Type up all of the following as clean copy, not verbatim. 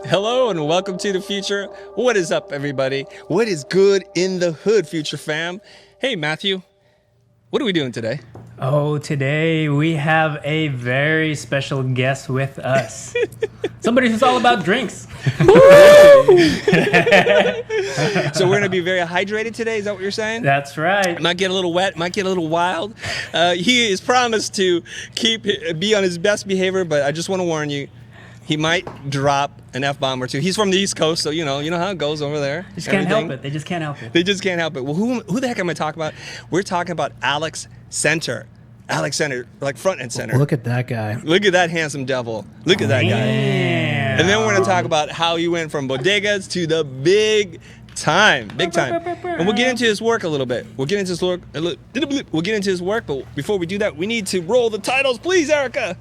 Hello and welcome to the future. What is up, everybody? What is good in the hood, future fam? Hey, Matthew, what are we doing today? Oh, today we have a very special guest with us. Somebody who's all about drinks. So we're going to be very hydrated today. Is that what you're saying? That's right. Might get a little wet, might get a little wild. He is promised to be on his best behavior, but I just want to warn you, he might drop an F-bomb or two. He's from the East Coast, so you know how it goes over there. They just can't help it. They just can't help it. They just can't help it. Well, who the heck am I talking about? We're talking about Alex Center. Alex Center, like front and center. Look at that guy. Look at that handsome devil. Look at that guy. And then we're going to talk about how he went from bodegas to the big time. Big time. And we'll get into his work a little bit. We'll get into his work, but before we do that, we need to roll the titles. Please, Erica.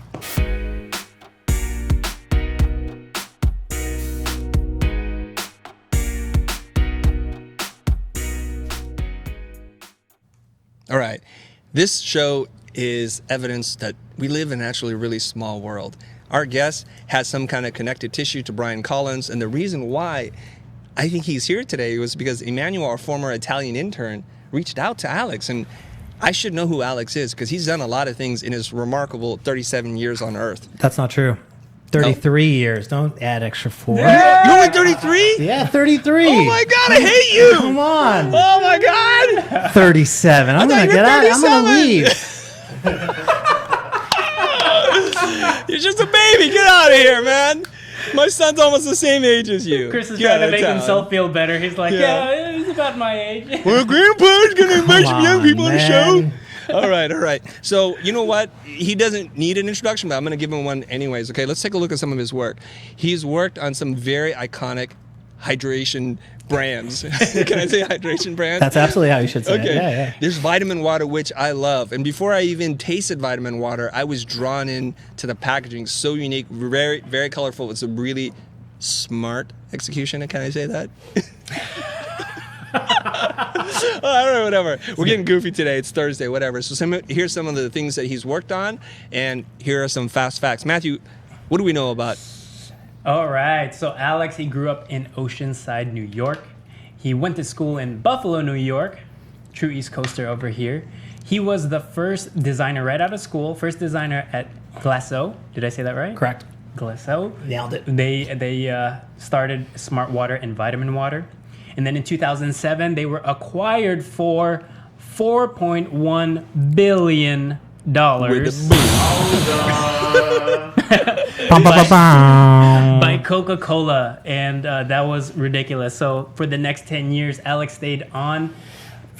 All right. This show is evidence that we live in actually a really small world. Our guest has some kind of connective tissue to Brian Collins, and the reason why I think he's here today was because Emmanuel, our former Italian intern, reached out to Alex, and I should know who Alex is because he's done a lot of things in his remarkable 37 years on Earth. That's not true. 33 years. Don't add extra 4. You're only 33? Yeah, 33. Oh my God, I hate you. Come on. Oh my God. 37. I'm going to get out. I'm going to leave. You're just a baby. Get out of here, man. My son's almost the same age as you. Chris is trying to make himself feel better. He's like, yeah, he's about my age. Well, Grandpa's going to invite some young people on the show. All right. So, you know what? He doesn't need an introduction, but I'm going to give him one anyways. Okay, let's take a look at some of his work. He's worked on some very iconic hydration brands. Can I say hydration brands? That's absolutely how you should say it. Yeah. There's Vitaminwater, which I love. And before I even tasted Vitaminwater, I was drawn in to the packaging. So unique, very, very colorful. It's a really smart execution. Can I say that? All right, whatever. We're getting goofy today. It's Thursday, whatever. So here's some of the things that he's worked on, and here are some fast facts. Matthew, what do we know about? All right. So Alex, he grew up in Oceanside, New York. He went to school in Buffalo, New York. True East Coaster over here. He was the first designer right out of school. First designer at Glaceau. Did I say that right? Correct. Glaceau. Nailed it. They started Smartwater and Vitaminwater. And then in 2007, they were acquired for $4.1 billion. By Coca-Cola. And that was ridiculous. So for the next 10 years, Alex stayed on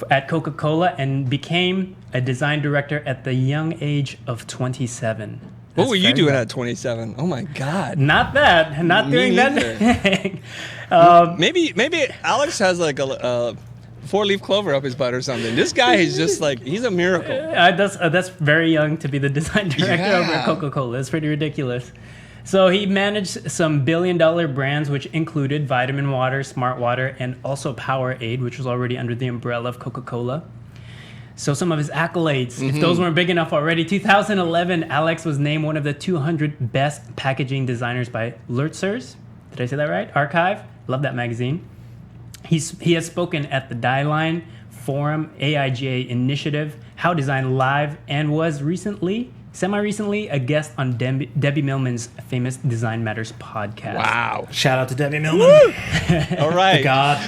at Coca-Cola and became a design director at the young age of 27. What were you doing at 27? Oh my God! Not that. Not doing that. Maybe Alex has like a 4-leaf clover up his butt or something. This guy is just like, he's a miracle. That's very young to be the design director over at Coca-Cola. It's pretty ridiculous. So he managed some billion-dollar brands, which included Vitaminwater, Smartwater, and also Powerade, which was already under the umbrella of Coca-Cola. So some of his accolades, if those weren't big enough already, 2011, Alex was named one of the 200 best packaging designers by Lurtzers. Did I say that right? Archive. Love that magazine. He has spoken at the Die Line Forum, AIGA Initiative, How Design Live, and was semi-recently, a guest on Debbie Millman's famous Design Matters podcast. Wow. Shout out to Debbie Millman. All right. God.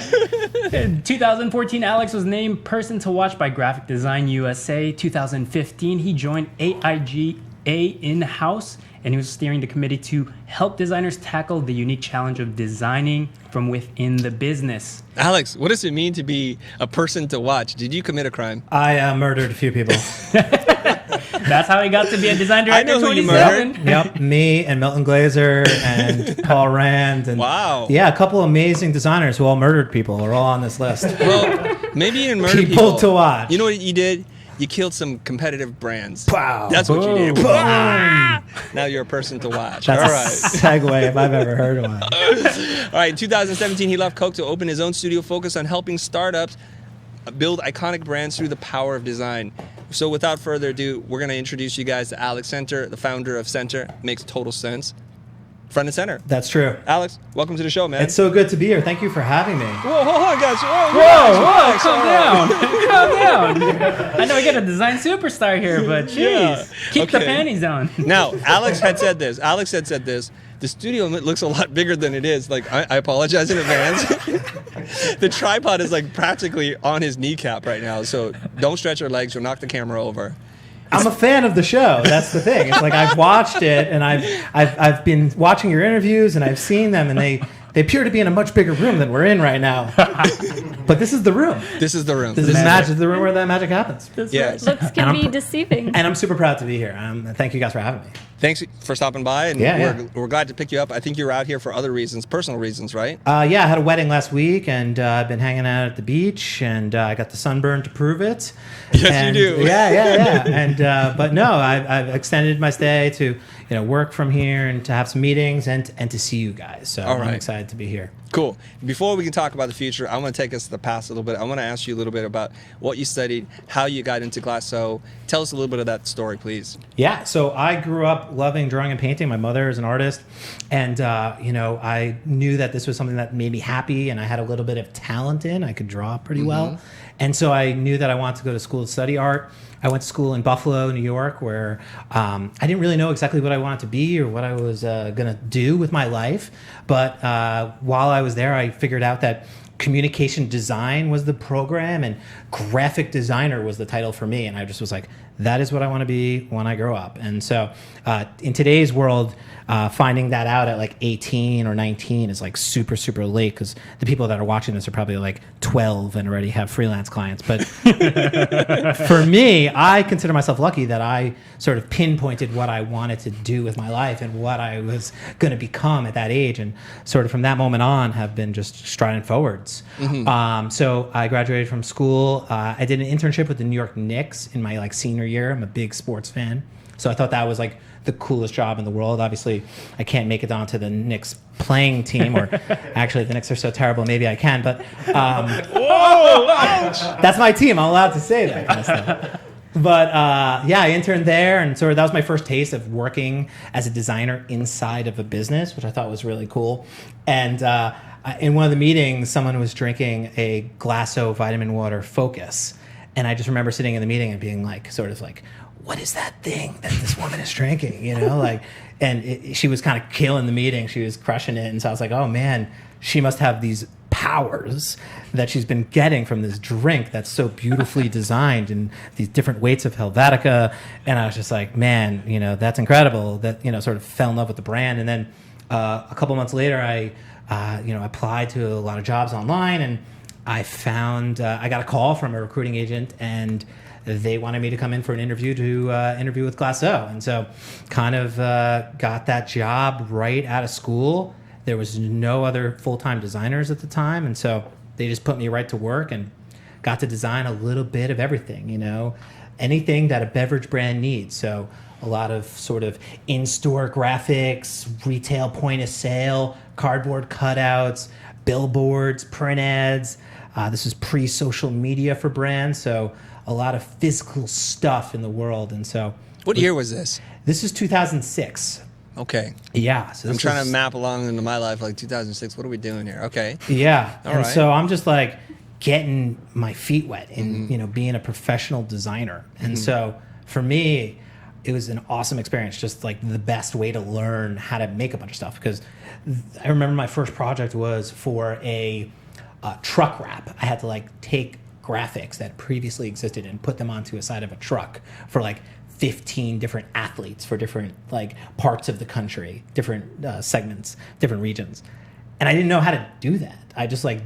In 2014, Alex was named Person to Watch by Graphic Design USA. 2015, he joined AIGA in-house, and he was steering the committee to help designers tackle the unique challenge of designing from within the business. Alex, what does it mean to be a person to watch? Did you commit a crime? I murdered a few people. That's how he got to be a design director. I know who you murdered. Yep, me and Milton Glaser and Paul Rand. And wow. Yeah, a couple amazing designers who all murdered people are all on this list. Well, maybe you didn't murder people. People to watch. You know what you did? You killed some competitive brands. Wow. That's what you did. Boom. Now you're a person to watch. That's all a right. segue if I've ever heard one. All right, in 2017, he left Coke to open his own studio focused on helping startups build iconic brands through the power of design. So without further ado, we're going to introduce you guys to Alex Center, the founder of Center. Makes total sense. front and center. That's true. Alex, welcome to the show, man. It's so good to be here. Thank you for having me. Whoa, hold on, guys. Whoa, calm down. Calm down. I know we got a design superstar here, but jeez. Keep the panties on. Now, Alex had said this. The studio looks a lot bigger than it is. Like, I apologize in advance. The tripod is like practically on his kneecap right now. So don't stretch your legs or knock the camera over. I'm a fan of the show. That's the thing. It's like I've watched it, and I've been watching your interviews, and I've seen them, and they appear to be in a much bigger room than we're in right now. But this is the room. This is the room. This is magic. This is the room where that magic happens. Yes. Looks can be deceiving. And I'm super proud to be here. Thank you guys for having me. Thanks for stopping by, and we're glad to pick you up. I think you were out here for other reasons, personal reasons, right? Yeah, I had a wedding last week, and I've been hanging out at the beach, and I got the sunburn to prove it. Yes, and, you do. Yeah. And but no, I've extended my stay to work from here and to have some meetings and to see you guys. So I'm excited to be here. Cool. Before we can talk about the future, I want to take us to the past a little bit. I want to ask you a little bit about what you studied, how you got into Glaceau. Tell us a little bit of that story, please. Yeah, so I grew up loving drawing and painting. My mother is an artist, and I knew that this was something that made me happy, and I had a little bit of talent in. I could draw pretty well, and so I knew that I wanted to go to school to study art. I went to school in Buffalo, New York, where I didn't really know exactly what I wanted to be or what I was going to do with my life. But while I was there, I figured out that communication design was the program and graphic designer was the title for me. And I just was like, that is what I want to be when I grow up. And so in today's world, finding that out at like 18 or 19 is like super, super late because the people that are watching this are probably like 12 and already have freelance clients. But for me, I consider myself lucky that I sort of pinpointed what I wanted to do with my life and what I was going to become at that age. And sort of from that moment on have been just striding forwards. So I graduated from school. I did an internship with the New York Knicks in my like senior year. I'm a big sports fan. So I thought that was like the coolest job in the world. Obviously, I can't make it onto the Knicks playing team, or actually, the Knicks are so terrible, maybe I can. But that's my team. I'm allowed to say that kind of stuff. But I interned there, and sort of that was my first taste of working as a designer inside of a business, which I thought was really cool. And in one of the meetings, someone was drinking a Glaceau vitamin water Focus, and I just remember sitting in the meeting and being like, sort of like, what is that thing that this woman is drinking? She was kind of killing the meeting. She was crushing it. And so I was like, oh man, she must have these powers that she's been getting from this drink that's so beautifully designed and these different weights of Helvetica. And I was just like, man, that's incredible. That, sort of fell in love with the brand. And then a couple months later, I applied to a lot of jobs online, and I found, I got a call from a recruiting agent, and they wanted me to come in for an interview to interview with Glaceau. And so kind of got that job right out of school. There was no other full-time designers at the time. And so they just put me right to work and got to design a little bit of everything, anything that a beverage brand needs. So a lot of sort of in-store graphics, retail point of sale, cardboard cutouts, billboards, print ads. This is pre-social media for brands. So a lot of physical stuff in the world. And so what year was this? This is 2006. Okay. Yeah. So I'm trying to map along into my life like 2006. What are we doing here? Okay. Yeah. All and right. so I'm just like getting my feet wet in, being a professional designer. And so for me, it was an awesome experience, just like the best way to learn how to make a bunch of stuff. Because I remember my first project was for a truck wrap. I had to like take graphics that previously existed and put them onto a side of a truck for like 15 different athletes for different like parts of the country, different segments, different regions. And I didn't know how to do that. I just like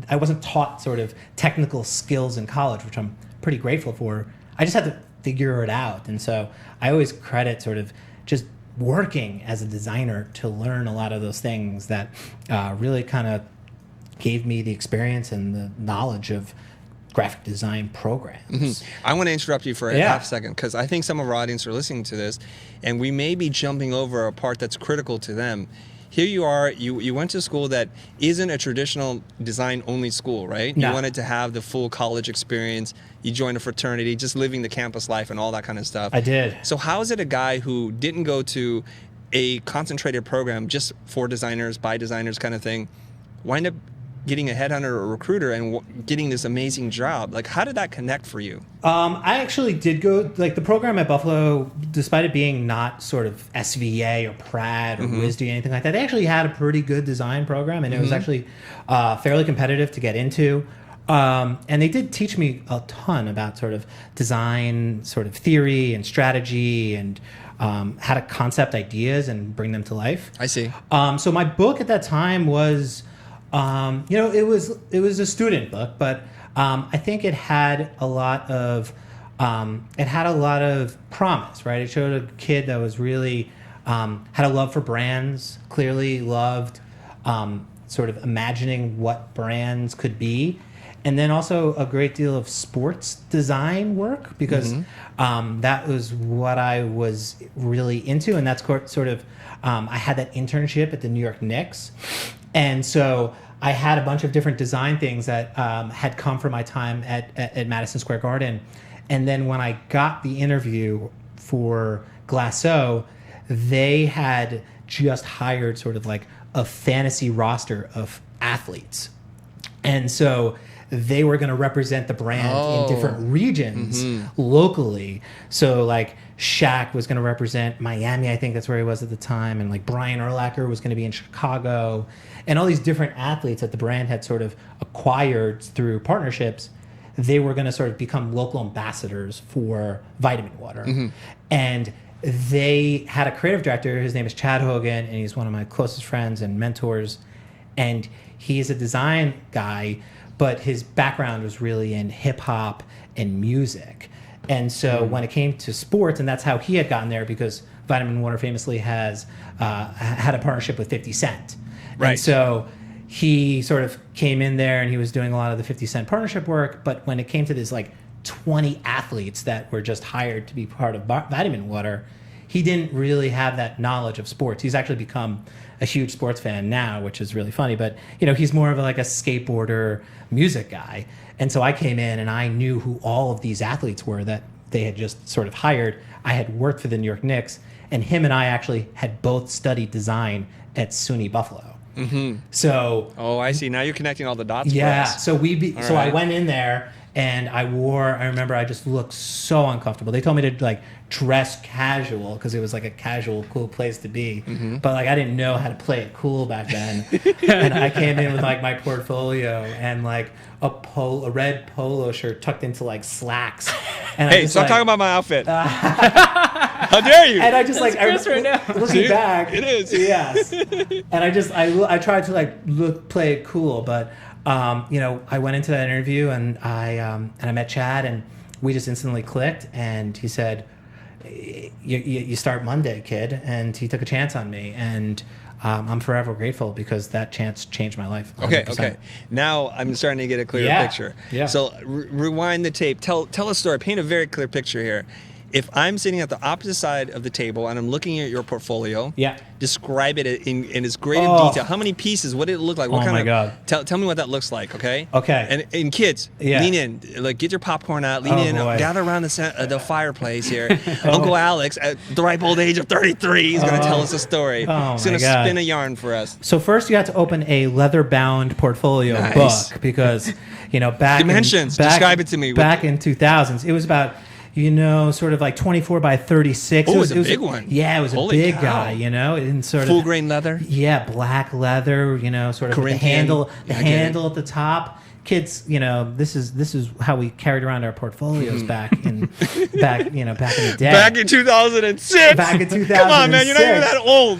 I wasn't taught sort of technical skills in college, which I'm pretty grateful for. I just had to figure it out. And so I always credit sort of just working as a designer to learn a lot of those things that really kind of gave me the experience and the knowledge of graphic design programs. I want to interrupt you for a half second because I think some of our audience are listening to this and we may be jumping over a part that's critical to them. Here you are, you went to school that isn't a traditional design-only school, right? No. You wanted to have the full college experience. You joined a fraternity, just living the campus life and all that kind of stuff. I did. So how is it a guy who didn't go to a concentrated program just for designers, by designers kind of thing, wind up getting a headhunter or a recruiter and getting this amazing job? Like, how did that connect for you? I actually did go, like the program at Buffalo, despite it being not sort of SVA or Pratt or WSD or anything like that, they actually had a pretty good design program, and it was actually fairly competitive to get into. And they did teach me a ton about sort of design, sort of theory and strategy, and how to concept ideas and bring them to life. I see. So my book at that time was, it was a student book, but I think it had a lot of promise, right? It showed a kid that was really had a love for brands, clearly loved sort of imagining what brands could be. And then also a great deal of sports design work, because that was what I was really into. And that's sort of, I had that internship at the New York Knicks. And so I had a bunch of different design things that had come from my time at Madison Square Garden. And then when I got the interview for Glaceau, they had just hired sort of like a fantasy roster of athletes. And so they were going to represent the brand in different regions locally. So like Shaq was going to represent Miami, I think that's where he was at the time. And like Brian Urlacher was going to be in Chicago. And all these different athletes that the brand had sort of acquired through partnerships, they were going to sort of become local ambassadors for Vitaminwater. And they had a creative director. His name is Chad Hogan, and he's one of my closest friends and mentors. And he's a design guy, but his background was really in hip hop and music. And so when it came to sports, and that's how he had gotten there, because Vitaminwater famously has had a partnership with 50 Cent. Right. And so he sort of came in there and he was doing a lot of the 50 Cent partnership work. But when it came to this like 20 athletes that were just hired to be part of Vitaminwater, he didn't really have that knowledge of sports. He's actually become a huge sports fan now, which is really funny. But, he's more of like a skateboarder music guy. And so I came in and I knew who all of these athletes were that they had just sort of hired. I had worked for the New York Knicks, and him and I actually had both studied design at SUNY Buffalo. So, I see. Now you're connecting all the dots. yeah. For us. So right. I went in there and I remember I just looked so uncomfortable. They told me to like dress casual because it was like a casual, cool place to be. But like I didn't know how to play it cool back then. And I came in with like my portfolio and like a red polo shirt tucked into like slacks. And Hey, stop talking about my outfit. How dare you? And I just like Chris right now. looking back, it is. Yes. And I tried to like play it cool, but I went into that interview and I met Chad, and we just instantly clicked. And he said, "You start Monday, kid." And he took a chance on me, and I'm forever grateful because that chance changed my life. 100%. Okay. Now I'm starting to get a clearer picture. Yeah. So rewind the tape. Tell a story. Paint a very clear picture here. If I'm sitting at the opposite side of the table and I'm looking at your portfolio, describe it in as great of detail. How many pieces? What did it look like? What kind my of, God. Tell me what that looks like, okay? Okay. And kids, lean in. Like, get your popcorn out. Lean in. Boy. Gather around the fireplace here. Uncle Alex, at the ripe old age of 33, is going to tell us a story. He's going to spin a yarn for us. So first you have to open a leather-bound portfolio book because, back Dimensions. Describe it to me. Back in 2000s, it was about... sort of like 24 by 36. Oh, it was a big one. Yeah, it was Holy a big cow. guy, and sort Full of grain leather. Yeah, black leather, sort of with the handle at the top. Kids, this is how we carried around our portfolios back in the day. Back in 2006. Back in 2006. Come on, man, you're not even that old.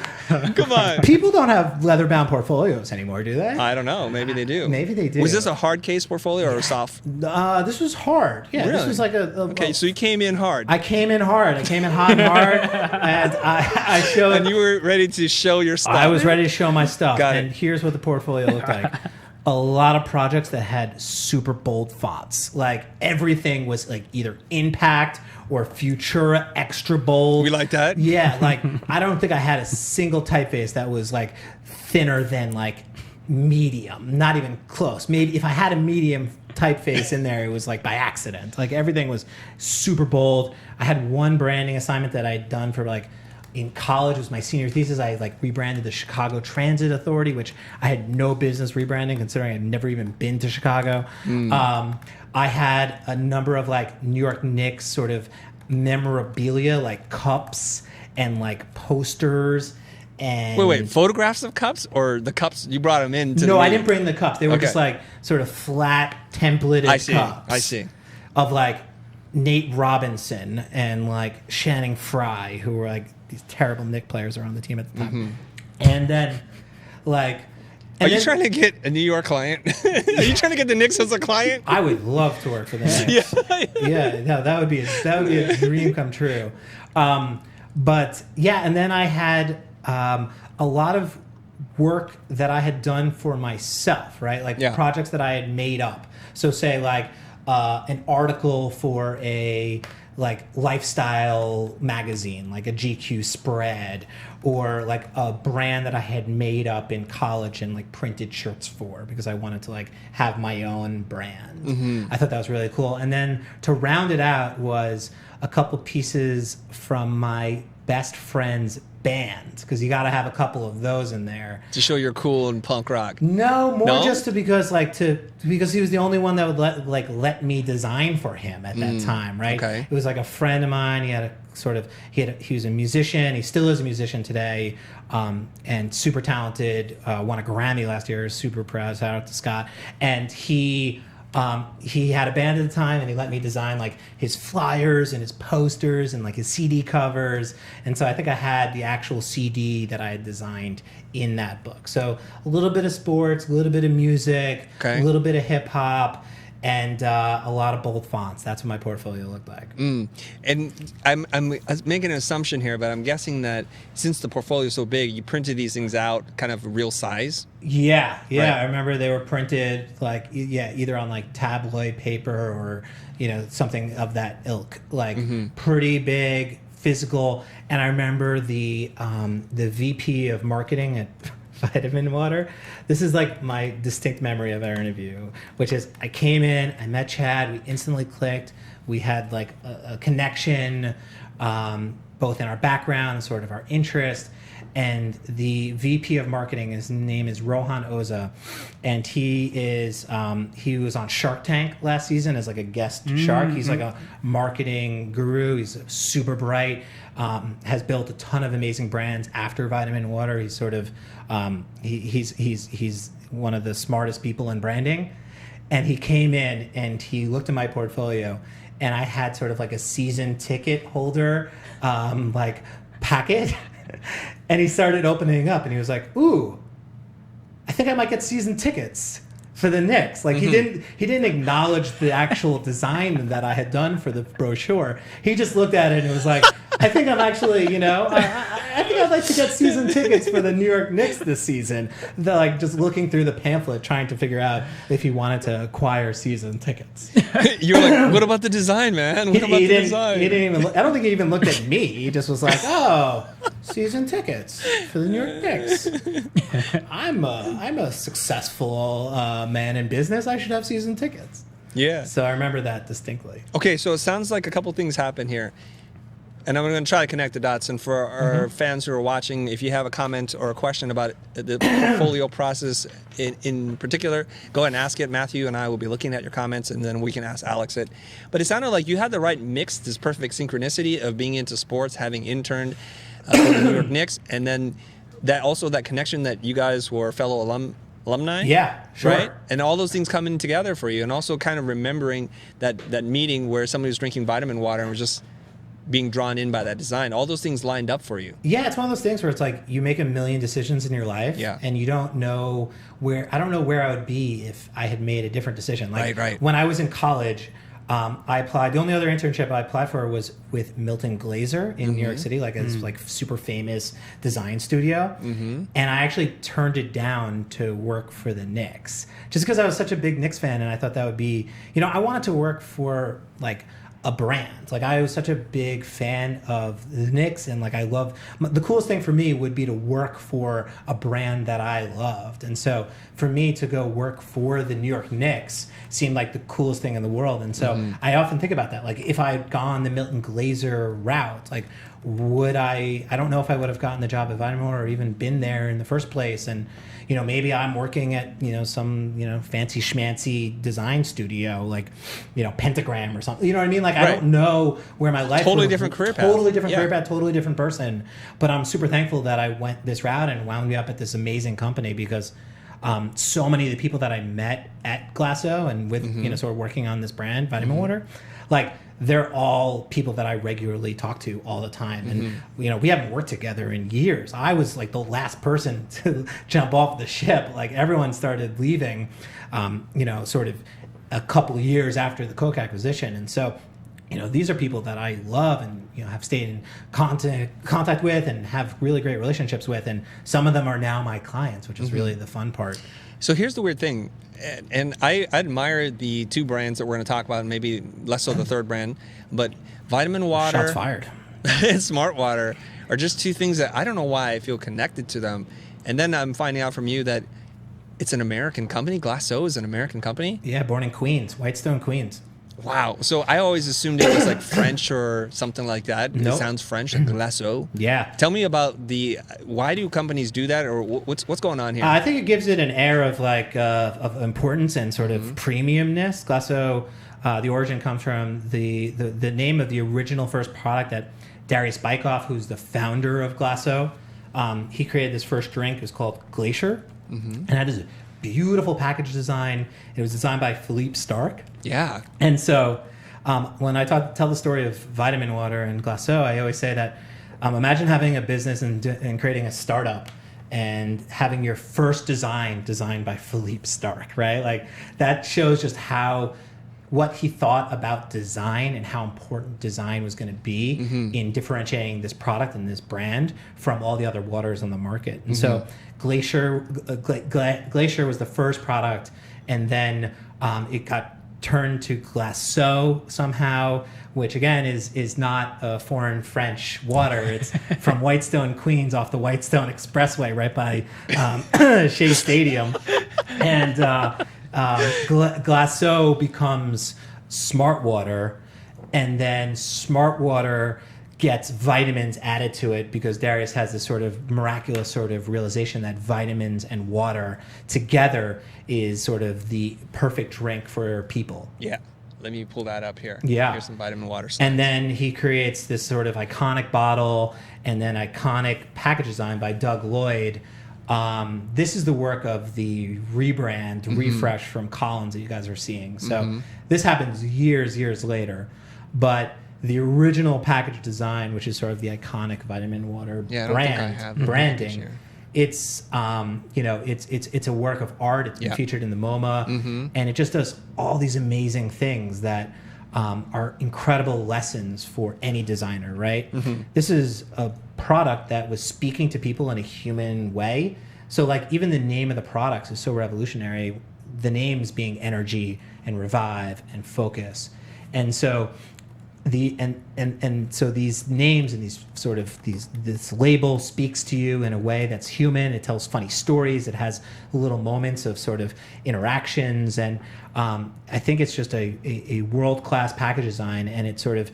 Come on. People don't have leather-bound portfolios anymore, do they? I don't know. Maybe they do. Maybe they do. Was this a hard case portfolio or a soft? This was hard. Yeah, Really? this was like Okay, so you came in hard. I came in hard. I came in hot and hard, and I showed. And you were ready to show your stuff. I was ready to show my stuff. Got and it. Here's what the portfolio looked like. A lot of projects that had super bold fonts. Like everything was like either Impact or Futura extra bold. We like that. Yeah, like I don't think I had a single typeface that was like thinner than like medium. Not even close. Maybe if I had a medium typeface in there, it was like by accident. Like everything was super bold. I had one branding assignment that I'd done for like in college, it was my senior thesis. I like rebranded the Chicago Transit Authority, which I had no business rebranding considering I had never even been to Chicago. I had a number of like New York Knicks sort of memorabilia, like cups and like posters. And Wait, photographs of cups or the cups you brought them in? No, I didn't bring the cups. They were just like sort of flat templated cups. I see. Of like Nate Robinson and like Channing Frye, who were like these terrible Knicks players around the team at the time. And then like... Are you trying to get a New York client? Are you trying to get the Knicks as a client? I would love to work for the Knicks. No, that would be a dream come true. But yeah, and then I had a lot of work that I had done for myself, right? Like projects that I had made up. So say like an article for a like lifestyle magazine, like a GQ spread, or like a brand that I had made up in college and like printed shirts for because I wanted to like have my own brand. I thought that was really cool. And then to round it out was a couple pieces from my best friend's band, because you got to have a couple of those in there to show you're cool and punk rock. No, more just because he was the only one that would let me design for him at that time, right? Okay. It was like a friend of mine. He was a musician. He still is a musician today, and super talented. Won a Grammy last year. Super proud. Shout out to Scott. And he had a band at the time, and he let me design like his flyers and his posters and like his CD covers. And so I think I had the actual CD that I had designed in that book. So a little bit of sports, a little bit of music, a little bit of hip hop, and a lot of bold fonts. That's what my portfolio looked like. And I'm making an assumption here, but I'm guessing that since the portfolio is so big, you printed these things out kind of real size. Yeah. Right. I remember they were printed like either on like tabloid paper or something of that ilk, like pretty big, physical. And I remember the VP of marketing at Vitaminwater. This is like my distinct memory of our interview, which is I came in, I met Chad, we instantly clicked. We had like a connection, both in our background and sort of our interest. And the VP of marketing, his name is Rohan Oza, and he was on Shark Tank last season as like a guest shark. He's like a marketing guru. He's super bright. Has built a ton of amazing brands after Vitaminwater. He's sort of he's one of the smartest people in branding. And he came in and he looked at my portfolio, and I had sort of like a season ticket holder like packet. And he started opening up, and he was like, "Ooh, I think I might get season tickets for the Knicks." Like he didn't acknowledge the actual design that I had done for the brochure. He just looked at it and was like, "I think I'm actually, I think I'd like to get season tickets for the New York Knicks this season." They're like just looking through the pamphlet, trying to figure out if he wanted to acquire season tickets. You're like, "What about the design, man? What about the design?" He didn't even. I don't think he even looked at me. He just was like, "Oh, season tickets for the New York Knicks. I'm a successful man in business. I should have season tickets." Yeah. So I remember that distinctly. Okay, so it sounds like a couple things happen here. And I'm going to try to connect the dots. And for our fans who are watching, if you have a comment or a question about the portfolio process in particular, go ahead and ask it. Matthew and I will be looking at your comments, and then we can ask Alex it. But it sounded like you had the right mix, this perfect synchronicity of being into sports, having interned for the New York Knicks, and then that connection that you guys were fellow alumni. Yeah, sure. Right? And all those things coming together for you, and also kind of remembering that meeting where somebody was drinking Vitaminwater and was just being drawn in by that design. All those things lined up for you. Yeah, it's one of those things where it's like you make a million decisions in your life, and you don't know where. I don't know where I would be if I had made a different decision. Like right. When I was in college, I applied. The only other internship I applied for was with Milton Glaser in New York City, like a like super famous design studio. And I actually turned it down to work for the Knicks, just because I was such a big Knicks fan, and I thought that would be, I wanted to work for like a brand. Like I was such a big fan of the Knicks, and like I love the coolest thing for me would be to work for a brand that I loved. And so for me to go work for the New York Knicks seemed like the coolest thing in the world. And so I often think about that. Like if I had gone the Milton Glaser route, like would I don't know if I would have gotten the job at Vitaminwater or even been there in the first place. And you know, maybe I'm working at, you know, some, you know, fancy schmancy design studio, like, you know, Pentagram or something. You know what I mean? Like, I don't know where my life Totally different career path. Totally different career path, totally different person. But I'm super thankful that I went this route and wound me up at this amazing company because so many of the people that I met at Glaceau and with, you know, sort of working on this brand, Vitaminwater, like, they're all people that I regularly talk to all the time. And, you know, we haven't worked together in years. I was like the last person to jump off the ship. Like everyone started leaving, you know, sort of a couple of years after the Coke acquisition. And so, you know, these are people that I love and, you know, have stayed in contact with and have really great relationships with. And some of them are now my clients, which is really the fun part. So here's the weird thing. And I admire the two brands that we're going to talk about, and maybe less so the third brand, but Vitaminwater Shots fired. and Smartwater are just two things that I don't know why I feel connected to them. And then I'm finding out from you that it's an American company. Glaceau is an American company. Yeah, born in Queens, Whitestone, Queens. Wow. So I always assumed it was like French or something like that. Nope. It sounds French, like Glaceau. Yeah. Tell me about why do companies do that, or what's going on here? I think it gives it an air of like of importance and sort of premiumness. Glaceau, the origin comes from the name of the original first product that Darius Bykoff, who's the founder of Glaceau, he created this first drink. It was called Glacier, and it had this beautiful package design. It was designed by Philippe Starck. Yeah. And so when I tell the story of Vitaminwater and Glaceau, I always say that imagine having a business and creating a startup and having your first design designed by Philippe Starck, right? Like that shows just what he thought about design and how important design was going to be in differentiating this product and this brand from all the other waters on the market. And so Glacier was the first product, and then it got turned to Glaceau somehow, which again is not a foreign French water. It's from Whitestone, Queens, off the Whitestone Expressway, right by Shea Stadium. And Glaceau becomes Smartwater, and then Smartwater gets vitamins added to it because Darius has this sort of miraculous sort of realization that vitamins and water together is sort of the perfect drink for people. Yeah. Let me pull that up here. Yeah. Here's some Vitaminwater stuff. And then he creates this sort of iconic bottle and then iconic package design by Doug Lloyd. This is the work of the rebrand, refresh from Collins that you guys are seeing. So this happens years later. But the original package design, which is sort of the iconic Vitaminwater branding, it's you know, it's a work of art. It's been featured in the MoMA, and it just does all these amazing things that are incredible lessons for any designer, right? This is a product that was speaking to people in a human way. So like even the name of the products is so revolutionary. The names being energy and revive and focus, and so. So these names and these sort of this label speaks to you in a way that's human. It tells funny stories. It has little moments of sort of interactions, and I think it's just a world-class package design. And it's sort of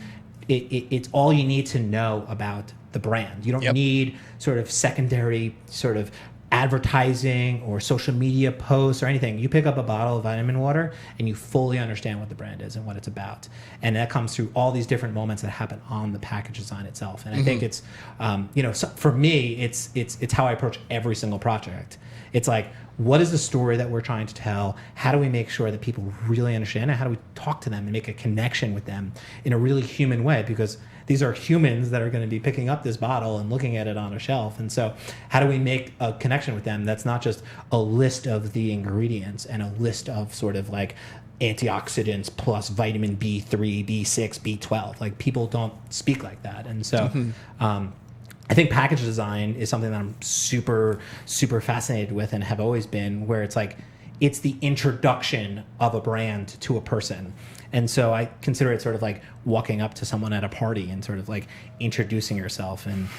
it's all you need to know about the brand. You don't need sort of secondary sort of advertising or social media posts or anything. You pick up a bottle of Vitaminwater and you fully understand what the brand is and what it's about. And that comes through all these different moments that happen on the package design itself. And I think it's, you know, so for me, it's how I approach every single project. It's like, what is the story that we're trying to tell? How do we make sure that people really understand it? How do we talk to them and make a connection with them in a really human way? Because these are humans that are going to be picking up this bottle and looking at it on a shelf. And so how do we make a connection with them that's not just a list of the ingredients and a list of sort of like antioxidants plus vitamin B3, B6, B12? Like people don't speak like that. And so I think package design is something that I'm super, super fascinated with and have always been, where it's like, it's the introduction of a brand to a person. And so I consider it sort of like walking up to someone at a party and sort of like introducing yourself and,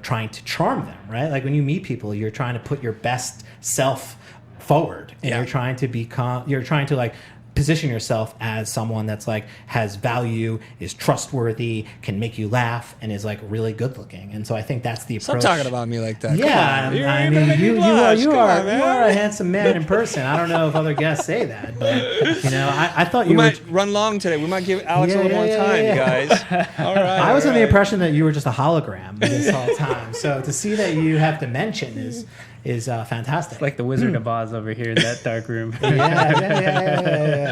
trying to charm them, right? Like when you meet people, you're trying to put your best self forward and you're trying to like position yourself as someone that's like has value, is trustworthy, can make you laugh, and is like really good looking. And so I think that's the approach. Stop talking about me like that. Yeah, I mean, you are a handsome man in person. I don't know if other guests say that, but I thought you might run long today. We might give Alex a little more time, guys. All right. I was under the impression that you were just a hologram this whole time. So to see that you have dimension is fantastic. It's like the Wizard of Oz over here in that dark room. Yeah.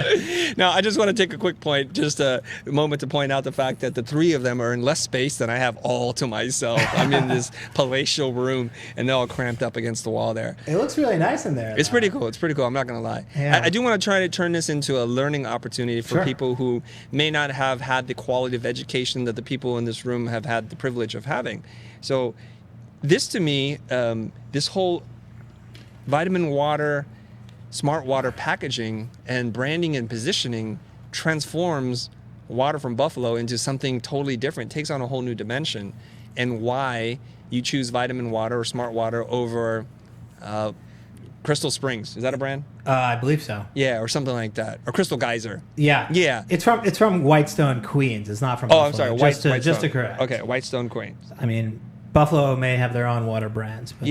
Now, I just want to take a quick point, just a moment to point out the fact that the three of them are in less space than I have all to myself. I'm in this palatial room, and they're all cramped up against the wall there. It looks really nice in there. It's pretty cool. It's pretty cool. I'm not going to lie. Yeah. I do want to try to turn this into a learning opportunity for people who may not have had the quality of education that the people in this room have had the privilege of having. So this, to me, this whole Vitaminwater, Smartwater packaging and branding and positioning transforms water from Buffalo into something totally different, takes on a whole new dimension, and why you choose Vitaminwater or Smartwater over Crystal Springs. Is that a brand? I believe so. Yeah, or something like that. Or Crystal Geyser. Yeah. Yeah. It's from Whitestone, Queens. It's not from Buffalo. I'm sorry. Just Whitestone. to correct. Okay, Whitestone, Queens. I mean, Buffalo may have their own water brands, but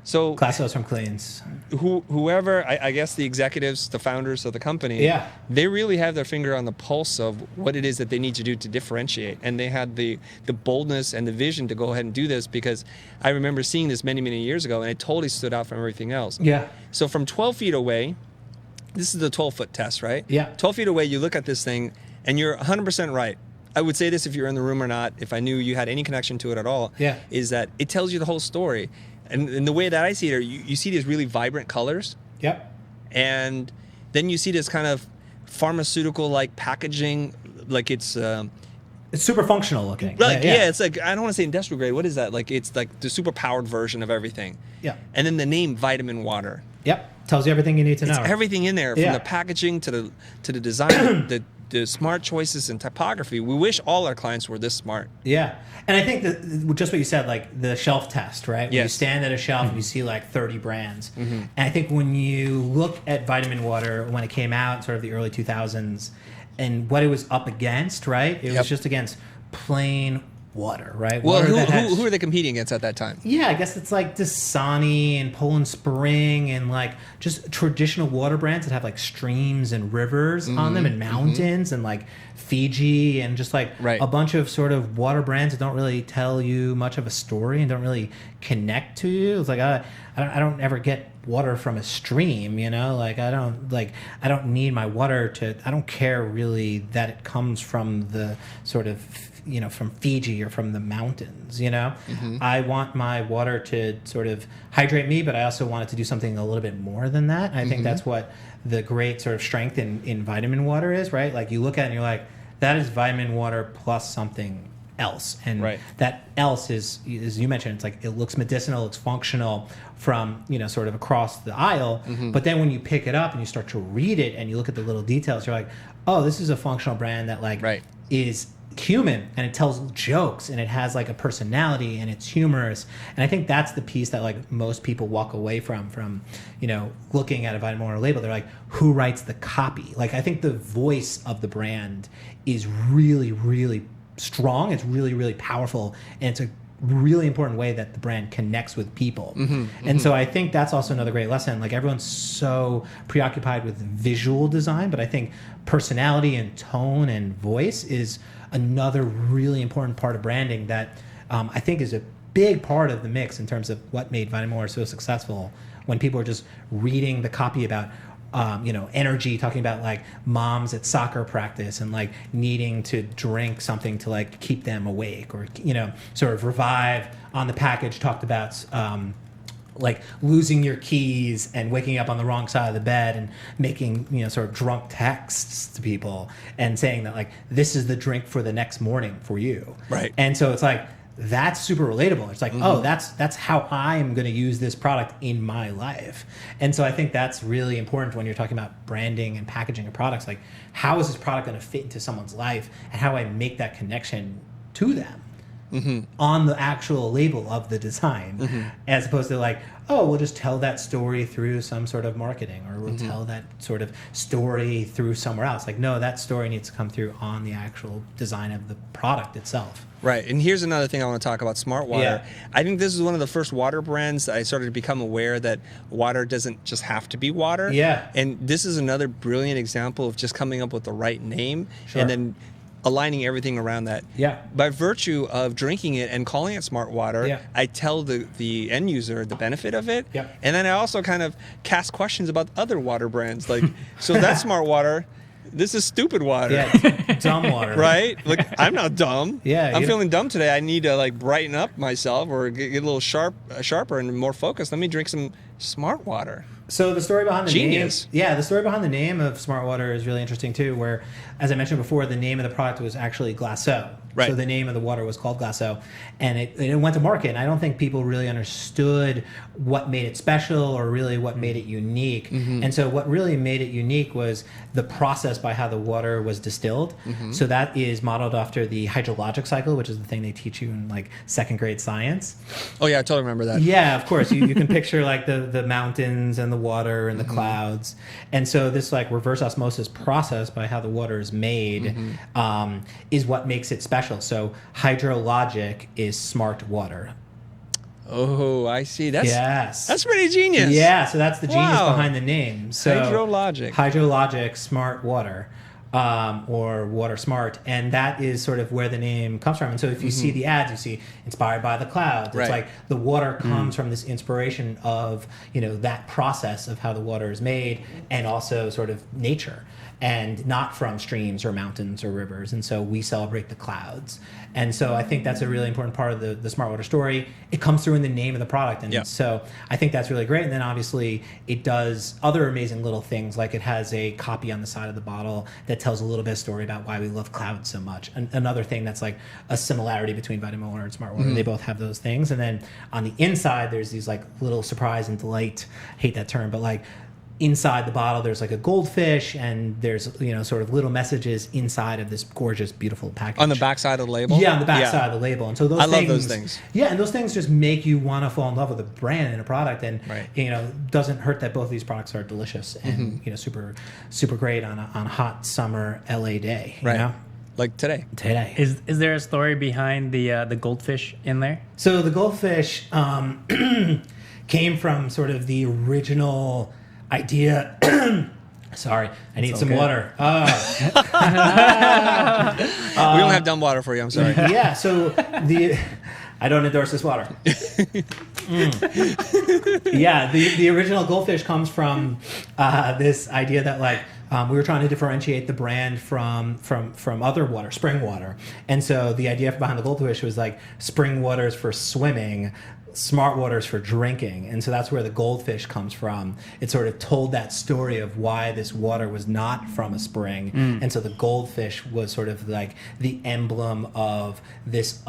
So Glaceau's from Queens. Whoever, I guess the executives, the founders of the company, they really have their finger on the pulse of what it is that they need to do to differentiate. And they had the boldness and the vision to go ahead and do this, because I remember seeing this many, many years ago, and it totally stood out from everything else. Yeah. So from 12 feet away, this is the 12-foot test, right? Yeah. 12 feet away, you look at this thing, and you're 100% right. I would say this if you're in the room or not, if I knew you had any connection to it at all, is that it tells you the whole story. And the way that I see it, you see these really vibrant colors. Yep. And then you see this kind of pharmaceutical-like packaging, like it's super functional looking. Like, yeah, it's like, I don't want to say industrial grade. What is that? Like, it's like the super powered version of everything. Yeah. And then the name Vitaminwater. Yep. Tells you everything you need to know. It's everything in there, from the packaging to the design, the smart choices and typography. We wish all our clients were this smart. Yeah. And I think that just what you said, like the shelf test, right? When you stand at a shelf and you see like 30 brands. And I think when you look at Vitaminwater, when it came out sort of the early 2000s, and what it was up against, right? It was just against plain water, right? Well, water who are they competing against at that time? Yeah, I guess it's like Dasani and Poland Spring and like just traditional water brands that have like streams and rivers on them and mountains and like Fiji and just like a bunch of sort of water brands that don't really tell you much of a story and don't really connect to you. It's like I don't ever get water from a stream, like I don't need my water to, I don't care really that it comes from the sort of from Fiji or from the mountains, I want my water to sort of hydrate me, but I also want it to do something a little bit more than that. And I think that's what the great sort of strength in Vitaminwater is, right? Like you look at it and you're like, that is Vitaminwater plus something else. And that else is, as you mentioned, it's like, it looks medicinal, it's functional from, sort of across the aisle. But then when you pick it up and you start to read it and you look at the little details, you're like, oh, this is a functional brand that like is human, and it tells jokes, and it has like a personality, and it's humorous. And I think that's the piece that like most people walk away from looking at a Vitaminwater label. They're like, who writes the copy? Like, I think the voice of the brand is really, really strong. It's really, really powerful, and it's a really important way that the brand connects with people. And so I think that's also another great lesson. Like, everyone's so preoccupied with visual design, but I think personality and tone and voice is another really important part of branding that I think is a big part of the mix in terms of what made Vitaminwater so successful. When people are just reading the copy about energy, talking about like moms at soccer practice and like needing to drink something to like keep them awake, or sort of Revive on the package talked about like losing your keys and waking up on the wrong side of the bed and making sort of drunk texts to people and saying that like, this is the drink for the next morning for you, right? And so it's like, that's super relatable. It's like, oh, that's how I'm going to use this product in my life. And so I think that's really important when you're talking about branding and packaging of products. Like, how is this product going to fit into someone's life, and how do I make that connection to them on the actual label of the design, as opposed to like, oh, we'll just tell that story through some sort of marketing, or we'll tell that sort of story through somewhere else. Like, no, that story needs to come through on the actual design of the product itself. Right, and here's another thing I want to talk about, Smartwater. Yeah. I think this is one of the first water brands that I started to become aware that water doesn't just have to be water. Yeah. And this is another brilliant example of just coming up with the right name Sure. and then aligning everything around that. Yeah. By virtue of drinking it and calling it Smartwater, Yeah. I tell the end user the benefit of it. Yep. And then I also kind of cast questions about other water brands. Like, so that's Smartwater. This is stupid water. Yeah, it's dumb water. Right? Like, I'm not dumb. Yeah, I'm you- feeling dumb today. I need to like brighten up myself or get a little sharper and more focused. Let me drink some smart water. So the story behind the Genius. name, the story behind the name of Smartwater is really interesting too. Where, as I mentioned before, the name of the product was actually Glaceau. Right. So the name of the water was called Glaceau, and it went to market. And I don't think people really understood what made it special, or really what made it unique. And so what really made it unique was the process by how the water was distilled. So that is modeled after the hydrologic cycle, which is the thing they teach you in like second grade science. Oh yeah, I totally remember that. Yeah, of course. You can picture like the mountains and the water and the clouds. And so this like reverse osmosis process by how the water is made is what makes it special. So hydrologic is smart water. Oh, I see. Yes. That's pretty genius. Yeah, so that's the genius Wow. behind the name. So Hydrologic smart water. Or water smart, and that is sort of where the name comes from. And so if you see the ads, you see inspired by the clouds. It's Right. like the water comes from this inspiration of, that process of how the water is made, and also sort of nature, and not from streams or mountains or rivers. And so we celebrate the clouds. And so I think that's a really important part of the smart water story. It comes through in the name of the product. And so I think that's really great. And then obviously it does other amazing little things, like it has a copy on the side of the bottle that tells a little bit of story about why we love clouds so much. And another thing that's like a similarity between Vitaminwater and Smartwater. They both have those things. And then on the inside, there's these like little surprise and delight, hate that term, but like inside the bottle, there's like a goldfish, and there's, sort of little messages inside of this gorgeous, beautiful package. On the backside of the label? Yeah, on the backside of the label. And so those I things, love those things. Yeah, and those things just make you want to fall in love with a brand and a product. And, Right. Doesn't hurt that both of these products are delicious and, super, super great on a hot summer LA day. You Right. know? Like today. Today. Is there a story behind the goldfish in there? So the goldfish came from sort of the original idea. Sorry, I need some water. We don't have dumb water for you. I'm sorry. Yeah, so I don't endorse this water. Yeah, the original goldfish comes from this idea that like we were trying to differentiate the brand from other water, spring water. And so the idea behind the goldfish was like spring waters for swimming, smart waters for drinking. And so that's where the goldfish comes from. It sort of told that story of why this water was not from a spring. And so the goldfish was sort of like the emblem of this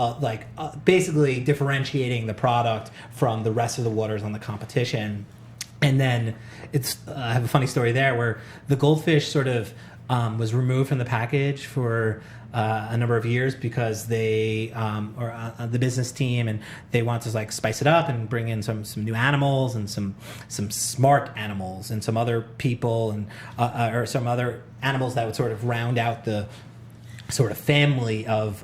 basically differentiating the product from the rest of the waters on the competition. And then I have a funny story there where the goldfish sort of was removed from the package for a number of years because they the business team, and they want to like spice it up and bring in some new animals and some smart animals and some other people and or some other animals that would sort of round out the sort of family of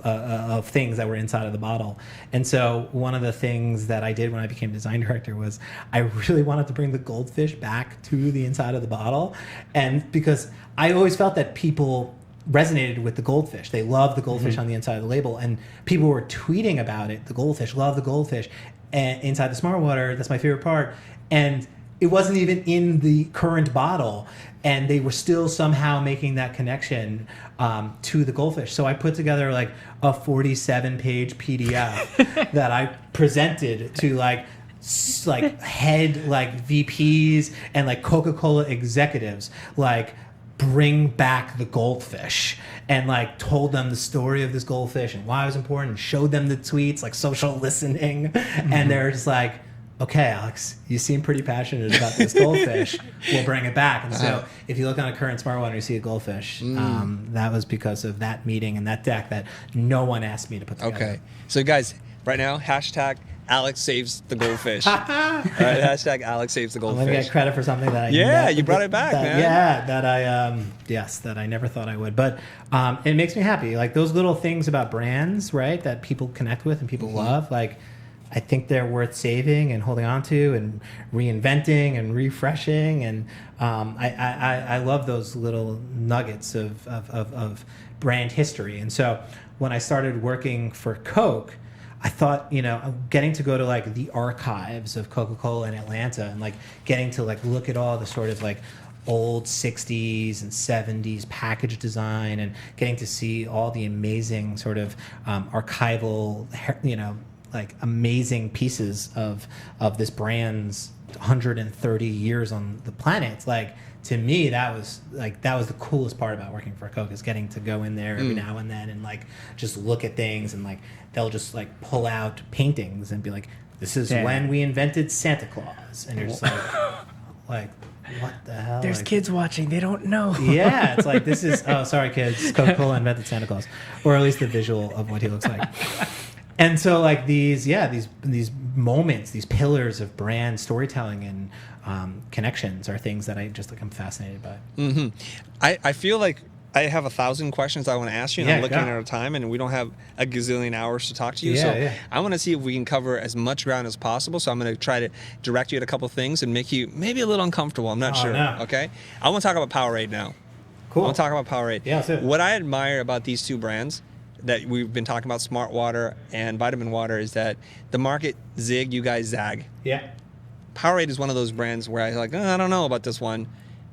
things that were inside of the bottle. And so one of the things that I did when I became design director was I really wanted to bring the goldfish back to the inside of the bottle, and because I always felt that people resonated with the goldfish. They loved the goldfish on the inside of the label, and people were tweeting about it. The goldfish, love the goldfish. And inside the Smartwater, that's my favorite part. And it wasn't even in the current bottle, and they were still somehow making that connection to the goldfish. So I put together like a 47-page PDF that I presented to like head like VPs and like Coca-Cola executives, like bring back the goldfish, and like told them the story of this goldfish and why it was important, and showed them the tweets, like social listening. And they're just like, okay, Alex, you seem pretty passionate about this goldfish. We'll bring it back. And so if you look on a current Smartwater and you see a goldfish, that was because of that meeting and that deck that no one asked me to put together. Okay. So guys, right now, hashtag Alex saves the goldfish. All right, hashtag Alex saves the I'm goldfish. gonna get credit for something that you brought it back, man. Yeah, that I never thought I would. But it makes me happy. Like those little things about brands, right, that people connect with and people love. Like I think they're worth saving and holding on to and reinventing and refreshing. And I love those little nuggets of brand history. And so when I started working for Coke, I thought, getting to go to like the archives of Coca-Cola in Atlanta and like getting to like look at all the sort of like old 60s and 70s package design and getting to see all the amazing sort of archival, like amazing pieces of this brand's 130 years on the planet. It's like, to me, that was the coolest part about working for Coke, is getting to go in there every now and then and like just look at things, and like they'll just like pull out paintings and be like, this is when we invented Santa Claus, and you're just like what the hell? There's kids watching, they don't know. Yeah, it's like, this is, oh, sorry kids, Coca-Cola invented Santa Claus, or at least the visual of what he looks like. And so like these moments, these pillars of brand storytelling and connections are things that I just like, I'm fascinated by. Mm-hmm. I feel like I have 1,000 questions I want to ask you, and I'm looking at our time, and we don't have a gazillion hours to talk to you. I want to see if we can cover as much ground as possible. So I'm going to try to direct you at a couple things and make you maybe a little uncomfortable. I'm not sure. No. Okay. I want to talk about Powerade now. Cool. I want to talk about Powerade. Yeah. So. What I admire about these two brands that we've been talking about, Smartwater and Vitaminwater, is that the market zig, you guys zag. Yeah. Powerade is one of those brands where I like, I don't know about this one,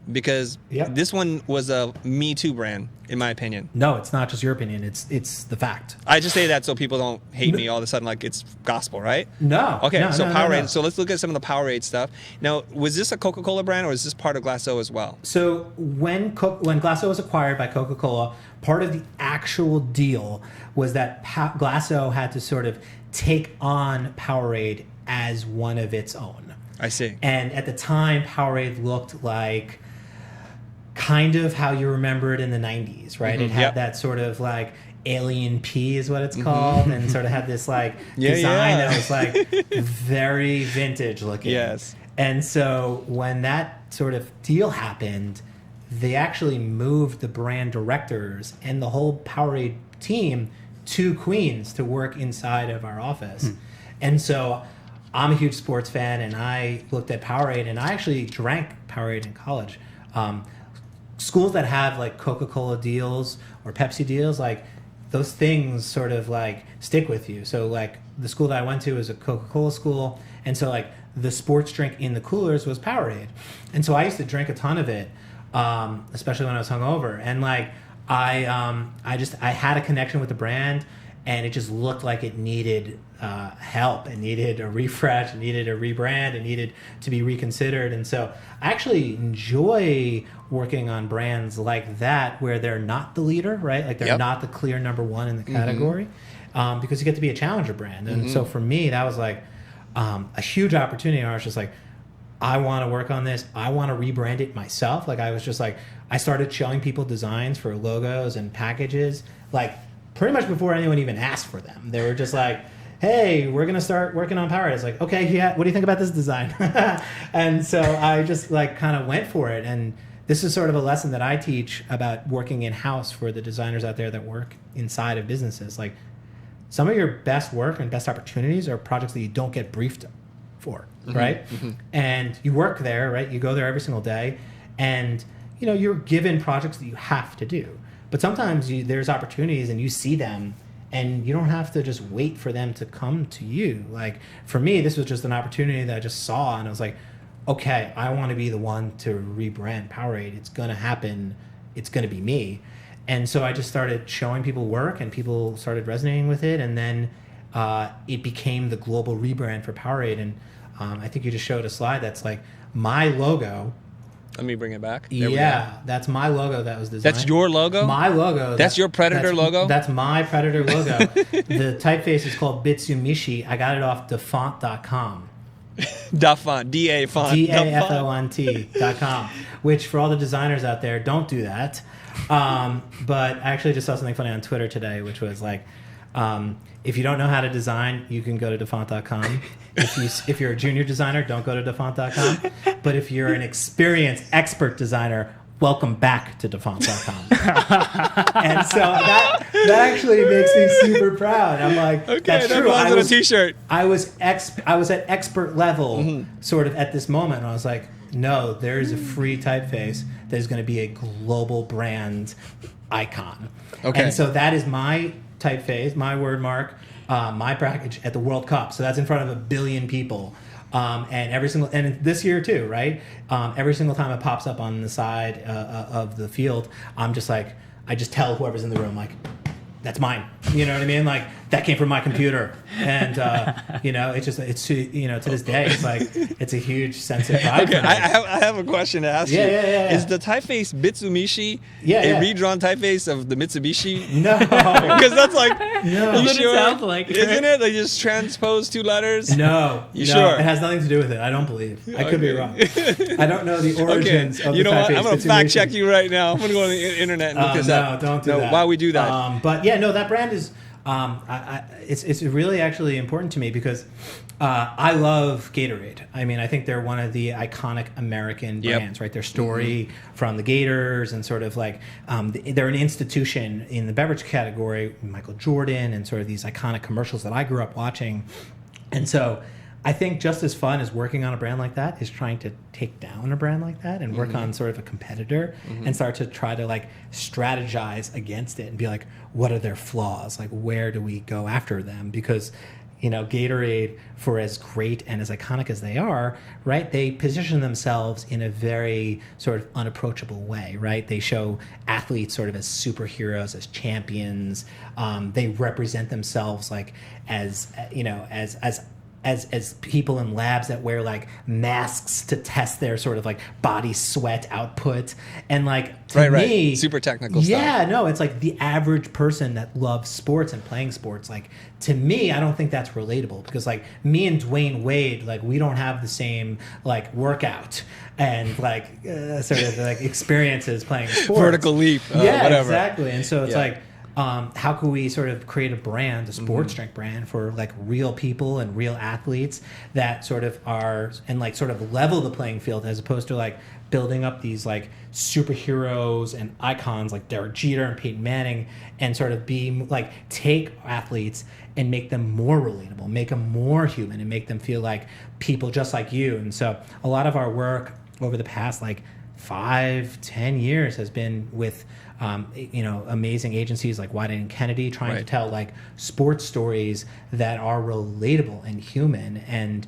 because this one was a Me Too brand, in my opinion. No, it's not just your opinion. It's the fact. I just say that so people don't hate me all of a sudden like it's gospel, right? No. Okay, no, so no, Powerade. No. So let's look at some of the Powerade stuff. Now, was this a Coca-Cola brand, or is this part of Glaceau as well? So when Glaceau was acquired by Coca-Cola, part of the actual deal was that Glaceau had to sort of take on Powerade as one of its own. I see. And at the time, Powerade looked like kind of how you remember it in the 90s, right? It had that sort of like Alien P is what it's called, and sort of had this like design that was like very vintage looking. Yes. And so when that sort of deal happened, they actually moved the brand directors and the whole Powerade team to Queens to work inside of our office. And so I'm a huge sports fan, and I looked at Powerade, and I actually drank Powerade in college. Schools that have like Coca-Cola deals or Pepsi deals, like those things sort of like stick with you. So like the school that I went to was a Coca-Cola school, and so like the sports drink in the coolers was Powerade. And so I used to drink a ton of it, especially when I was hungover. And like I had a connection with the brand, and it just looked like it needed help. It needed a refresh. It needed a rebrand. It needed to be reconsidered. And so I actually enjoy working on brands like that, where they're not the leader, right? Like they're not the clear number one in the category, because you get to be a challenger brand. And so for me, that was like a huge opportunity. I was just like, I want to work on this. I want to rebrand it myself. Like I was just like, I started showing people designs for logos and packages, like pretty much before anyone even asked for them. They were just like, hey, we're going to start working on Powerade. It's like, okay, yeah, what do you think about this design? And so I just like kind of went for it. And this is sort of a lesson that I teach about working in-house for the designers out there that work inside of businesses. Like some of your best work and best opportunities are projects that you don't get briefed for, right? And you work there, right? You go there every single day, and you're given projects that you have to do. But sometimes there's opportunities and you see them, and you don't have to just wait for them to come to you. Like for me, this was just an opportunity that I just saw, and I was like, okay, I want to be the one to rebrand Powerade. It's going to happen. It's going to be me. And so I just started showing people work, and people started resonating with it. And then it became the global rebrand for Powerade. And I think you just showed a slide that's like my logo Let me bring it back. There Yeah, that's my logo that was designed. That's your logo? My logo. That's your Predator logo? That's my Predator logo. The typeface is called Bitsumishi. I got it off dafont.com. Dafont, D-A font. DAFONT.com. Which, for all the designers out there, don't do that. But I actually just saw something funny on Twitter today, which was like, if you don't know how to design, you can go to dafont.com. If you're a junior designer, don't go to dafont.com. But if you're an experienced expert designer, welcome back to dafont.com. And so that actually makes me super proud. I'm like, Okay, that's that true. belongs on a t-shirt. I was at expert level sort of at this moment. And I was like, no, there is a free typeface that is going to be a global brand icon. Okay. And so that is my typeface, my word mark, my package at the World Cup. So that's in front of 1 billion people. And this year too, right? Every single time it pops up on the side of the field, I'm just like, I just tell whoever's in the room, like, that's mine. You know what I mean? Like, that came from my computer. And, to this day, it's like, it's a huge sense of pride. Okay, I have a question to ask you. Yeah. Is the typeface Bitsumishi Yeah. redrawn typeface of the Mitsubishi? No. Because that's like, No. you That's what it sure? sounds like, right? Isn't it? They just transpose 2 letters? No. You no, sure? It has nothing to do with it. I don't believe. I could be wrong. I don't know the Okay, origins of you the know what? typeface. I'm going to Bitsumishi. fact check you right now. I'm going to go on the internet and look this up. No, don't do that. Why we do that? But yeah, no, that brand is. It's really actually important to me because I love Gatorade. I mean, I think they're one of the iconic American brands, right? Their story from the Gators and sort of like they're an institution in the beverage category. Michael Jordan and sort of these iconic commercials that I grew up watching, and so. I think just as fun as working on a brand like that is trying to take down a brand like that and work on sort of a competitor and start to try to like strategize against it and be like, what are their flaws? Like, where do we go after them? Because, Gatorade, for as great and as iconic as they are, right, they position themselves in a very sort of unapproachable way, right? They show athletes sort of as superheroes, as champions. They represent themselves like as people in labs that wear like masks to test their sort of like body sweat output, and like to me, super technical stuff. Yeah, no, it's like the average person that loves sports and playing sports. Like to me, I don't think that's relatable because like me and Dwayne Wade, like we don't have the same like workout and like sort of like experiences playing sports. Vertical leap, yeah, whatever. Exactly. And so it's like. How can we sort of create a brand, a sports drink brand for like real people and real athletes that sort of are and like sort of level the playing field as opposed to like building up these like superheroes and icons like Derek Jeter and Peyton Manning and sort of be like take athletes and make them more relatable, make them more human and make them feel like people just like you. And so a lot of our work over the past like 5-10 years has been with amazing agencies like Wyden and Kennedy trying to tell like sports stories that are relatable and human and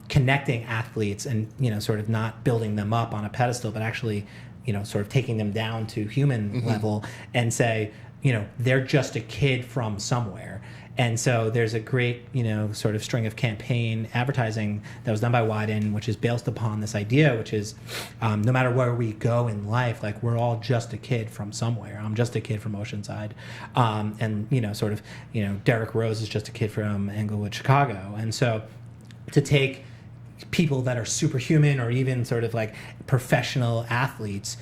connecting athletes and sort of not building them up on a pedestal but actually sort of taking them down to human level and say they're just a kid from somewhere. And so there's a great, sort of string of campaign advertising that was done by Wyden, which is based upon this idea, which is no matter where we go in life, like we're all just a kid from somewhere. I'm just a kid from Oceanside. Derrick Rose is just a kid from Englewood, Chicago. And so to take people that are superhuman or even sort of like professional athletes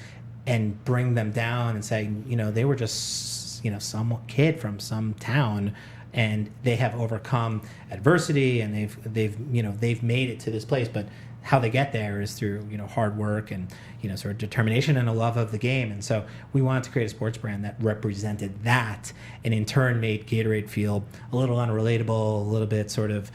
and bring them down and say, they were just, some kid from some town and they have overcome adversity and they've made it to this place, but how they get there is through hard work and sort of determination and a love of the game. And so we wanted to create a sports brand that represented that and in turn made Gatorade feel a little unrelatable, a little bit sort of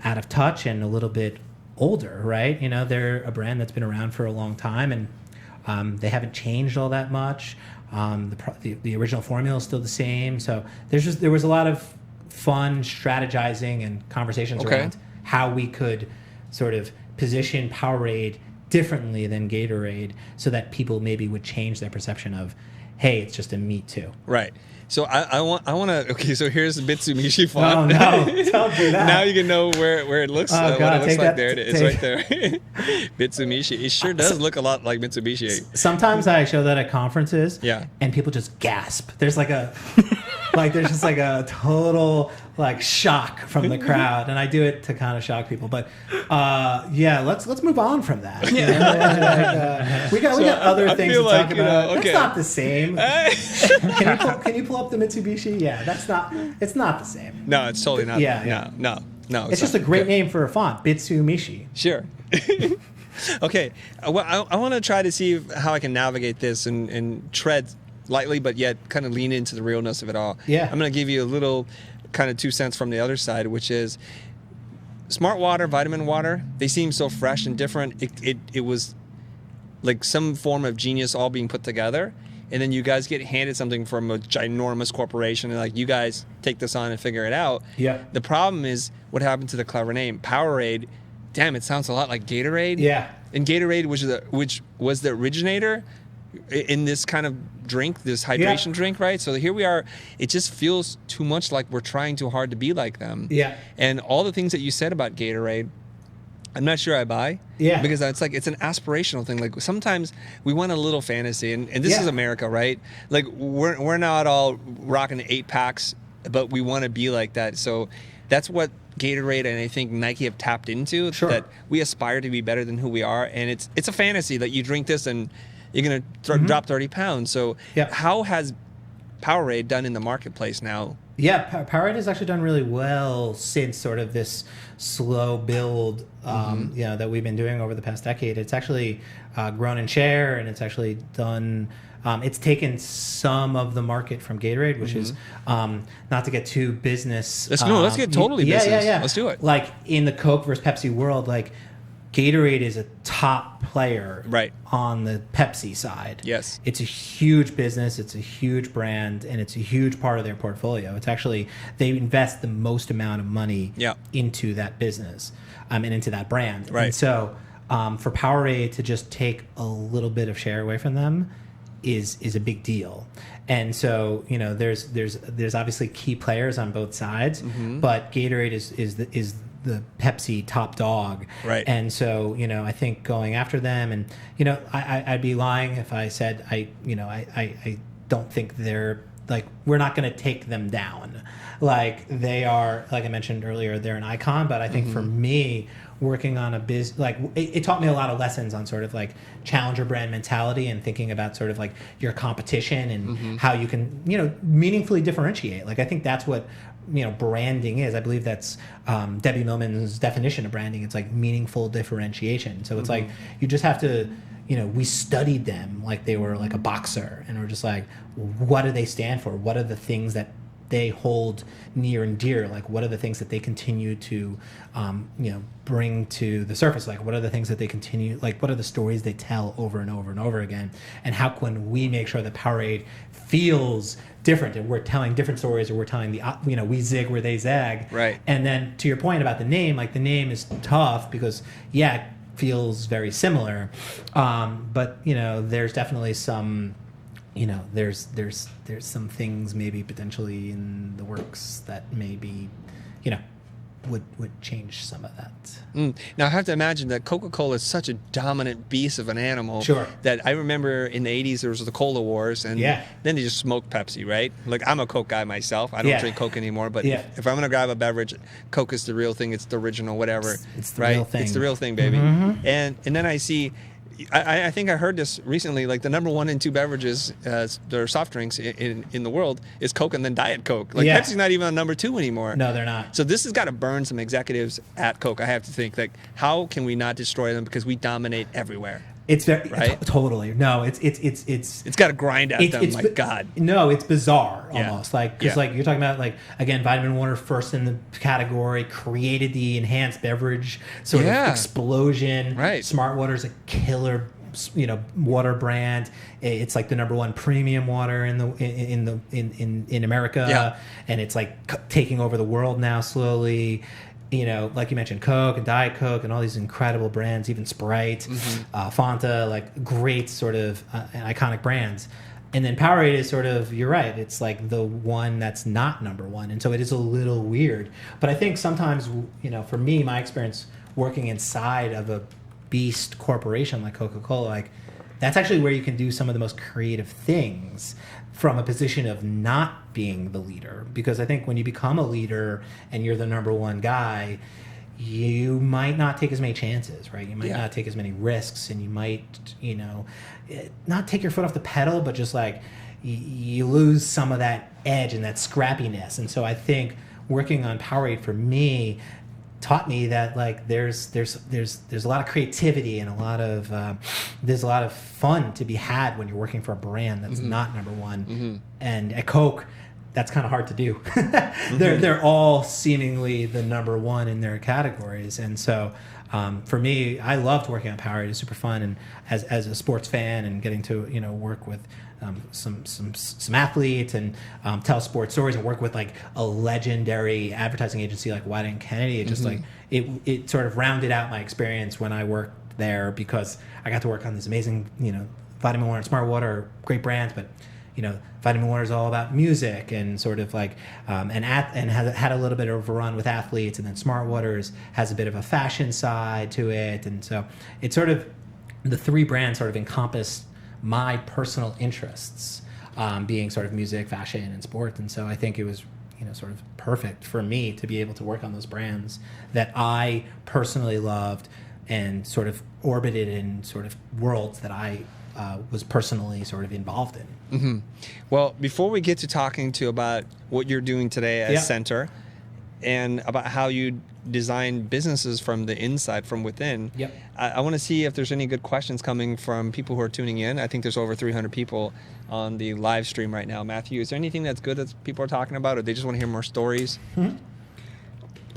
out of touch and a little bit older, right? They're a brand that's been around for a long time and they haven't changed all that much. The original formula is still the same. So there was a lot of fun strategizing and conversations around how we could sort of position Powerade differently than Gatorade so that people maybe would change their perception of, hey, it's just a me too. Right. So I want to. Okay, so here's the Mitsubishi font. Oh no! Don't do that. Now you can know where it looks. Oh, what God, it looks take like. that- There it is, take- right there. Mitsubishi. It sure does look a lot like Mitsubishi. Sometimes I show that at conferences, Yeah. and people just gasp. There's like a, there's just like a total like shock from the crowd, and I do it to kind of shock people. But yeah, let's move on from that. You know? We got other I things feel to like, talk you about. know, okay. That's not the same. Can you pull up the Mitsubishi? Yeah, that's not. It's not the same. No, it's totally not. Yeah. No. It's just a great name for a font, Bitsumishi. Sure. Okay. Well, I want to try to see how I can navigate this and tread lightly, but yet kind of lean into the realness of it all. Yeah. I'm going to give you a little kind of 2 cents from the other side, which is smart water, vitamin water. They seem so fresh and different. It was like some form of genius all being put together. And then you guys get handed something from a ginormous corporation and like, you guys take this on and figure it out. Yeah. The problem is what happened to the clever name, Powerade. Damn, it sounds a lot like Gatorade. Yeah. And Gatorade, which was the originator in this kind of drink, this hydration drink, right? So here we are. It just feels too much like we're trying too hard to be like them. Yeah. And all the things that you said about Gatorade, I'm not sure I buy. Yeah. Because it's like, it's an aspirational thing. Like sometimes we want a little fantasy, and this is America, right? Like we're not all rocking 8-packs, but we want to be like that. So that's what Gatorade and I think Nike have tapped into. Sure. That we aspire to be better than who we are, and it's a fantasy that you drink this and you're gonna drop 30 pounds. So how has Powerade done in the marketplace now? Yeah, Powerade has actually done really well since sort of this slow build, that we've been doing over the past decade. It's actually grown in share, and it's actually done. It's taken some of the market from Gatorade, which is not to get too business. Let's get totally business. Yeah. Let's do it. Like in the Coke versus Pepsi world, like Gatorade is a top player on the Pepsi side. Yes. It's a huge business, it's a huge brand, and it's a huge part of their portfolio. It's actually, they invest the most amount of money into that business and into that brand. Right. And so for Powerade to just take a little bit of share away from them is a big deal. And so, there's obviously key players on both sides, but Gatorade is the Pepsi top dog. Right. And so, I think going after them, and, I'd be lying if I said I don't think they're, like, we're not going to take them down. Like, they are, like I mentioned earlier, they're an icon, but I think for me, working on a biz, like, it taught me a lot of lessons on sort of like challenger brand mentality and thinking about sort of like your competition and how you can, meaningfully differentiate. Like, I think that's what, branding is. I believe that's Debbie Millman's definition of branding. It's like meaningful differentiation. So it's like, you just have to, we studied them like they were like a boxer, and we're just like, what do they stand for? What are the things that they hold near and dear? Like, what are the things that they continue to, bring to the surface? Like, what are the things that they continue, like, what are the stories they tell over and over and over again? And how can we make sure that Powerade feels different, and we're telling different stories, or we're telling we zig where they zag. Right. And then to your point about the name, like, the name is tough because, it feels very similar. But, there's definitely some, there's some things maybe potentially in the works that maybe, would change some of that. Now I have to imagine that Coca-Cola is such a dominant beast of an animal. Sure. That I remember in the 80s there was the Cola Wars, and then they just smoked Pepsi, right? Like, I'm a Coke guy myself. I don't drink Coke anymore, but if I'm gonna grab a beverage, Coke is the real thing. It's the original, whatever. It's the real thing. It's the real thing, baby. And then I see. I think I heard this recently, like the number 1 and 2 beverages, their soft drinks in the world is Coke and then Diet Coke. Like, Pepsi's not even on number 2 anymore. No, they're not. So this has got to burn some executives at Coke. I have to think, like, how can we not destroy them, because we dominate everywhere? It's very totally. No, it's got to grind at them. My God. No, it's bizarre almost. Like, because like you're talking about, like, again, Vitaminwater first in the category, created the enhanced beverage sort of explosion. Right. Smartwater is a killer, water brand. It's like the number 1 premium water in America, and it's like taking over the world now slowly. Like you mentioned, Coke and Diet Coke and all these incredible brands, even Sprite, Fanta, like great sort of iconic brands. And then Powerade is sort of, you're right, it's like the one that's not number one. And so it is a little weird. But I think sometimes, for me, my experience working inside of a beast corporation like Coca-Cola, like that's actually where you can do some of the most creative things from a position of not being the leader. Because I think when you become a leader and you're the number one guy, you might not take as many chances, right? You might not take as many risks, and you might, not take your foot off the pedal, but just like you lose some of that edge and that scrappiness. And so I think working on Powerade for me taught me that like there's a lot of creativity and there's a lot of fun to be had when you're working for a brand that's not number one. And at Coke, that's kind of hard to do. They're all seemingly the number one in their categories. And so for me, I loved working on Powerade. It's super fun, and as a sports fan and getting to work with some athletes and tell sports stories and work with like a legendary advertising agency like White & Kennedy. It just like it sort of rounded out my experience when I worked there, because I got to work on this amazing Vitaminwater and Smartwater, great brands, but Vitaminwater is all about music and sort of like and had a little bit of a run with athletes, and then Smartwater has a bit of a fashion side to it, and so it's sort of the three brands sort of encompass my personal interests, being sort of music, fashion, and sport. And so I think it was sort of perfect for me to be able to work on those brands that I personally loved and sort of orbited in sort of worlds that I was personally sort of involved in. Well, before we get to talking about what you're doing today as Center and about how you design businesses from the inside, from within, I want to see if there's any good questions coming from people who are tuning in. I think there's over 300 people on the live stream right now. Matthew, is there anything that's good that people are talking about, or they just want to hear more stories?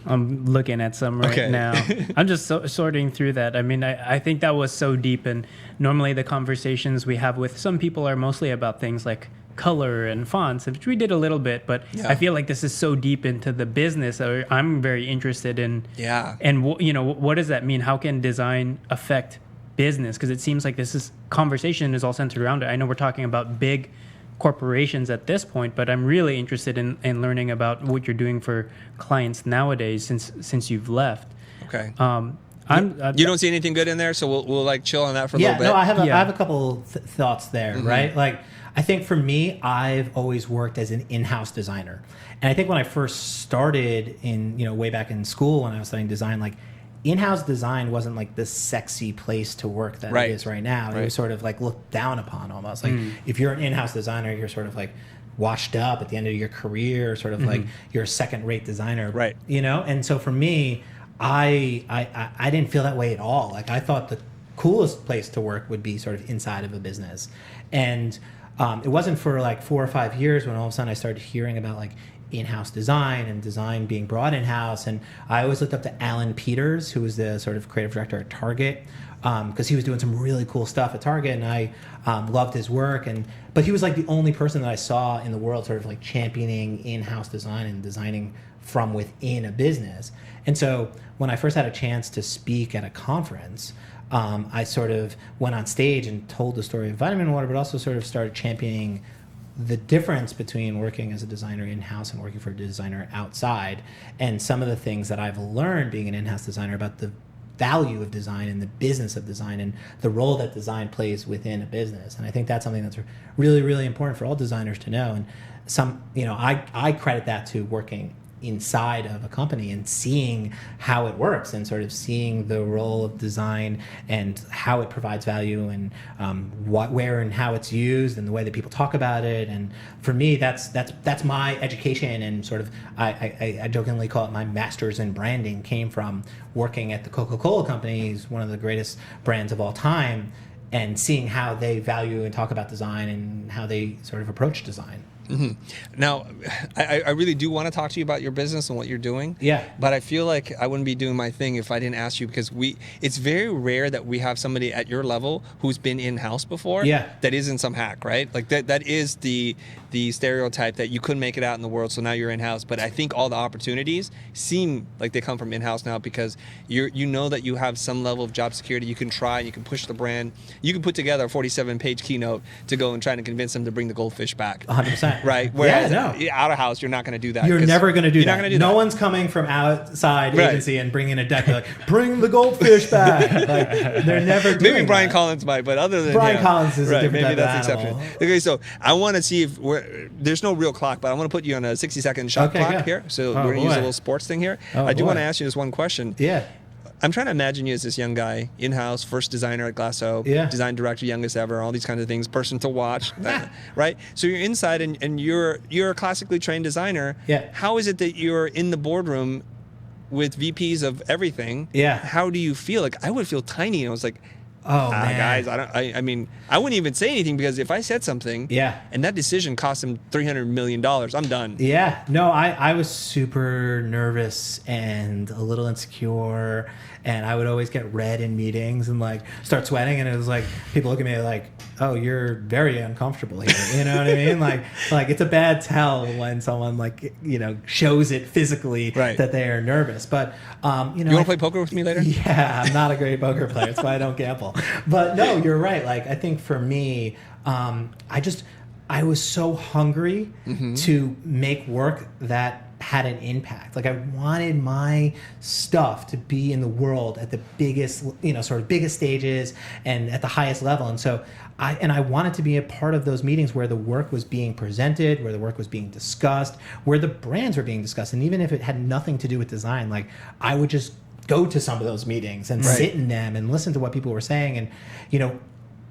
I'm looking at some right now. I'm just sorting through that. I mean, I think that was so deep, and normally the conversations we have with some people are mostly about things like color and fonts, which we did a little bit, but I feel like this is so deep into the business. I'm very interested in, and what does that mean? How can design affect business? Because it seems like conversation is all centered around it. I know we're talking about big corporations at this point, but I'm really interested in learning about what you're doing for clients nowadays since you've left. Okay. You don't see anything good in there, so we'll like chill on that for a little bit. No, I have a couple thoughts there, right? Like, I think for me, I've always worked as an in-house designer, and I think when I first started way back in school when I was studying design, like in-house design wasn't like the sexy place to work that it is right now. It was sort of like looked down upon almost. Like if you're an in-house designer, you're sort of like washed up at the end of your career, sort of like you're a second-rate designer, right? And so for me, I didn't feel that way at all. Like I thought the coolest place to work would be sort of inside of a business, and it wasn't for like 4 or 5 years when all of a sudden I started hearing about like in-house design and design being brought in-house. And I always looked up to Alan Peters, who was the sort of creative director at Target, because he was doing some really cool stuff at Target, and I loved his work. But he was like the only person that I saw in the world sort of like championing in-house design and designing from within a business. And so when I first had a chance to speak at a conference, I sort of went on stage and told the story of Vitaminwater, but also sort of started championing the difference between working as a designer in-house and working for a designer outside, and some of the things that I've learned being an in-house designer about the value of design and the business of design and the role that design plays within a business. And I think that's something that's really, really important for all designers to know. And I credit that to working inside of a company and seeing how it works and sort of seeing the role of design and how it provides value and where and how it's used and the way that people talk about it. And for me, that's my education, and sort of I jokingly call it my master's in branding came from working at the Coca-Cola Company, one of the greatest brands of all time, and seeing how they value and talk about design and how they sort of approach design. Now, I really do want to talk to you about your business and what you're doing. Yeah. But I feel like I wouldn't be doing my thing if I didn't ask you, because it's very rare that we have somebody at your level who's been in-house before. Yeah. That isn't some hack, right? Like that is the stereotype that you couldn't make it out in the world, so now you're in-house. But I think all the opportunities seem like they come from in-house now, because you know that you have some level of job security. You can try, you can push the brand. You can put together a 47-page keynote to go and try to convince them to bring the goldfish back. 100%. Right. Whereas no. out of house, you're not going to do that. You're never going to do that. Not gonna do no that. one's coming from outside agency and bringing a deck like, bring the goldfish back. Like, they're never doing Maybe Brian that. Collins might, but other than Brian him, Collins is a different maybe type that's of exception. animal. Okay, so I want to see if there's no real clock, but I want to put you on a 60-second shot Okay, clock yeah. here. So Oh, we're going to use a boy. little sports thing here. Oh, I do boy. want to ask you this one question. Yeah. I'm trying to imagine you as this young guy, in-house, first designer at Glaceau, Yeah. design director, youngest ever, all these kinds of things, person to watch, right? So you're inside and you're a classically trained designer. Yeah. How is it that you're in the boardroom with VPs of everything? Yeah. How do you feel? Like, I would feel tiny, and I was like, Oh, man. guys, I mean, I wouldn't even say anything, because if I said something, Yeah. and that decision cost him $300 million, I'm done. Yeah, no, I was super nervous and a little insecure, and I would always get red in meetings and like start sweating, and it was like people look at me like, "Oh, you're very uncomfortable here." You know what I mean? Like it's a bad tell when someone shows it physically Right. that they are nervous. But You want to play poker with me later? Yeah, I'm not a great poker player. That's why I don't gamble. But no, you're right. Like, I think for me, I was so hungry to make work that had an impact. Like, I wanted my stuff to be in the world at the biggest, biggest stages and at the highest level. And so I wanted to be a part of those meetings where the work was being presented, where the work was being discussed, where the brands were being discussed. And even if it had nothing to do with design, like, I would just go to some of those meetings and sit in them and listen to what people were saying and,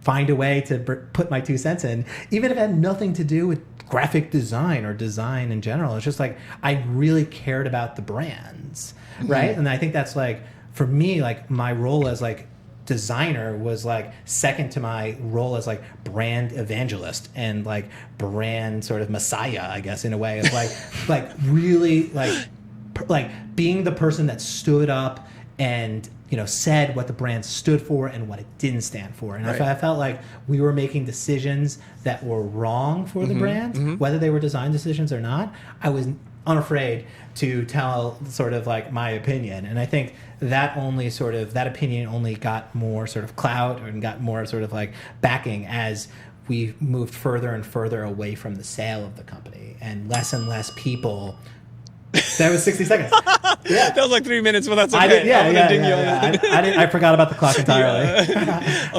find a way to put my 2 cents in, even if it had nothing to do with graphic design or design in general. It's just like, I really cared about the brands, right? And I think that's like, for me, like, my role as like designer was like second to my role as like brand evangelist and like brand sort of messiah, I guess, in a way, of like really like being the person that stood up and said what the brand stood for and what it didn't stand for. And I felt like we were making decisions that were wrong for the brand, whether they were design decisions or not. I was unafraid to tell sort of like my opinion. And I think that opinion only got more sort of clout and got more sort of like backing as we moved further and further away from the sale of the company, and less people. That was 60 seconds. Yeah. That was like 3 minutes, but that's okay. I forgot about the clock entirely.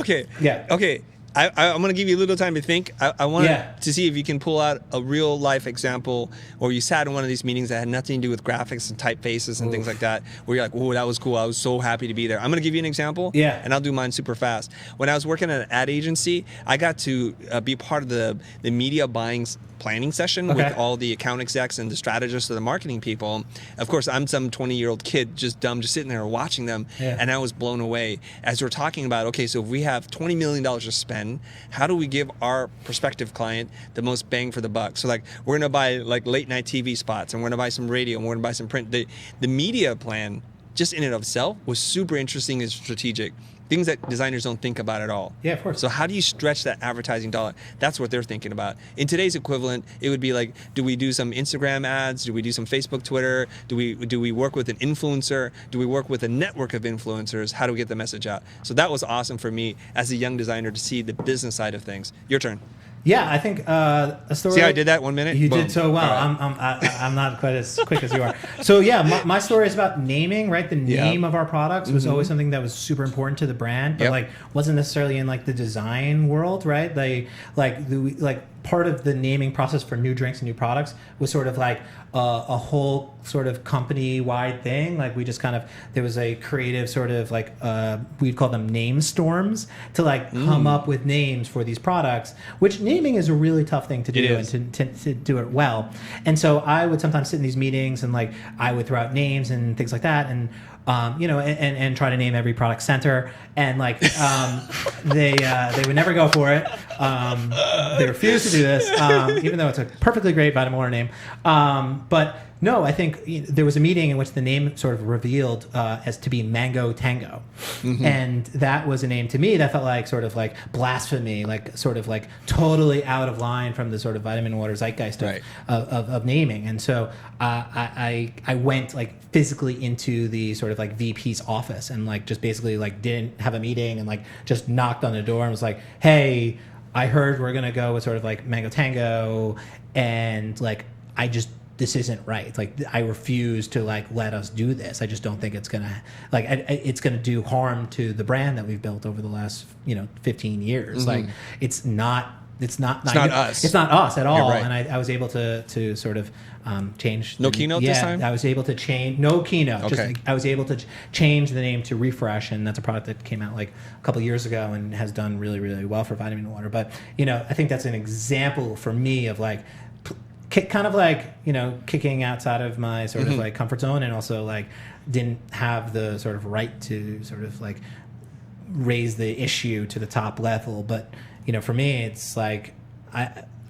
Okay. Yeah. Okay. I'm going to give you a little time to think. I want to see if you can pull out a real life example, or you sat in one of these meetings that had nothing to do with graphics and typefaces and things like that, where you're like, "Oh, that was cool. I was so happy to be there." I'm going to give you an example, and I'll do mine super fast. When I was working at an ad agency, I got to be part of the media buying planning session with all the account execs and the strategists and the marketing people. Of course, I'm some 20-year-old kid, just dumb, just sitting there watching them, and I was blown away as we're talking about, okay, so if we have $20 million to spend, how do we give our prospective client the most bang for the buck? So like, we're gonna buy like late night TV spots, and we're gonna buy some radio, and we're gonna buy some print. The media plan, just in and of itself, was super interesting and strategic. Things that designers don't think about at all. Yeah, of course. So how do you stretch that advertising dollar? That's what they're thinking about. In today's equivalent, it would be like, do we do some Instagram ads? Do we do some Facebook, Twitter? Do we work with an influencer? Do we work with a network of influencers? How do we get the message out? So that was awesome for me as a young designer to see the business side of things. Your turn. Yeah, I think a story. See how I did that 1 minute? You Boom. did so well. Right. I'm not quite as quick as you are. So yeah, my story is about naming. Right, the name of our products was always something that was super important to the brand, but like wasn't necessarily in like the design world. Right, part of the naming process for new drinks and new products was sort of like a whole sort of company-wide thing. Like, we just kind of, there was a creative sort of like, we'd call them name storms to like come up with names for these products, which naming is a really tough thing to do and to do it well. And so I would sometimes sit in these meetings and like I would throw out names and things like that. And and try to name every product center, and like they would never go for it. They refused to do this, even though it's a perfectly great Vitaminwater name. But no, I think there was a meeting in which the name sort of revealed as to be Mango Tango, and that was a name to me that felt like sort of like blasphemy, like sort of like totally out of line from the sort of Vitaminwater zeitgeist of naming. And so I went like physically into the sort of like VP's office and like just basically like didn't have a meeting and like just knocked on the door and was like, hey, I heard we're gonna go with sort of like Mango Tango, and like this isn't right. Like I refuse to like let us do this. I just don't think it's gonna like it's gonna do harm to the brand that we've built over the last 15 years. Like it's not us. It's not us at all. Right. And I was able to sort of change. No keynote this time? I was able to change. No keynote. Okay. Just, I was able to change the name to Refresh, and that's a product that came out like a couple years ago and has done really, really well for Vitaminwater. But I think that's an example for me of like kind of like kicking outside of my sort of like comfort zone, and also like didn't have the sort of right to sort of like raise the issue to the top level. But for me, it's like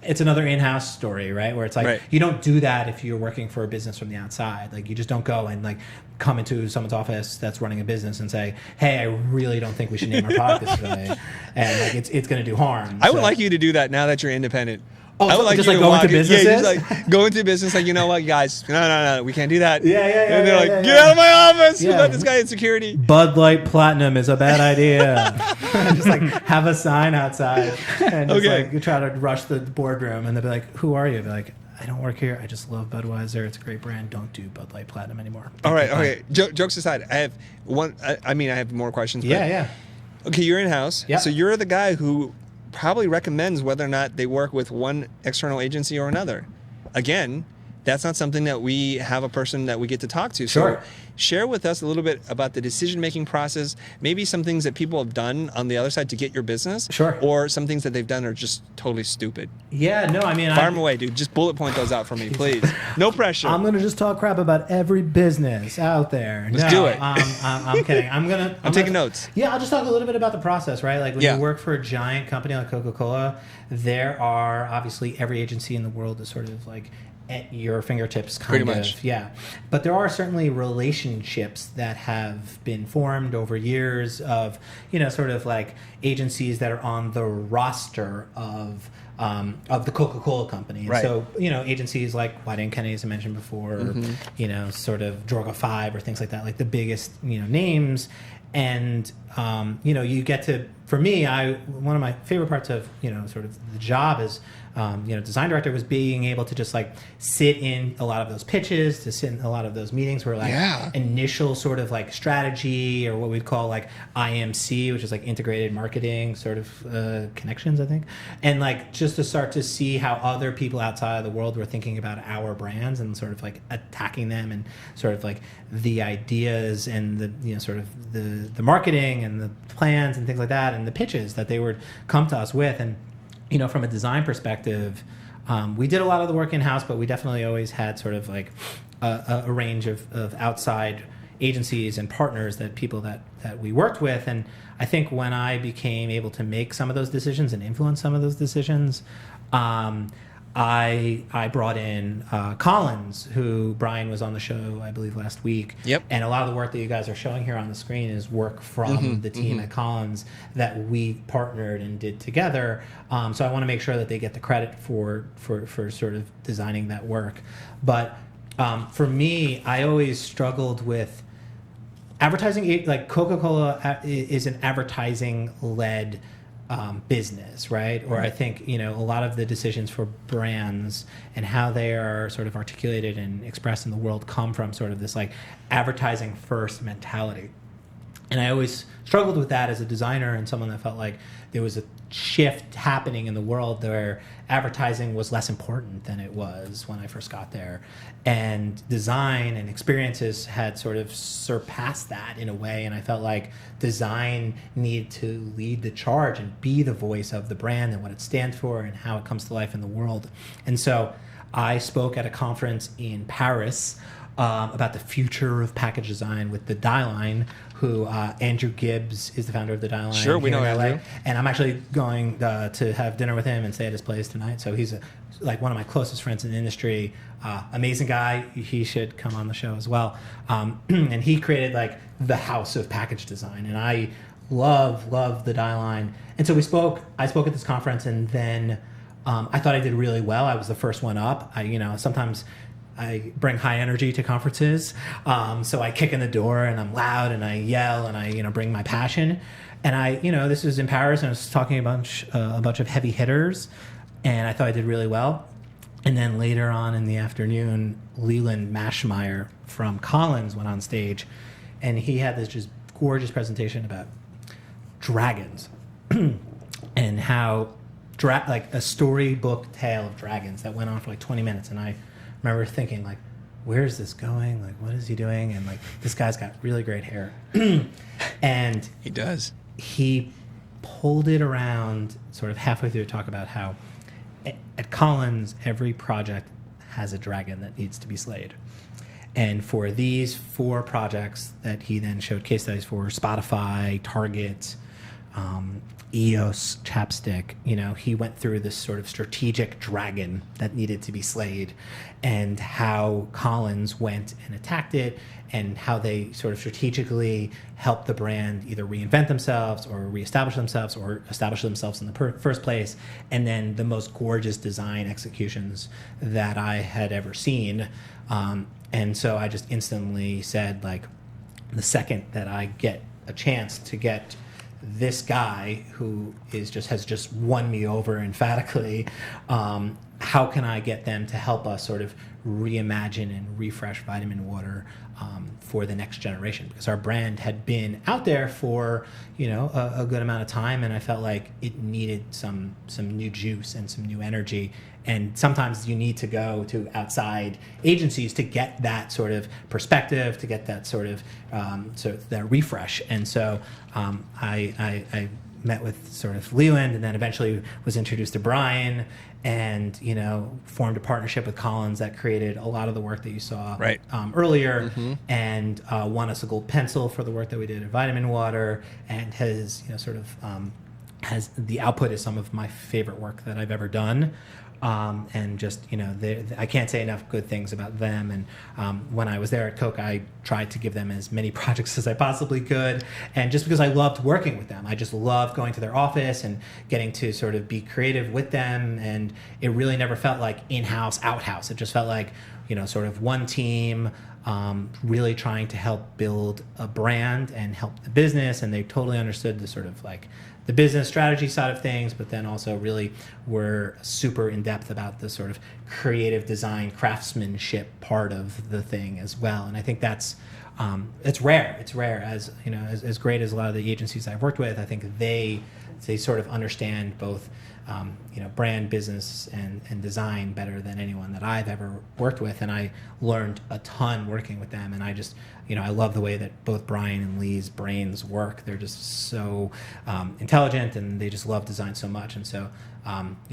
it's another in-house story, right? Where it's like you don't do that if you're working for a business from the outside. Like you just don't go and like come into someone's office that's running a business and say, "Hey, I really don't think we should name our product this way," and like it's going to do harm. I would like you to do that now that you're independent. Oh, I would like just you like to go into businesses? Yeah, just like go into business, like, you know what, guys, no, we can't do that. Yeah. And they're like, get out of my office. Yeah. Let this guy in security. Bud Light Platinum is a bad idea. Just like have a sign outside and just like you try to rush the boardroom, and they'll be like, who are you? Be like, I don't work here. I just love Budweiser. It's a great brand. Don't do Bud Light Platinum anymore. All right. Okay. Jokes aside, I have one. I have more questions. Yeah. Okay, you're in house. Yeah. So you're the guy who probably recommends whether or not they work with one external agency or another. Again, that's not something that we have a person that we get to talk to. Sure. So share with us a little bit about the decision-making process, maybe some things that people have done on the other side to get your business. Sure. Or some things that they've done are just totally stupid. Yeah, no, I mean... Fire them away, dude. Just bullet point those out for me, please. No pressure. I'm going to just talk crap about every business out there. Let's do it. I'm kidding. I'm taking notes. Yeah, I'll just talk a little bit about the process, right? Like when you work for a giant company like Coca-Cola, there are obviously every agency in the world is sort of like at your fingertips kind Pretty of. much. Yeah. But there are certainly relationships that have been formed over years of, sort of like agencies that are on the roster of the Coca-Cola Company. Right. So, agencies like White & Kennedy, as I mentioned before, or, sort of Droga 5 or things like that, like the biggest, names. And, you get to, for me, one of my favorite parts of, sort of the job is, design director was being able to just like sit in a lot of those pitches, to sit in a lot of those meetings where like initial sort of like strategy, or what we'd call like IMC, which is like integrated marketing sort of connections, I think. And like just to start to see how other people outside of the world were thinking about our brands and sort of like attacking them, and sort of like the ideas and the, sort of the marketing and the plans and things like that, and the pitches that they would come to us with. And from a design perspective, we did a lot of the work in-house, but we definitely always had sort of like a range of outside agencies and partners, that people that we worked with. And I think when I became able to make some of those decisions and influence some of those decisions, I brought in Collins, who Brian was on the show, I believe, last week. Yep. And a lot of the work that you guys are showing here on the screen is work from the team at Collins that we partnered and did together. So I want to make sure that they get the credit for sort of designing that work. But for me, I always struggled with advertising. Like Coca-Cola is an advertising-led business, right? Or I think, a lot of the decisions for brands and how they are sort of articulated and expressed in the world come from sort of this like advertising first mentality. And I always struggled with that as a designer, and someone that felt like there was a shift happening in the world where advertising was less important than it was when I first got there. And design and experiences had sort of surpassed that in a way. And I felt like design needed to lead the charge and be the voice of the brand and what it stands for and how it comes to life in the world. And so I spoke at a conference in Paris about the future of package design with the Die Line, who Andrew Gibbs is the founder of the Die Line. Sure, we know Andrew. And I'm actually going to have dinner with him and stay at his place tonight. So he's like one of my closest friends in the industry. Amazing guy. He should come on the show as well. And he created like the house of package design. And I love the Die Line. And so I spoke at this conference, and then I thought I did really well. I was the first one up. Sometimes I bring high energy to conferences. So I kick in the door and I'm loud and I yell and I, bring my passion. And this was in Paris, and I was talking a bunch of heavy hitters, and I thought I did really well. And then later on in the afternoon, Leland Mashmeyer from Collins went on stage, and he had this just gorgeous presentation about dragons and how like a storybook tale of dragons that went on for like 20 minutes. And I remember thinking, like, where is this going? Like, what is he doing? And like, this guy's got really great hair. And he does. He pulled it around sort of halfway through to talk about how at Collins, every project has a dragon that needs to be slayed. And for these 4 projects that he then showed case studies for, Spotify, Target, EOS, Chapstick, he went through this sort of strategic dragon that needed to be slayed, and how Collins went and attacked it, and how they sort of strategically helped the brand either reinvent themselves or reestablish themselves or establish themselves in the first place. And then the most gorgeous design executions that I had ever seen. And so I just instantly said, like, the second that I get a chance to get this guy who has just won me over emphatically, how can I get them to help us sort of reimagine and refresh Vitaminwater for the next generation? Because our brand had been out there for a good amount of time, and I felt like it needed some new juice and some new energy. And sometimes you need to go to outside agencies to get that sort of perspective, to get that sort of that refresh. And so I met with sort of Leland, and then eventually was introduced to Brian, and formed a partnership with Collins that created a lot of the work that you saw earlier, and won us a gold pencil for the work that we did at Vitaminwater, and has has the output is some of my favorite work that I've ever done. And just, I can't say enough good things about them. And when I was there at Coke, I tried to give them as many projects as I possibly could. And just because I loved working with them, I just loved going to their office and getting to sort of be creative with them. And it really never felt like in-house, out-house. It just felt like, sort of one team, really trying to help build a brand and help the business. And they totally understood the sort of like the business strategy side of things, but then also really were super in depth about the sort of creative design, craftsmanship part of the thing as well. And I think that's it's rare. It's rare, as as great as a lot of the agencies I've worked with. I think they sort of understand both brand, business, and design better than anyone that I've ever worked with. And I learned a ton working with them. And I just, I love the way that both Brian and Lee's brains work. They're just so intelligent, and they just love design so much. And so,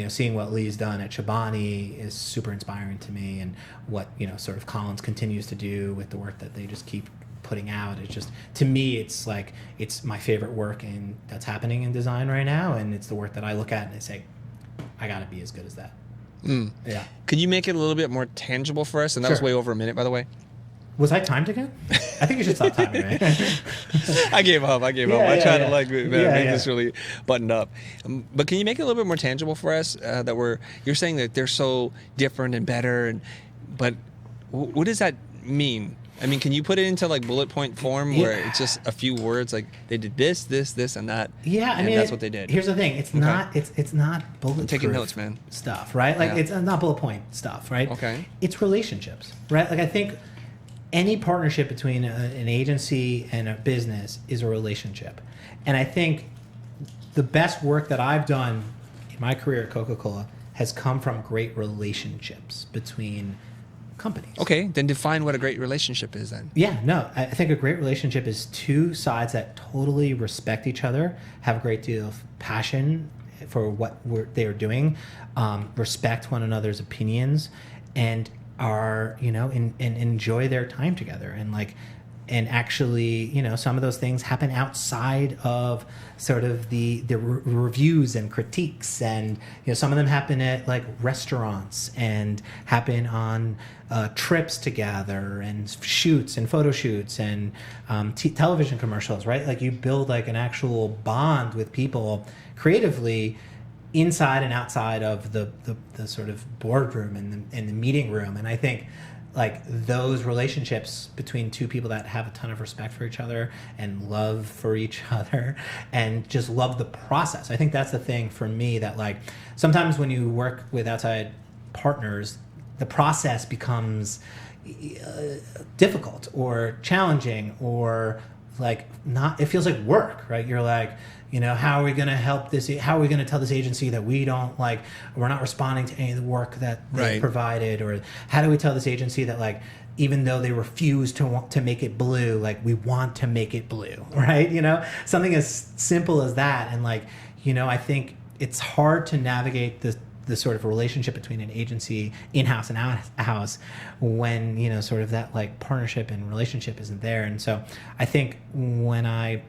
seeing what Lee's done at Chobani is super inspiring to me, and what, sort of Collins continues to do with the work that they just keep putting out. It's just, to me, it's like, it's my favorite work that's happening in design right now. And it's the work that I look at and I say, I got to be as good as that. Yeah. Could you make it a little bit more tangible for us? And that was way over a minute, by the way. Was I timed again? I think you should stop timing, right? I gave up. I tried to make this really buttoned up. But can you make it a little bit more tangible for us? You're saying that they're so different and better, but what does that mean? I mean, can you put it into like bullet point form where it's just a few words, like they did this, and that? Yeah, I mean, that's what they did. Here's the thing: it's not bullet. I'm taking notes, man. Stuff, right? Like it's not bullet point stuff, right? Okay. It's relationships, right? Like I think any partnership between an agency and a business is a relationship, and I think the best work that I've done in my career at Coca-Cola has come from great relationships between companies. Okay, then define what a great relationship is then. Yeah, no, I think a great relationship is two sides that totally respect each other, have a great deal of passion for what they are doing, respect one another's opinions, and are, and enjoy their time together. And actually, some of those things happen outside of sort of the reviews and critiques. And, some of them happen at like restaurants and happen on trips together and shoots and photo shoots and television commercials, right? Like you build like an actual bond with people creatively inside and outside of the sort of boardroom and the meeting room. And I think like those relationships between two people that have a ton of respect for each other and love for each other and just love the process. I think that's the thing for me, that like sometimes when you work with outside partners, the process becomes difficult or challenging or like not, it feels like work, right? You're like, how are we going to help this? How are we going to tell this agency that we don't like, we're not responding to any of the work that they provided? Or how do we tell this agency that like, even though they refuse to make it blue, like we want to make it blue, right? Something as simple as that. And like, I think it's hard to navigate the sort of relationship between an agency in-house and out-house when, sort of that like partnership and relationship isn't there. And so I think when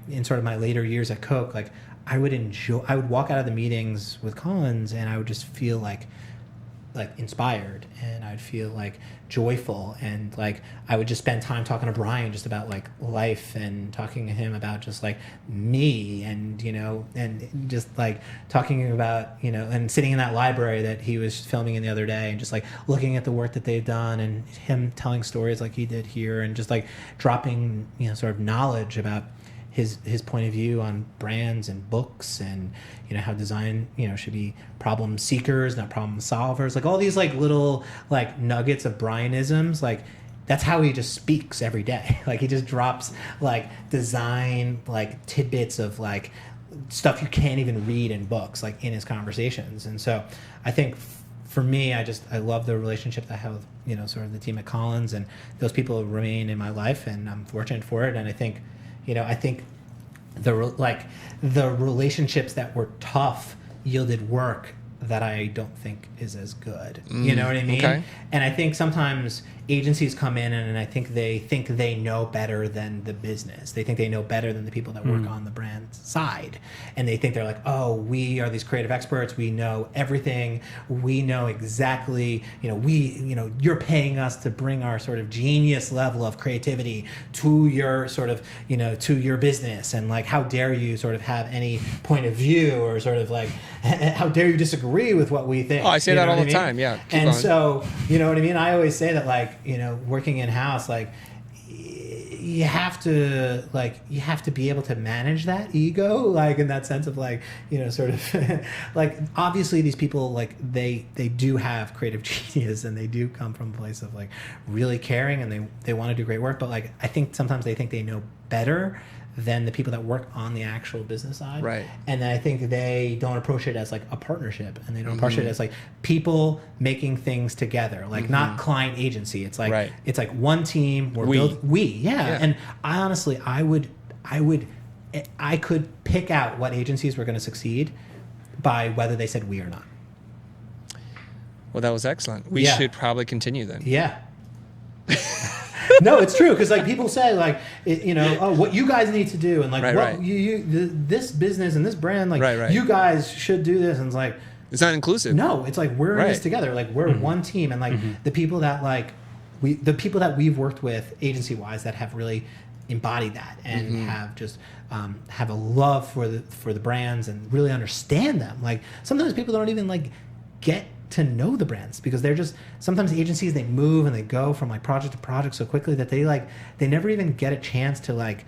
in sort of my later years at Coke, like I would walk out of the meetings with Collins and I would just feel like inspired, and I'd feel like joyful, and like I would just spend time talking to Brian just about like life and talking to him about just like me and and just like talking about and sitting in that library that he was filming in the other day and just like looking at the work that they've done and him telling stories like he did here and just like dropping sort of knowledge about his point of view on brands and books and how design should be problem seekers, not problem solvers, like all these like little like nuggets of Brianisms. Like that's how he just speaks every day. Like he just drops like design like tidbits of like stuff you can't even read in books, like in his conversations. And so I think for me, I love the relationship that I have with sort of the team at Collins, and those people remain in my life, and I'm fortunate for it. And I think the relationships that were tough yielded work that I don't think is as good. You know what I mean? Okay. And I think sometimes agencies come in and I think they know better than the business. They think they know better than the people that work on the brand side. And they think they're like, oh, we are these creative experts. We know everything. We know exactly, you're paying us to bring our sort of genius level of creativity to your sort of, to your business. And like, how dare you sort of have any point of view, or sort of like, how dare you disagree with what we think? Oh, I say that all the time. Yeah. Keep And going. so, you know what I mean? I always say that like, working in-house, like you have to be able to manage that ego, like in that sense of like, sort of like, obviously these people, like they do have creative genius and they do come from a place of like really caring and they want to do great work. But like, I think sometimes they think they know better than the people that work on the actual business side. Right. And then I think they don't approach it as like a partnership, and they don't approach it as like people making things together, like not client agency. It's like it's like one team. Yeah. And I honestly, I could pick out what agencies were going to succeed by whether they said we or not. Well, that was excellent. We should probably continue then. Yeah. No, it's true, because like people say like what you guys need to do, and like this business and this brand, like you guys should do this, and it's like it's not inclusive. No, it's like we're in this together, like we're one team, and like the people that we've worked with agency wise that have really embodied that and have just have a love for the brands and really understand them. Like sometimes people don't even like get to know the brands, because they're just, sometimes agencies, they move and they go from like project to project so quickly that they never even get a chance to like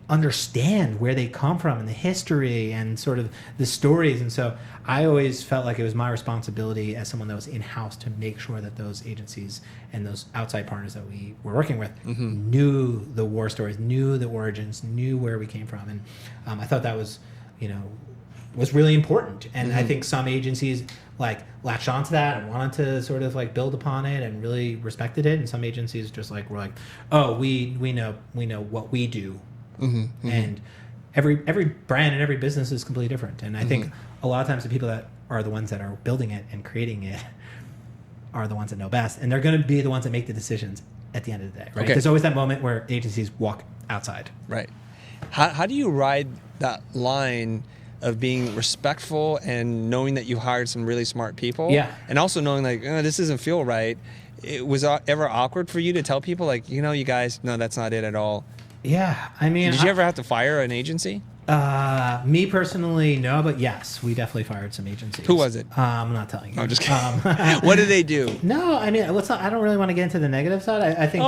understand where they come from and the history and sort of the stories. And so I always felt like it was my responsibility as someone that was in-house to make sure that those agencies and those outside partners that we were working with knew the war stories, knew the origins, knew where we came from. And I thought that was really important. And I think some agencies like latched onto that and wanted to sort of like build upon it and really respected it. And some agencies just like were like, oh, we know what we do. And every brand and every business is completely different. And I think a lot of times the people that are the ones that are building it and creating it are the ones that know best, and they're going to be the ones that make the decisions at the end of the day. Right? Okay. There's always that moment where agencies walk outside. Right. How do you ride that line of being respectful and knowing that you hired some really smart people? Yeah. And also knowing like, this doesn't feel right. It was ever awkward for you to tell people like, you guys, no, that's not it at all. Yeah. I mean, Did you ever have to fire an agency? Me personally, no, but yes, we definitely fired some agencies. Who was it? I'm not telling you. I'm just kidding. What did they do? No, I mean, I don't really want to get into the negative side. I think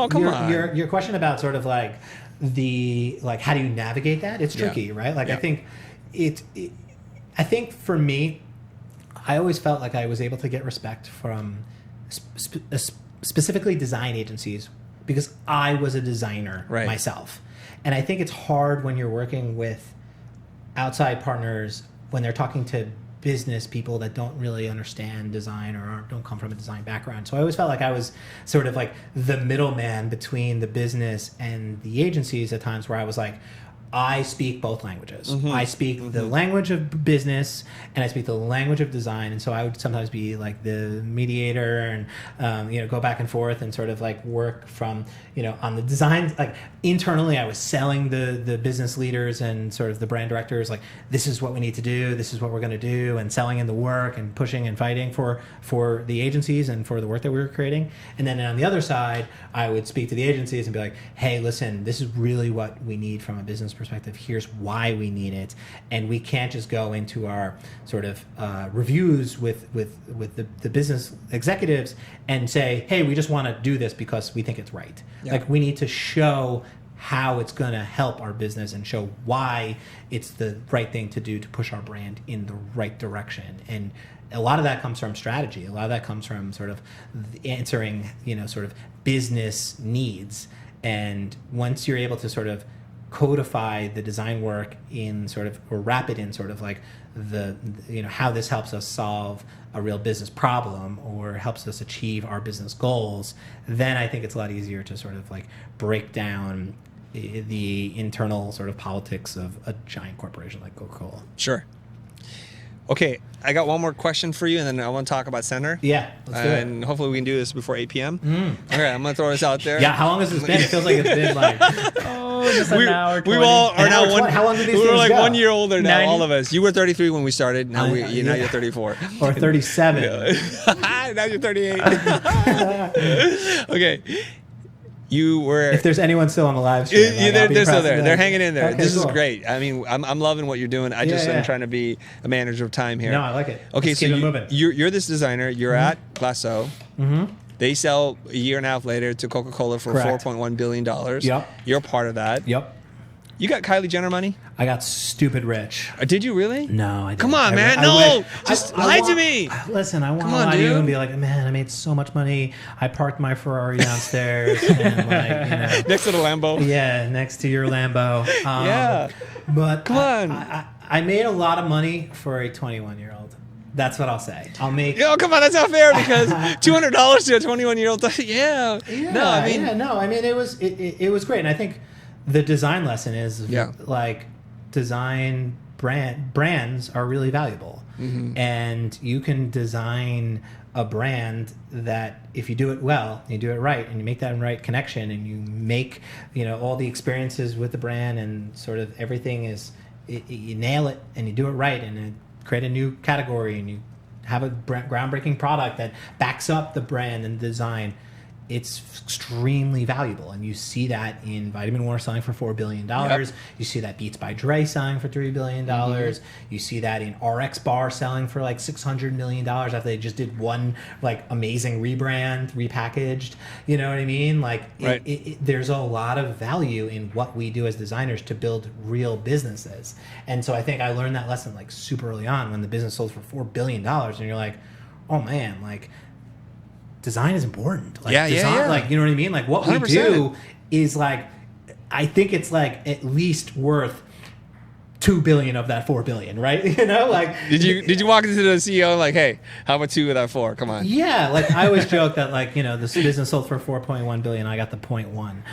your question about sort of like how do you navigate that? It's tricky, right? Like, I think I think for me, I always felt like I was able to get respect from specifically design agencies because I was a designer myself. And I think it's hard when you're working with outside partners when they're talking to business people that don't really understand design or don't come from a design background. So I always felt like I was sort of like the middleman between the business and the agencies at times where I was like, I speak both languages. Mm-hmm. I speak the language of business and I speak the language of design. And so I would sometimes be like the mediator and, go back and forth and sort of like work from, on the design, like internally I was selling the business leaders and sort of the brand directors, like, this is what we need to do. This is what we're going to do, and selling in the work and pushing and fighting for the agencies and for the work that we were creating. And then on the other side, I would speak to the agencies and be like, hey, listen, this is really what we need from a business perspective. Here's why we need it, and we can't just go into our sort of reviews with the business executives and say, hey, we just want to do this because we think it's right. Yeah. Like, we need to show how it's going to help our business and show why it's the right thing to do to push our brand in the right direction. And a lot of that comes from strategy. A lot of that comes from sort of answering, sort of business needs. And once you're able to sort of codify the design work in sort of, or wrap it in sort of like how this helps us solve a real business problem or helps us achieve our business goals, then I think it's a lot easier to sort of like break down the internal sort of politics of a giant corporation like Coca-Cola. Sure. Okay, I got one more question for you, and then I want to talk about Center. Yeah, let's do it. And hopefully we can do this before 8 p.m. Okay, I'm going to throw this out there. Yeah, how long has this been? It feels like it's been like... just an hour 20. We all are now one. How long do these we're things like go? 1 year older now, 90. all of us. You were 33 when we started. Now now you're 34. Or 37. Now you're 38. Okay. You were. If there's anyone still on the live stream, they're still there. They're hanging in there. Okay, this cool. is great. I mean, I'm loving what you're doing. I just am trying to be a manager of time here. No, I like it. Okay, Let's so keep it moving. you're this designer. You're at Glaceau. Mm-hmm. They sell a year and a half later to Coca-Cola for $4.1 billion. Yep. You're a part of that. Yep. You got Kylie Jenner money? I got stupid rich. Did you really? No, I didn't. Come on, man. Just lie to me. Listen, I want to lie to you and be like, man, I made so much money. I parked my Ferrari downstairs and next to the Lambo. Yeah, next to your Lambo. Yeah. But come on. I made a lot of money for a 21-year-old. That's what I'll say. I'll make. Yo, come on, that's not fair because $200 to a 21-year-old. Yeah. No, I mean, it was great, and I think the design lesson is like design brands are really valuable, and you can design a brand that if you do it well, you do it right, and you make that right connection, and you make all the experiences with the brand and sort of everything you nail it and you do it right, and create a new category, and you have a groundbreaking product that backs up the brand and design. It's extremely valuable, and you see that in Vitaminwater selling for $4 billion. Yep. You see that Beats by Dre selling for $3 billion. You see that in RX Bar selling for like $600 million after they just did one like amazing rebrand, repackaged. You know what I mean? Like, there's a lot of value in what we do as designers to build real businesses. And so I think I learned that lesson like super early on when the business sold for $4 billion, and you're like, oh man, like, design is important. Like, design, like, you know what I mean? Like, what 100%. We do is like, I think it's like at least worth 2 billion of that 4 billion, right? Like Did you walk into the CEO like, hey, how about 2 of that 4? Come on. yeah, like I always joke that like this business sold for 4.1 billion, I got the 0.1.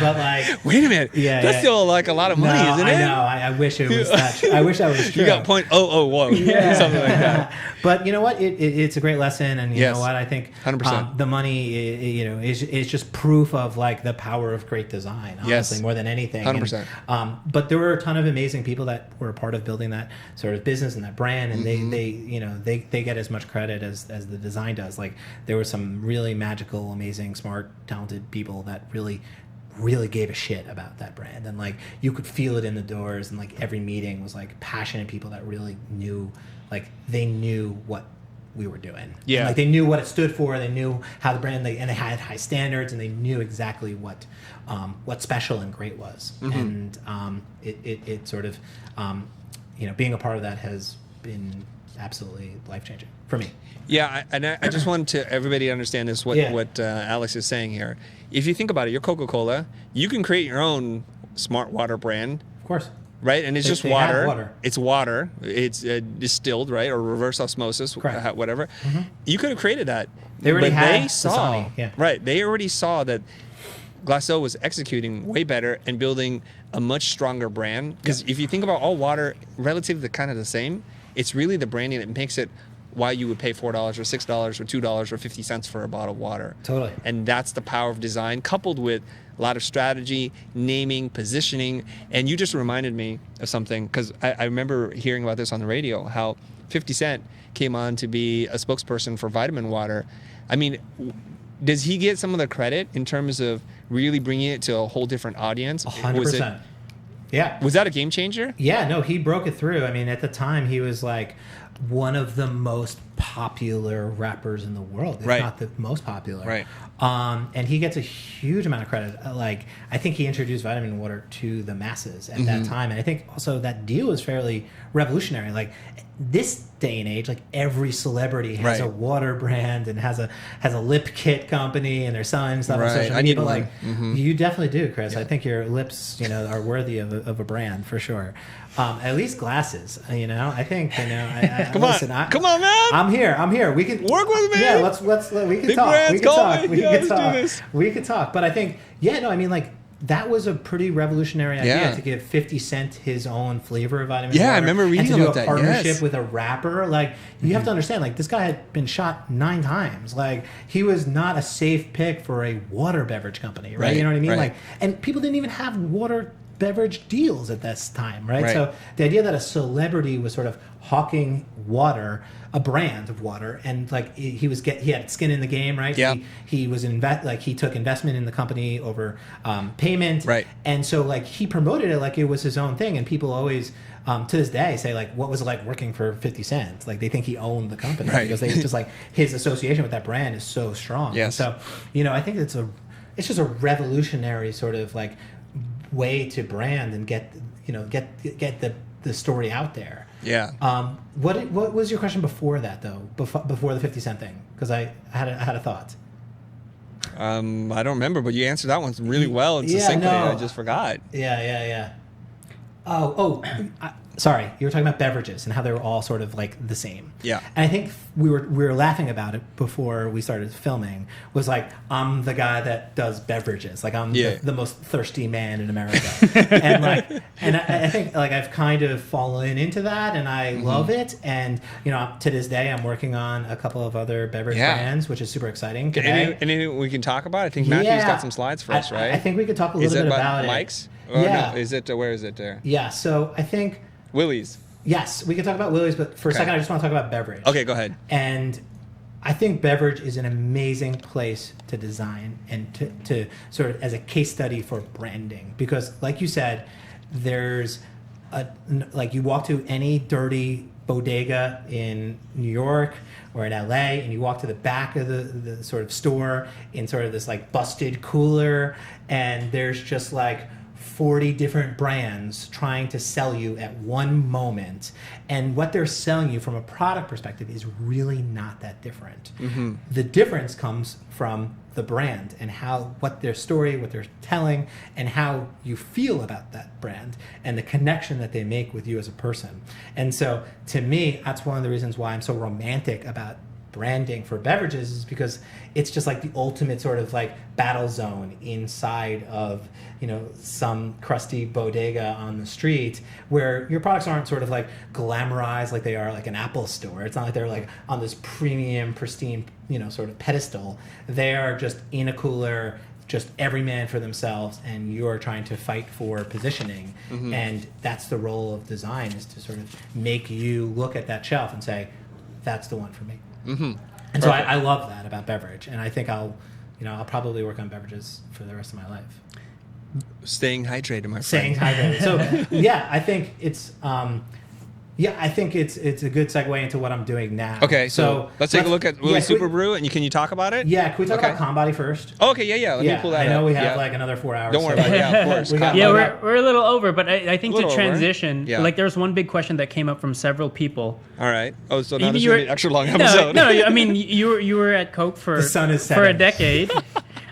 But like, wait a minute, that's still like a lot of money, isn't it? I know. I wish it was that. I wish I was true. You got 0.001, something like that. But you know what? It's a great lesson, and you know what? I think 100%. The money, is just proof of like the power of great design. Honestly, more than anything. 100%. But there were a ton of amazing people that were a part of building that sort of business and that brand, and they get as much credit as the design does. Like there were some really magical, amazing, smart, talented people that really gave a shit about that brand, and like you could feel it in the doors, and like every meeting was like passionate people that really knew, like they knew what we were doing. Yeah, and, like they knew what it stood for. They knew how the brand, and they had high standards, and they knew exactly what special and great was. And it sort of being a part of that has been absolutely life changing for me. Yeah, I just want everybody to understand this, what Alex is saying here. If you think about it, you're Coca-Cola. You can create your own Smartwater brand. Of course. Right? And it's just water. It's water. It's distilled, right? Or reverse osmosis, whatever. You could have created that. They already had saw, Dasani, right, they already saw that Glaceau was executing way better and building a much stronger brand. Because if you think about all water, relatively kind of the same, it's really the branding that makes it why you would pay $4 or $6 or $2 or 50 cents for a bottle of water. Totally. And that's the power of design, coupled with a lot of strategy, naming, positioning. And you just reminded me of something, because I remember hearing about this on the radio, how 50 Cent came on to be a spokesperson for Vitaminwater. I mean, does he get some of the credit in terms of really bringing it to a whole different audience? 100%. Yeah. Was that a game changer? Yeah, no, he broke it through. I mean, at the time, he was like one of the most popular rappers in the world, if not the most popular. Right. And he gets a huge amount of credit. Like, I think he introduced Vitaminwater to the masses at that time. And I think also that deal was fairly revolutionary. Like, this day and age, like every celebrity has a water brand and has a lip kit company, and they're selling stuff on social media. But like, you definitely do, Chris. I think your lips, are worthy of a brand for sure. At least glasses, I think, Come on, man. I'm here. We can work with me. Yeah, let's we can Big talk. brands, We can talk. We can let's talk. do this. We can talk. But I think, like, that was a pretty revolutionary idea to give 50 Cent his own flavor of Vitaminwater. Yeah, I remember reading about that. And to do a partnership with a rapper. Like, you have to understand, like, this guy had been shot 9 times. Like, he was not a safe pick for a water beverage company, right? You know what I mean? Like, and people didn't even have water beverage deals at this time, right? So the idea that a celebrity was sort of hawking water, a brand of water, and like he had skin in the game, right? Yeah. He was he took investment in the company over payment, right? And so like he promoted it like it was his own thing, and people always to this day say like, what was it like working for 50 Cent? Like they think he owned the company because they just like his association with that brand is so strong. Yes. And so I think it's just a revolutionary sort of like way to brand and get the story out there. Yeah. What was your question before that though? Before the 50 Cent thing? Because I had a thought. I don't remember, but you answered that one really well and succinctly. I just forgot. Yeah. Sorry, you were talking about beverages and how they were all sort of like the same. Yeah. And I think we were laughing about it before we started filming. Was like, I'm the guy that does beverages. Like I'm the most thirsty man in America. and I think like I've kind of fallen into that, and I love it. And to this day, I'm working on a couple of other beverage brands, which is super exciting. Anything we can talk about? I think Matthew's got some slides for us, right? I think we could talk a little bit about Mike's? it. Yeah. No, is it? Where is it there? Yeah. So I think. Willie's. Yes, we can talk about Willie's, but for a second, I just want to talk about beverage. Okay, go ahead. And I think beverage is an amazing place to design and to sort of as a case study for branding. Because like you said, there's like you walk to any dirty bodega in New York or in LA, and you walk to the back of the sort of store in sort of this like busted cooler, and there's just like 40 different brands trying to sell you at one moment, and what they're selling you from a product perspective is really not that different. The difference comes from the brand and what their story, what they're telling, and how you feel about that brand and the connection that they make with you as a person. And so to me, that's one of the reasons why I'm so romantic about branding for beverages, is because it's just like the ultimate sort of like battle zone inside of, you know, some crusty bodega on the street, where your products aren't sort of like glamorized like they are like an Apple store. It's not like they're like on this premium, pristine, you know, sort of pedestal. They are just in a cooler, just every man for themselves, and you're trying to fight for positioning. And that's the role of design, is to sort of make you look at that shelf and say, that's the one for me. And so I love that about beverage, and I think I'll probably work on beverages for the rest of my life. Staying hydrated, my friend. Staying hydrated. So yeah, I think it's it's a good segue into what I'm doing now. Okay, so let's take a look at Willie Superbrew, and can you talk about it? Yeah, can we talk about Conbody first? Okay, yeah. Let me pull that up. I know we have like another 4 hours. Don't worry about it. Yeah, of course. We're a little over, but I think to transition, Yeah. like there was one big question that came up from several people. All right. Oh, so now Even this is you going were- to be an extra long episode. No, I mean you were at Coke for The sun is for a setting. decade.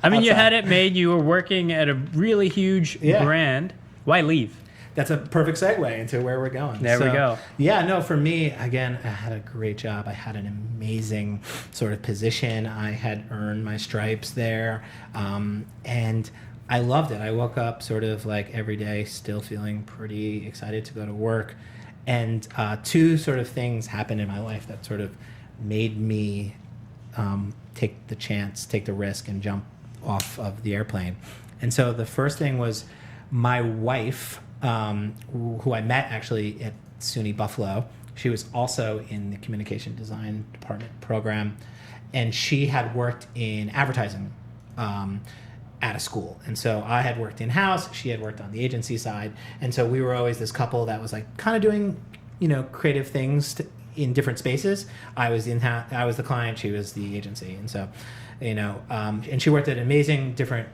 I mean, you Outside. had it made. You were working at a really huge brand. Why leave? That's a perfect segue into where we're going. There we go. Yeah, no, for me, again, I had a great job. I had an amazing sort of position. I had earned my stripes there. And I loved it. I woke up sort of like every day still feeling pretty excited to go to work. And two sort of things happened in my life that sort of made me take the chance, take the risk, and jump off of the airplane. And so the first thing was my wife, who I met actually at SUNY Buffalo. She was also in the communication design department program, and she had worked in advertising at a school. And so I had worked in-house, she had worked on the agency side, and so we were always this couple that was like kind of doing, you know, creative things in different spaces. I was the client, she was the agency. And so, you know, and she worked at amazing different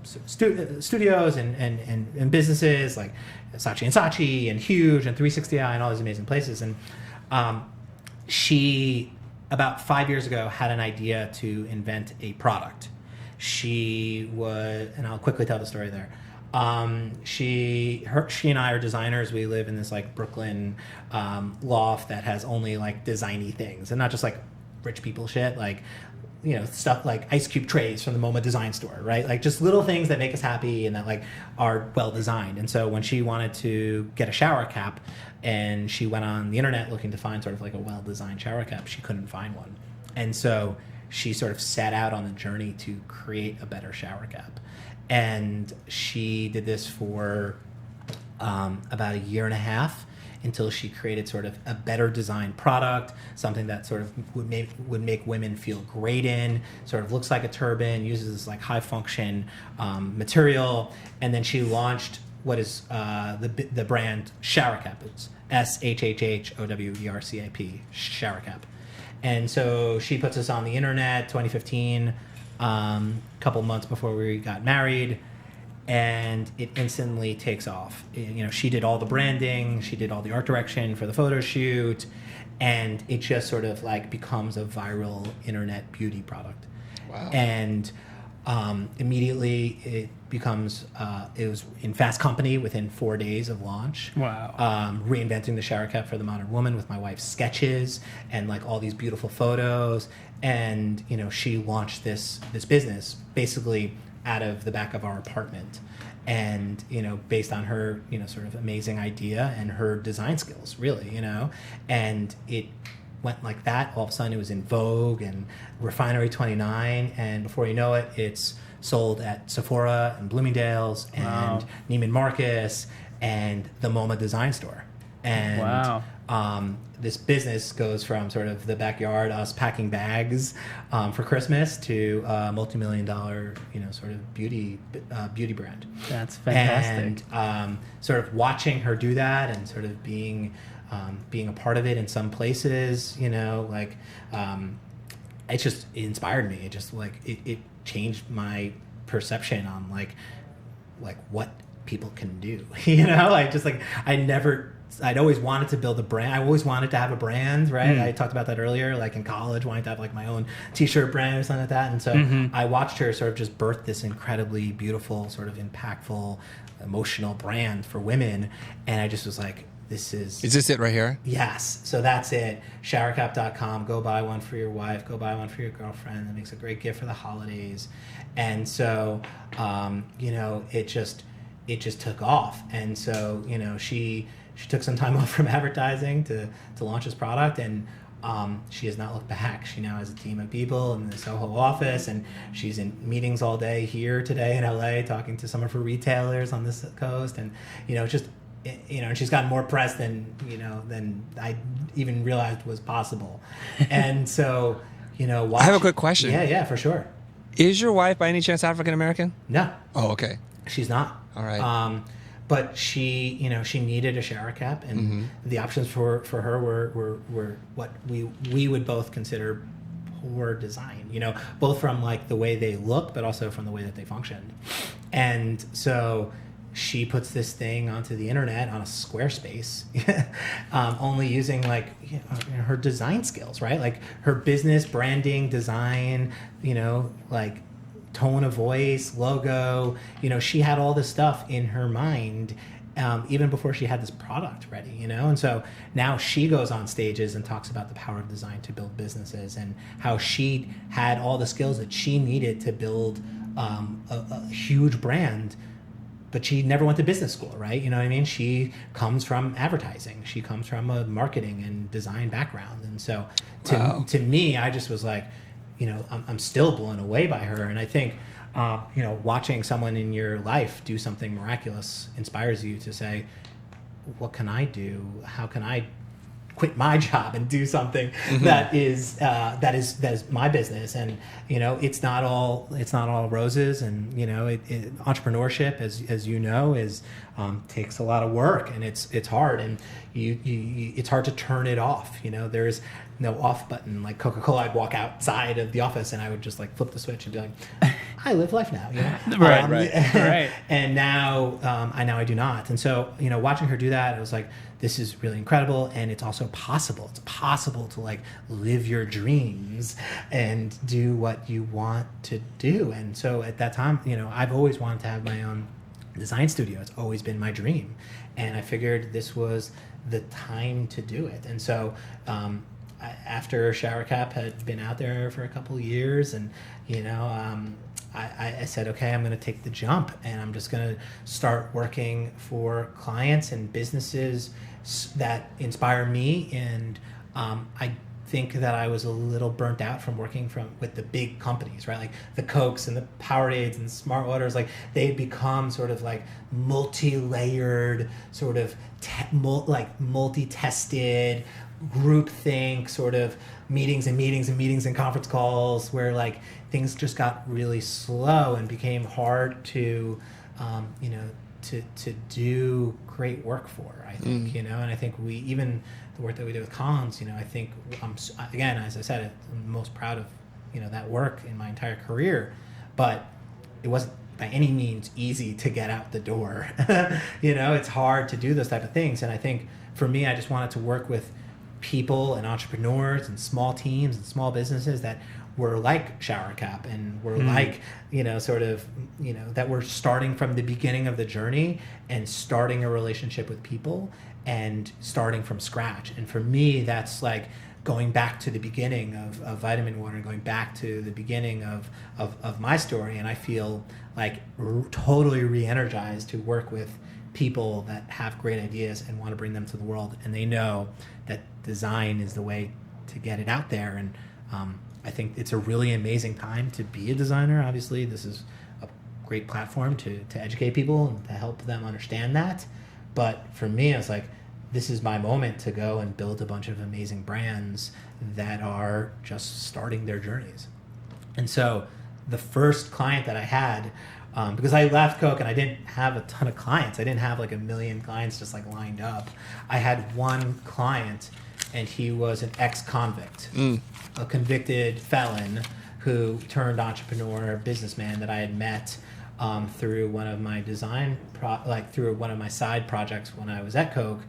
studios and businesses like Saatchi and Saatchi and Huge and 360i and all these amazing places. And she, about 5 years ago, had an idea to invent a product. She was, and I'll quickly tell the story there. She and I are designers. We live in this like Brooklyn loft that has only like designy things, and not just like rich people shit, like, you know, stuff like ice cube trays from the MoMA design store, right? Like just little things that make us happy and that like are well designed. And so when she wanted to get a shower cap, and she went on the internet looking to find sort of like a well designed shower cap, she couldn't find one. And so she sort of set out on the journey to create a better shower cap. And she did this for about a year and a half, until she created sort of a better designed product, something that sort of would make women feel great in, sort of looks like a turban, uses this like high function material. And then she launched what is the brand Shhhower Cap. It's SHHHOWERCAP, Shhhower Cap. And so she puts us on the internet, 2015, couple months before we got married, and it instantly takes off. You know, she did all the branding, she did all the art direction for the photo shoot, and it just sort of like becomes a viral internet beauty product. Wow. And immediately it becomes, it was in Fast Company within 4 days of launch. Wow. Reinventing the shower cap for the modern woman with my wife's sketches and like all these beautiful photos. And, you know, she launched this business basically out of the back of our apartment, and, you know, based on her, you know, sort of amazing idea and her design skills, really, you know. And it went like that. All of a sudden it was in Vogue and Refinery 29, and before you know it, it's sold at Sephora and Bloomingdale's and Neiman Marcus and the MoMA design store. And this business goes from sort of the backyard, us packing bags for Christmas, to a multi-million-dollar, you know, sort of beauty brand. That's fantastic. And sort of watching her do that, and sort of being a part of it in some places, you know, like it inspired me. It just like it changed my perception on like what people can do. You know, like just like I never I'd always wanted to build a brand. I always wanted to have a brand, right? Mm. I talked about that earlier, like in college, wanting to have like my own t-shirt brand or something like that. And so I watched her sort of just birth this incredibly beautiful, sort of impactful, emotional brand for women. And I just was like, this is... Is this it right here? Yes. So that's it. Shhhowercap.com. Go buy one for your wife. Go buy one for your girlfriend. That makes a great gift for the holidays. And so, you know, it just took off. And so, you know, she took some time off from advertising to launch this product, and she has not looked back. She now has a team of people in the Soho office, and she's in meetings all day here today in LA talking to some of her retailers on this coast. And, you know, just, you know, and she's gotten more press than I even realized was possible. And so, you know, I have a quick question. Yeah, for sure. Is your wife by any chance African American? No. Oh, okay. She's not. All right. But she needed a shower cap, and the options for her were what we would both consider poor design, you know, both from like the way they look, but also from the way that they functioned. And so she puts this thing onto the internet on a Squarespace, only using like, you know, her design skills, right? Like her business, branding, design, you know, like tone of voice, logo, you know, she had all this stuff in her mind even before she had this product ready, you know? And so now she goes on stages and talks about the power of design to build businesses, and how she had all the skills that she needed to build a huge brand, but she never went to business school, right? You know what I mean? She comes from advertising. She comes from a marketing and design background. And so to me, I just was like, you know, I'm still blown away by her. And I think, you know, watching someone in your life do something miraculous inspires you to say, what can I do? How can I quit my job and do something that is my business? And, you know, it's not all roses. And, you know, entrepreneurship, as you know, is takes a lot of work, and it's hard, and it's hard to turn it off. You know, there's no off button. Like Coca-Cola, I'd walk outside of the office and I would just like flip the switch and be like, I live life now, you know? Right. And now I do not. And so, you know, watching her do that, it was like, this is really incredible. And it's also possible. It's possible to like live your dreams and do what you want to do. And so at that time, you know, I've always wanted to have my own design studio. It's always been my dream. And I figured this was the time to do it. And so, after Shhhower Cap had been out there for a couple of years, and, you know, I said, okay, I'm going to take the jump, and I'm just going to start working for clients and businesses that inspire me. And I think that I was a little burnt out from working with the big companies, right? Like the Cokes and the Powerades and Smartwaters, like they had become sort of like multi-layered, sort of multi-tested, groupthink sort of meetings and conference calls, where like things just got really slow and became hard to you know, to do great work for, I think. You know, and I think even the work that we did with Cons, you know, I think again, as I said, I'm most proud of, you know, that work in my entire career, but it wasn't by any means easy to get out the door. You know, it's hard to do those type of things. And I think for me, I just wanted to work with people and entrepreneurs and small teams and small businesses that were like Shhhower Cap, and were like, you know, sort of, you know, that were starting from the beginning of the journey and starting a relationship with people and starting from scratch. And for me, that's like going back to the beginning of Vitaminwater, and going back to the beginning of my story. And I feel like totally re-energized to work with people that have great ideas and want to bring them to the world, and they know that design is the way to get it out there. And I think it's a really amazing time to be a designer. Obviously, this is a great platform to educate people and to help them understand that. But for me, I was like, this is my moment to go and build a bunch of amazing brands that are just starting their journeys. And so the first client that I had, because I left Coke and I didn't have a ton of clients. I didn't have like a million clients just like lined up. I had one client, and he was an ex-convict, a convicted felon who turned entrepreneur, businessman that I had met through one of my through one of my side projects when I was at Coke,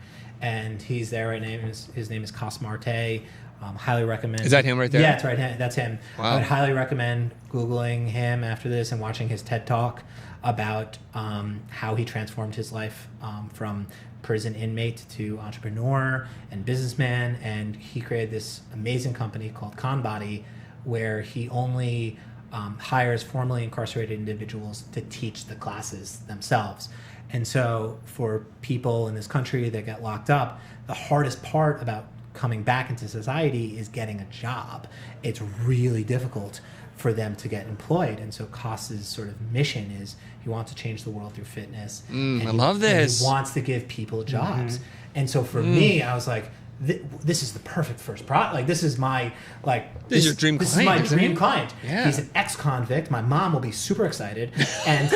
and he's there right now. His name is Coss Marte. Highly recommend. Is that him right there? Yeah, it's right. That's him. Wow. I would highly recommend Googling him after this and watching his TED Talk about how he transformed his life from prison inmate to entrepreneur and businessman. And he created this amazing company called Conbody, where he only hires formerly incarcerated individuals to teach the classes themselves. And so for people in this country that get locked up, the hardest part about coming back into society is getting a job. It's really difficult for them to get employed. And so Coss's sort of mission is he wants to change the world through fitness. I love this. And he wants to give people jobs. And so for me, I was like, this is the perfect first product. Like, this is my, like... This is your dream client. client, This is my dream client. Yeah. He's an ex-convict. My mom will be super excited. And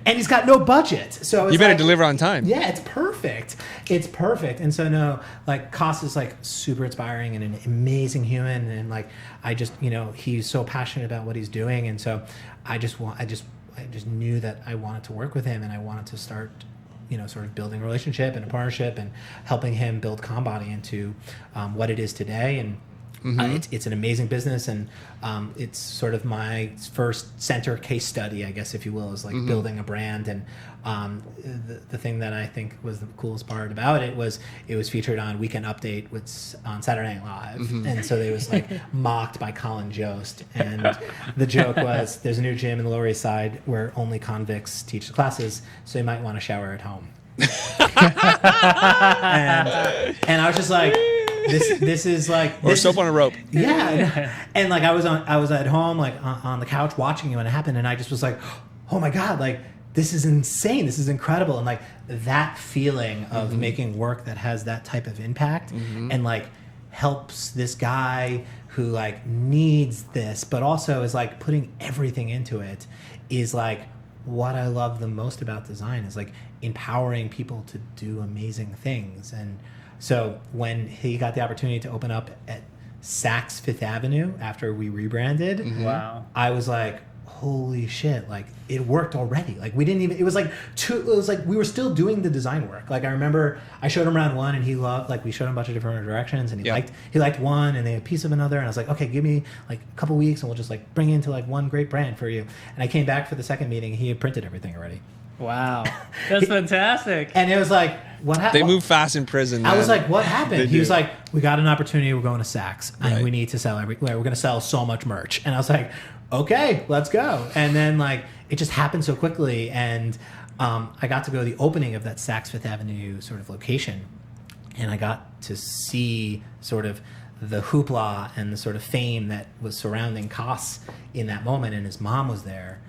and he's got no budget. So it's You better like, deliver on time. yeah, it's perfect. It's perfect. And so no, like Coss is like super inspiring and an amazing human. And like, I just, he's so passionate about what he's doing. And so I just knew that I wanted to work with him, and I wanted to start, sort of building a relationship and a partnership and helping him build Conbody into what it is today. And it's an amazing business, and it's sort of my first center case study, I guess, if you will, is like building a brand. And the thing that I think was the coolest part about it was featured on Weekend Update on Saturday Night Live. And so it was like mocked by Colin Jost. And the joke was, there's a new gym in the Lower East Side where only convicts teach the classes, so you might want to shower at home. and I was just like, this is like, Or soap on a rope. yeah. And like I was at home, like on the couch watching it when it happened, and I just was like, oh my God, like this is insane, this is incredible. And like that feeling of making work that has that type of impact and like helps this guy who like needs this, but also is like putting everything into it, is like what I love the most about design, is like empowering people to do amazing things. And so when he got the opportunity to open up at Saks Fifth Avenue after we rebranded, Wow. I was like, holy shit, like it worked already. Like we didn't even, it was like we were still doing the design work. Like I remember I showed him around one, and he loved, like we showed him a bunch of different directions, and he liked one, and they had a piece of another, and I was like, okay, give me like a couple weeks and we'll just like bring into like one great brand for you. And I came back for the second meeting, he had printed everything already. Wow. That's fantastic. And it was like, what happened? They move fast in prison. I was man. like, what happened? He was like, we got an opportunity, we're going to Saks, and Right. we need to sell everywhere. We're going to sell so much merch. And I was like, okay, let's go. And then like, it just happened so quickly. And I got to go to the opening of that Saks Fifth Avenue sort of location. And I got to see sort of the hoopla and the sort of fame that was surrounding Coss in that moment. And his mom was there.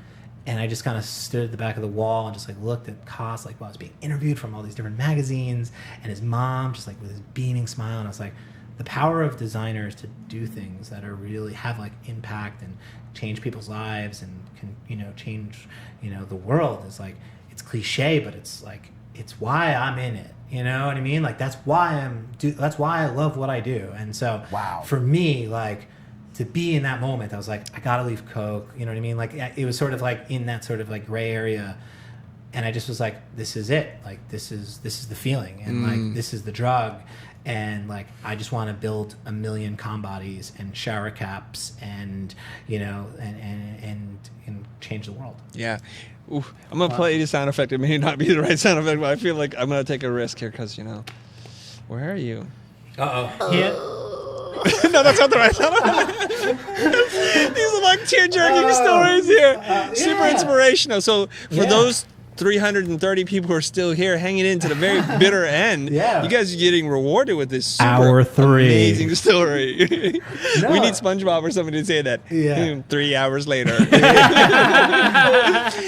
And I just kind of stood at the back of the wall and just like looked at Coss, like while I was being interviewed from all these different magazines, and his mom just like with his beaming smile. And I was like, the power of designers to do things that are really have like impact and change people's lives and can, change, the world is like, it's cliche, but it's like, it's why I'm in it. You know what I mean? Like that's why I love what I do. And so for me, like, to be in that moment, I was like, I gotta leave Coke. You know what I mean? Like it was sort of like in that sort of like gray area, and I just was like, this is it. Like this is the feeling, and like this is the drug, and like I just want to build 1 million Conbodies and Shhhower Caps, and and change the world. Yeah. Ooh, I'm going to play the sound effect. It may not be the right sound effect, but I feel like I'm going to take a risk here because, where are you? No, that's not the right sound effect. These are like tear-jerking stories here. Super inspirational. So for those 330 people who are still here hanging in to the very bitter end, you guys are getting rewarded with this super Hour 3. amazing story. We need SpongeBob or somebody to say that 3 hours later.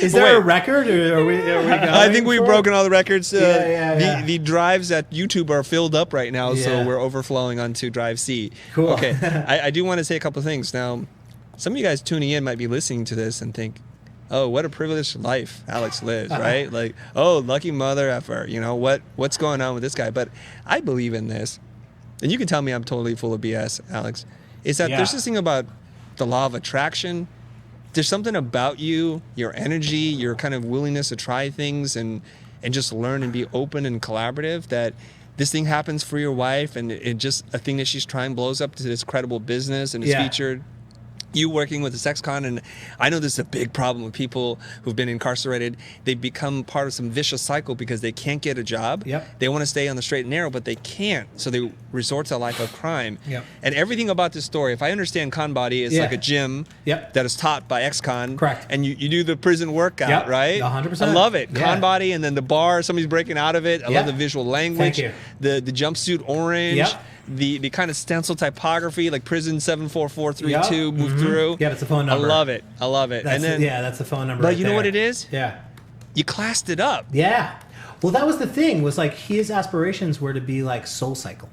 Is there a record, or are we going I think we've for broken all the records. The drives at YouTube are filled up right now, so we're overflowing onto Drive C. Cool. Okay, I do want to say a couple things. Now, some of you guys tuning in might be listening to this and think, oh, what a privileged life Alex lives, right? Like, oh, lucky mother effer, what's going on with this guy? But I believe in this, and you can tell me I'm totally full of BS, Alex, is that there's this thing about the law of attraction there's something about you, your energy, your kind of willingness to try things and just learn and be open and collaborative, that this thing happens for your wife, and it just a thing that she's trying blows up to this credible business and is featured. You working with the ex-con, and I know this is a big problem with people who've been incarcerated. They become part of some vicious cycle because they can't get a job. Yep. They want to stay on the straight and narrow, but they can't. So they resort to a life of crime. Yep. And everything about this story, if I understand Conbody, is like a gym that is taught by ex-con. Correct. And you do the prison workout, right? 100%. I love it. Yeah. Conbody, and then the bar, somebody's breaking out of it. I love the visual language. Thank you. The jumpsuit orange. Yep. The kind of stencil typography, like prison 74432 move through. Yeah, it's a phone number. I love it. That's, and then, that's the phone number. But right you know there. what it is? Yeah. You classed it up. Yeah. Well, that was the thing, was like his aspirations were to be like SoulCycle.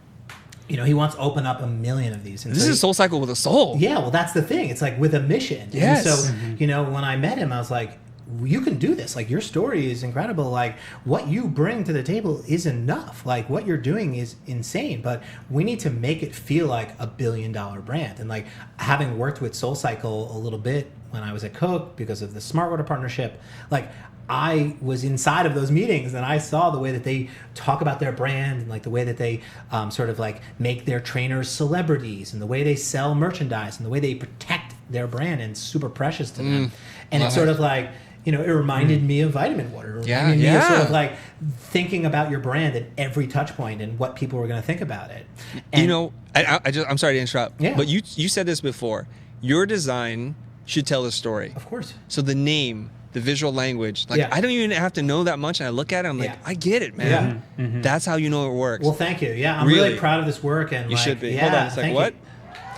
You know, he wants to open up 1 million of these. And this is SoulCycle with a soul. Yeah, well, that's the thing. It's like with a mission. Yes. And so, you know, when I met him, I was like, you can do this. Like, your story is incredible. Like, what you bring to the table is enough. Like, what you're doing is insane. But we need to make it feel like $1 billion brand. And like, having worked with SoulCycle a little bit when I was at Coke because of the Smartwater partnership, like, I was inside of those meetings and I saw the way that they talk about their brand and like the way that they sort of like make their trainers celebrities and the way they sell merchandise and the way they protect their brand, and it's super precious to them. And it's sort of like, you know, it reminded me of Vitaminwater. It reminded me of sort of like thinking about your brand at every touch point and what people were going to think about it. And, you know, I'm sorry to interrupt, but you said this before. Your design should tell a story. Of course. So the name, the visual language, like I don't even have to know that much, and I look at it, I'm like, I get it, man. That's how you know it works. Well, thank you. Yeah, I'm really proud of this work. And you like, should be. Yeah, hold on a second. What?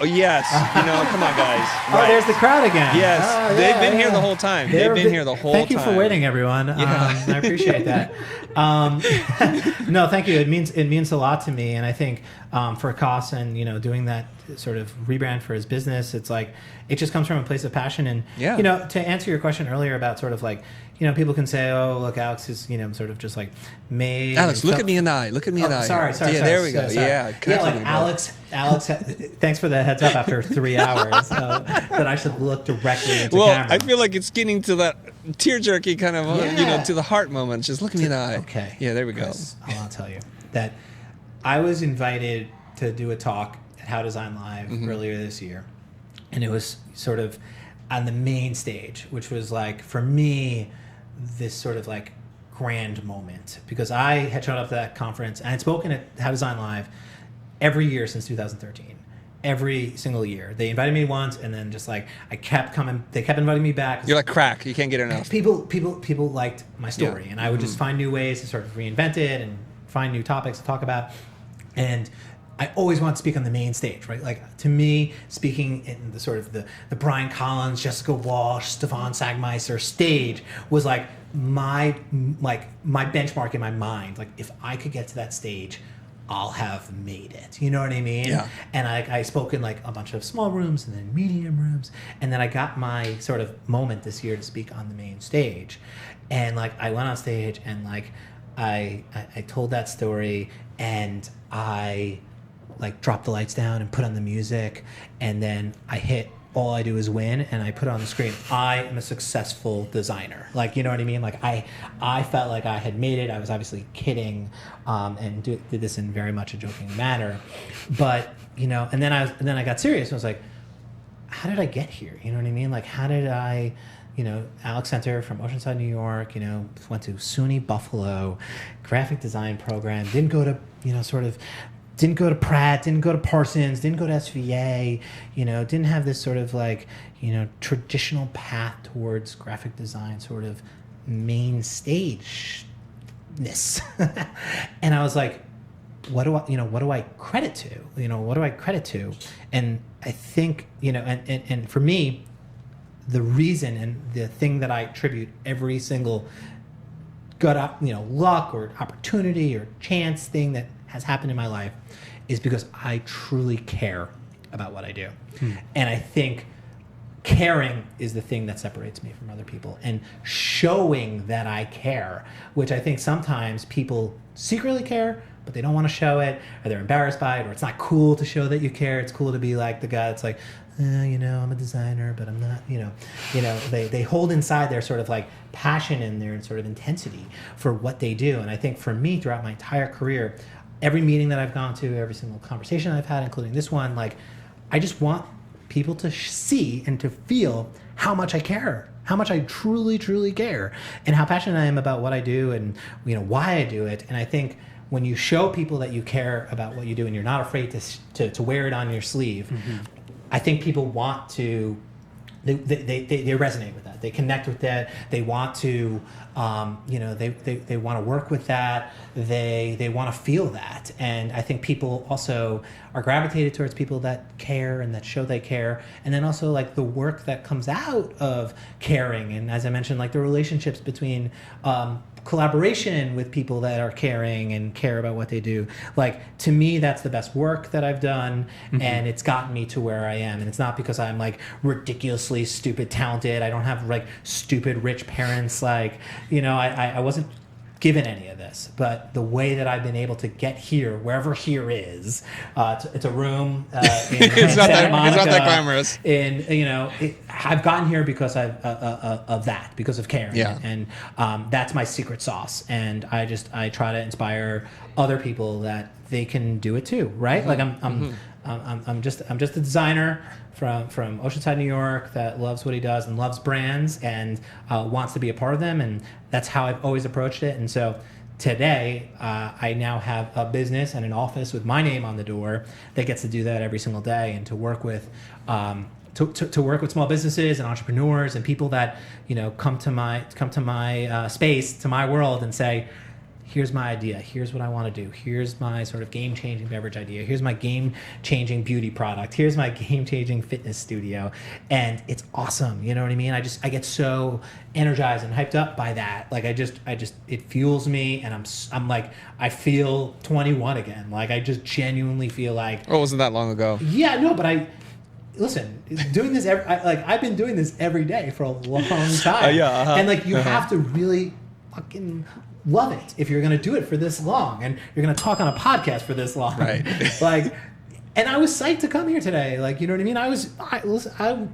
Oh, yes. You know, come on, guys. Oh, there's the crowd again. Yes. They've been here the whole time. They've been here the whole time. Thank you for waiting, everyone. I appreciate that. No, thank you. It means a lot to me. And I think for Coss and, you know, doing that sort of rebrand for his business, it's like, it just comes from a place of passion. And, you know, to answer your question earlier about sort of like, you know, people can say, oh, look, Alex is, you know, sort of just like made. Alex, look at me in the eye. Look at me in the eye. Sorry. Yeah, there we go. Yeah, like Alex, thanks for the heads up after 3 hours that I should look directly into camera. I feel like it's getting to that tear-jerky kind of, you know, to the heart moment. Just look at me in the eye. Okay. Yeah, there we go. I'll tell you that I was invited to do a talk at How Design Live earlier this year. And it was sort of on the main stage, which was like, for me, this sort of like grand moment, because I had showed up to that conference and I'd spoken at How Design Live every year since 2013. Every single year. They invited me once, and then just like I kept coming, they kept inviting me back. You're like crack. You can't get enough. People liked my story, and I would just find new ways to sort of reinvent it and find new topics to talk about. And I always want to speak on the main stage, right? Like, to me, speaking in the sort of the Brian Collins, Jessica Walsh, Stefan Sagmeister stage was like my benchmark in my mind. Like, if I could get to that stage, I'll have made it. You know what I mean? Yeah. And I spoke in like a bunch of small rooms and then medium rooms. And then I got my sort of moment this year to speak on the main stage. And like, I went on stage and like, I told that story, and I like dropped the lights down and put on the music, and then I hit All I Do Is Win, and I put it on the screen. I am a successful designer. Like, you know what I mean? Like, I felt like I had made it. I was obviously kidding, and did this in very much a joking manner. But, you know, and then I got serious. I was like, how did I get here? You know what I mean? Like, how did I, you know, Alex Center from Oceanside, New York, you know, went to SUNY Buffalo, graphic design program, didn't go to Pratt, didn't go to Parsons, didn't go to SVA, you know, didn't have this sort of like, you know, traditional path towards graphic design, sort of main stage-ness. And I was like, what do I credit to? You know, what do I credit to? And I think, you know, and for me, the reason and the thing that I attribute every single good, you know, luck or opportunity or chance thing that has happened in my life is because I truly care about what I do. And I think caring is the thing that separates me from other people, and showing that I care, which I think sometimes people secretly care, but they don't want to show it, or they're embarrassed by it, or it's not cool to show that you care. It's cool to be like the guy that's like, I'm a designer, but I'm not, they hold inside their sort of like passion and their sort of intensity for what they do. And I think for me, throughout my entire career, every meeting that I've gone to, every single conversation I've had, including this one, like, I just want people to see and to feel how much I care, how much I truly, truly care, and how passionate I am about what I do and, why I do it. And I think when you show people that you care about what you do and you're not afraid to wear it on your sleeve, I think people want to, they resonate with that. They connect with that. They want to, they want to work with that. They want to feel that. And I think people also are gravitated towards people that care and that show they care. And then also like the work that comes out of caring. And as I mentioned, like the relationships between, collaboration with people that are caring and care about what they do. Like, to me, that's the best work that I've done, and it's gotten me to where I am. And it's not because I'm like ridiculously stupid talented. I don't have like stupid rich parents. Like, I wasn't given any of this, but the way that I've been able to get here, wherever here is, it's a room in it's not that glamorous. I've gotten here because of that, because of caring, and that's my secret sauce. And I try to inspire other people that they can do it too, right? Like I'm just a designer from Oceanside, New York, that loves what he does and loves brands and wants to be a part of them, and that's how I've always approached it. And so today, I now have a business and an office with my name on the door that gets to do that every single day, and to work with to work with small businesses and entrepreneurs and people that come to my space, to my world, and say, here's my idea. Here's what I want to do. Here's my sort of game-changing beverage idea. Here's my game-changing beauty product. Here's my game-changing fitness studio. And it's awesome. You know what I mean? I get so energized and hyped up by that. Like, it fuels me, and I'm like, I feel 21 again. Like, I just genuinely feel like... Oh, it wasn't that long ago. Yeah, no, but listen, doing this I've been doing this every day for a long time. And like, you have to really fucking love it if you're going to do it for this long, and you're going to talk on a podcast for this long. Right. Like, and I was psyched to come here today. Like, you know what I mean? Alex, I'm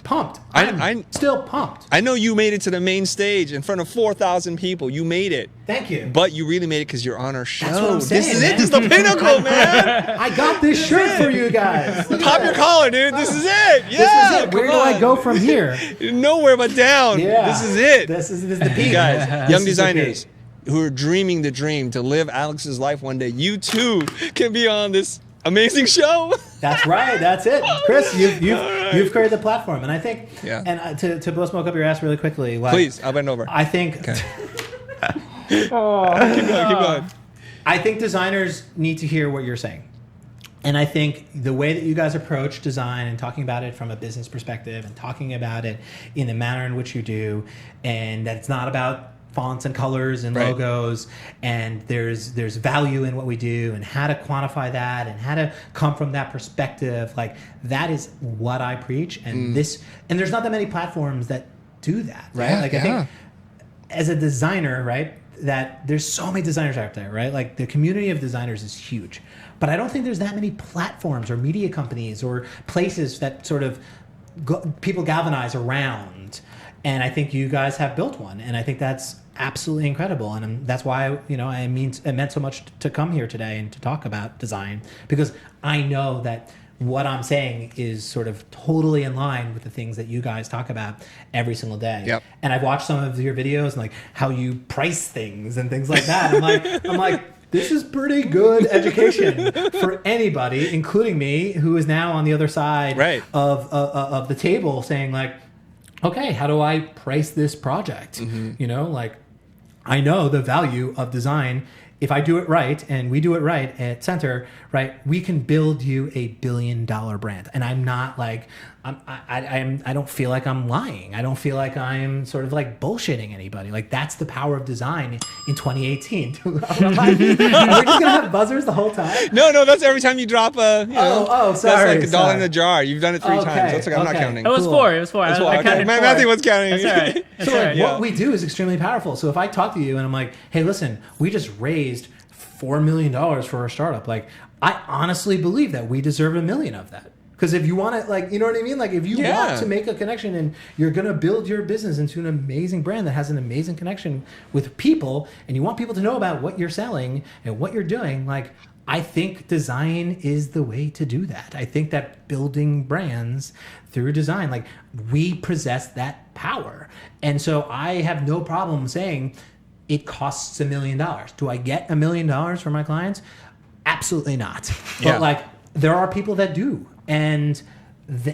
pumped. I'm still pumped. I know you made it to the main stage in front of 4,000 people. You made it. Thank you. But you really made it because you're on our show. That's what I'm saying, This is it. This is the pinnacle, man. I got this shirt for you guys. Pop your collar, dude. This is it. Yeah. This is it. Where do I go from here? Nowhere but down. Yeah. This is it. This is the peak. Guys, young designers who are dreaming the dream to live Alex's life one day, you too can be on this amazing show. That's right. That's it, Chris. You've created the platform, and I think. Yeah. And to blow smoke up your ass really quickly. Like, please, I'll bend over. I think. Okay. Keep going. I think designers need to hear what you're saying, and I think the way that you guys approach design and talking about it from a business perspective and talking about it in the manner in which you do, and that it's not about fonts and colors and logos, and there's value in what we do, and how to quantify that, and how to come from that perspective. Like, that is what I preach, and and there's not that many platforms that do that, right? I think as a designer, right, that there's so many designers out there, right? Like, the community of designers is huge, but I don't think there's that many platforms or media companies or places that sort of people galvanize around. And I think you guys have built one, and I think that's absolutely incredible. And that's why it meant so much to come here today and to talk about design, because I know that what I'm saying is sort of totally in line with the things that you guys talk about every single day. Yep. And I've watched some of your videos and like how you price things and things like that. I'm like, this is pretty good education for anybody, including me, who is now on the other side of the table, saying like, okay, how do I price this project? Like, I know the value of design. If I do it right, and we do it right at Center, right, we can build you a $1 billion brand. And I'm not like, I don't feel like I'm lying. I don't feel like I'm sort of like bullshitting anybody. Like, that's the power of design in 2018. Are we just gonna have buzzers the whole time? No, that's every time you drop a. Sorry. That's like $1 in a jar. You've done it 3 times. That's like I'm not counting. It was Cool. 4. It was 4. That's I counted 4. Matthew was counting. That's all right. So what we do is extremely powerful. So if I talk to you and I'm like, hey, listen, we just raised $4 million for our startup. Like, I honestly believe that we deserve $1 million of that. Because if you want to, like, you know what I mean? Like, if you want to make a connection and you're going to build your business into an amazing brand that has an amazing connection with people, and you want people to know about what you're selling and what you're doing, like, I think design is the way to do that. I think that building brands through design, like, we possess that power. And so I have no problem saying it costs $1 million. Do I get $1 million from my clients? Absolutely not. But like, there are people that do. And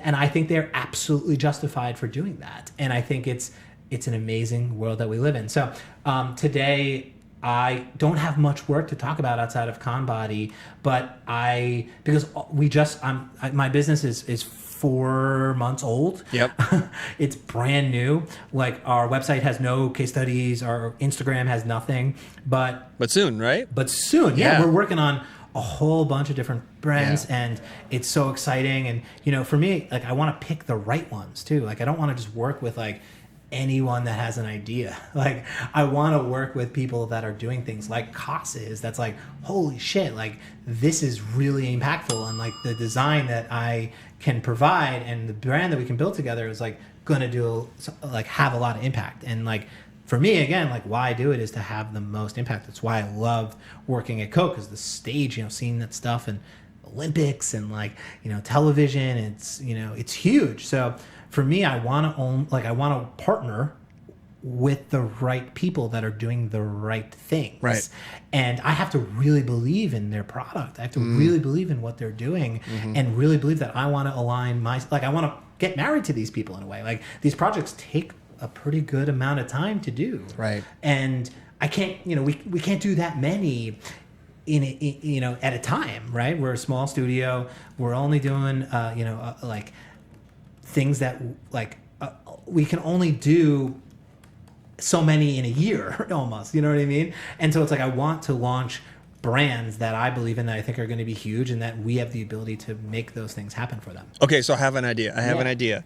I think they're absolutely justified for doing that. And I think it's an amazing world that we live in. So today, I don't have much work to talk about outside of Conbody, but because my business is 4 months old. Yep. It's brand new. Like, our website has no case studies, our Instagram has nothing, but soon, right? But soon, yeah. We're working on a whole bunch of different brands, and it's so exciting. And, you know, for me, like, I want to pick the right ones too. Like, I don't want to just work with like anyone that has an idea. Like, I want to work with people that are doing things like Coss is. That's like, holy shit, like, this is really impactful, and like the design that I can provide and the brand that we can build together is like gonna have a lot of impact. And like, for me, again, like, why I do it is to have the most impact. That's why I love working at Coke, is the stage, you know, seeing that stuff and Olympics and, like, you know, television. It's, you know, it's huge. So for me, I want to partner with the right people that are doing the right things. Right. And I have to really believe in their product. I have to really believe in what they're doing, and really believe that I want to align I want to get married to these people in a way. Like, these projects take a pretty good amount of time to do. Right. And I can't, you know, we can't do that many you know, at a time, right? We're a small studio. We're only doing, like, things that, like, we can only do so many in a year almost, you know what I mean? And so it's like, I want to launch brands that I believe in, that I think are going to be huge, and that we have the ability to make those things happen for them. Okay, so I have an idea.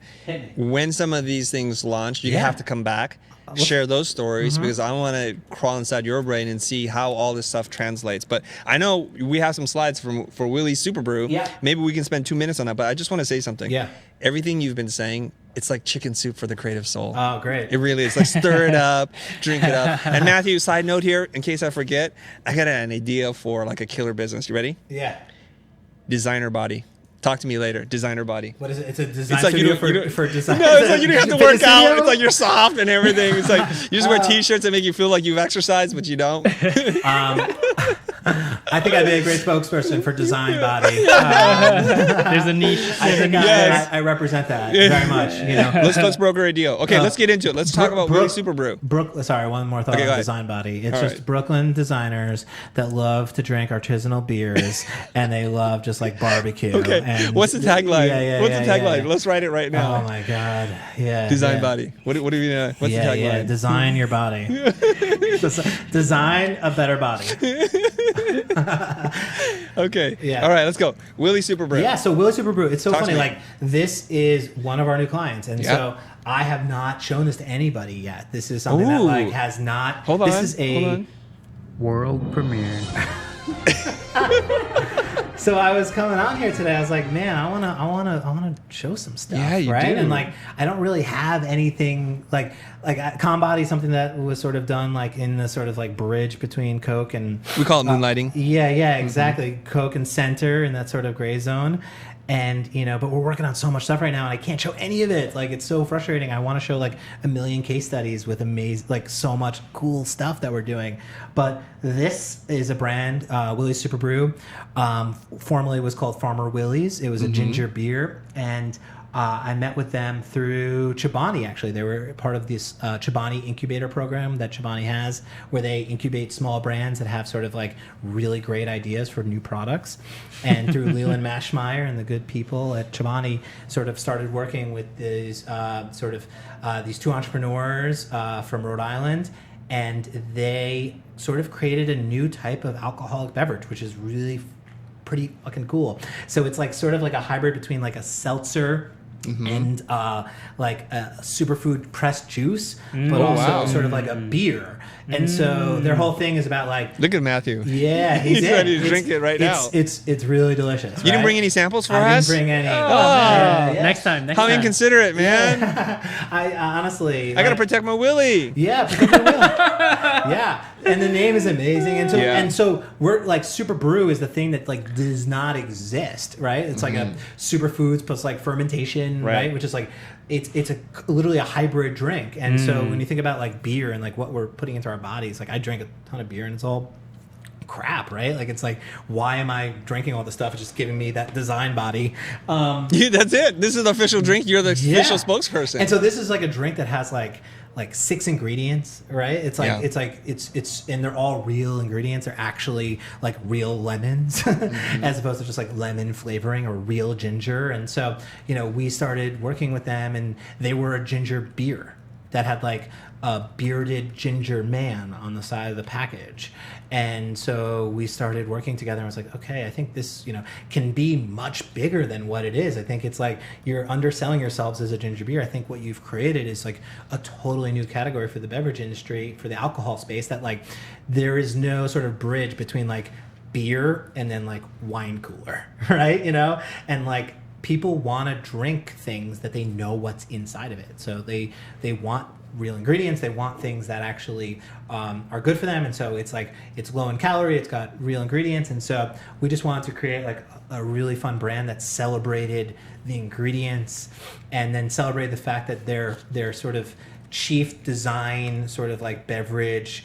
When some of these things launch, you have to come back, share those stories, because I want to crawl inside your brain and see how all this stuff translates. But I know we have some slides for Willie's Superbrew. Yeah. Maybe we can spend 2 minutes on that, but I just want to say something. Yeah. Everything you've been saying, it's like chicken soup for the creative soul. Oh, great. It really is. Like, stir it up, drink it up. And Matthew, side note here, in case I forget, I got an idea for like a killer business. You ready? Yeah. DesignBody. Talk to me later. DesignBody. What is it? It's a design studio for design. No, it's like you don't have to work out. It's like you're soft and everything. It's like you just wear T-shirts that make you feel like you've exercised, but you don't. I think I'd be a great spokesperson for DesignBody. There's a niche. I represent that very much. You know, let's broker a deal. Okay, let's get into it. Let's talk about Willie Superbrew. Sorry, one more thought on DesignBody. It's just Brooklyn designers that love to drink artisanal beers, and they love just like barbecue. Okay, and what's the tagline? What's the tagline? Let's write it right now. Oh my god, yeah. DesignBody. What do you know? What's the tagline? Yeah, design your body. Design a better body. Okay. Yeah. All right, let's go. Willie Superbrew. Yeah, so Willie Superbrew. It's so funny. Like, this is one of our new clients. And so I have not shown this to anybody yet. This is something that, like, has not. Hold on. World premiere. So I was coming on here today. I was like, man, I wanna show some stuff, right? Do. And like, I don't really have anything like Conbody, something that was sort of done like in the sort of like bridge between Coke and we call it moonlighting. Yeah, exactly. Coke and Center in that sort of gray zone. And, you know, but we're working on so much stuff right now, and I can't show any of it. Like, it's so frustrating. I want to show like a million case studies with like so much cool stuff that we're doing. But this is a brand, Willie's Superbrew. Formerly was called Farmer Willie's. It was a ginger beer, and I met with them through Chobani, actually. They were part of this Chobani incubator program that Chobani has, where they incubate small brands that have sort of like really great ideas for new products. And through Leland Mashmeyer and the good people at Chobani sort of started working with these these two entrepreneurs from Rhode Island. And they sort of created a new type of alcoholic beverage, which is really pretty fucking cool. So it's like sort of like a hybrid between like a seltzer and like a superfood pressed juice, but also sort of like a beer. And so their whole thing is about like, look at Matthew. Yeah, he's ready to drink it right now. It's really delicious. You didn't bring any samples for us? I didn't bring any. Next time. How inconsiderate, man. I honestly, I gotta protect my Willie. Yeah, protect my Willie. Yeah, and the name is amazing, and so we're like Superbrew is the thing that like does not exist, right? It's like a superfoods plus like fermentation, right? Which is like it's literally a hybrid drink, and so when you think about like beer and like what we're putting into our bodies, like I drink a ton of beer and it's all crap, right? Like it's like, why am I drinking all this stuff? It's just giving me that DesignBody. That's it. This is the official drink. You're the official spokesperson. And so this is like a drink that has like 6 ingredients, right? It's like it's and they're all real ingredients. They're actually like real lemons as opposed to just like lemon flavoring or real ginger. And so, we started working with them, and they were a ginger beer that had like a bearded ginger man on the side of the package. And so we started working together, and I was like, okay, I think this, can be much bigger than what it is. I think it's like you're underselling yourselves as a ginger beer. I think what you've created is like a totally new category for the beverage industry, for the alcohol space, that like there is no sort of bridge between like beer and then like wine cooler, right? And like people want to drink things that they know what's inside of it. So they want real ingredients. They want things that actually are good for them. And so it's like, it's low in calorie, it's got real ingredients. And so we just wanted to create like a really fun brand that celebrated the ingredients and then celebrated the fact that their sort of chief design sort of like beverage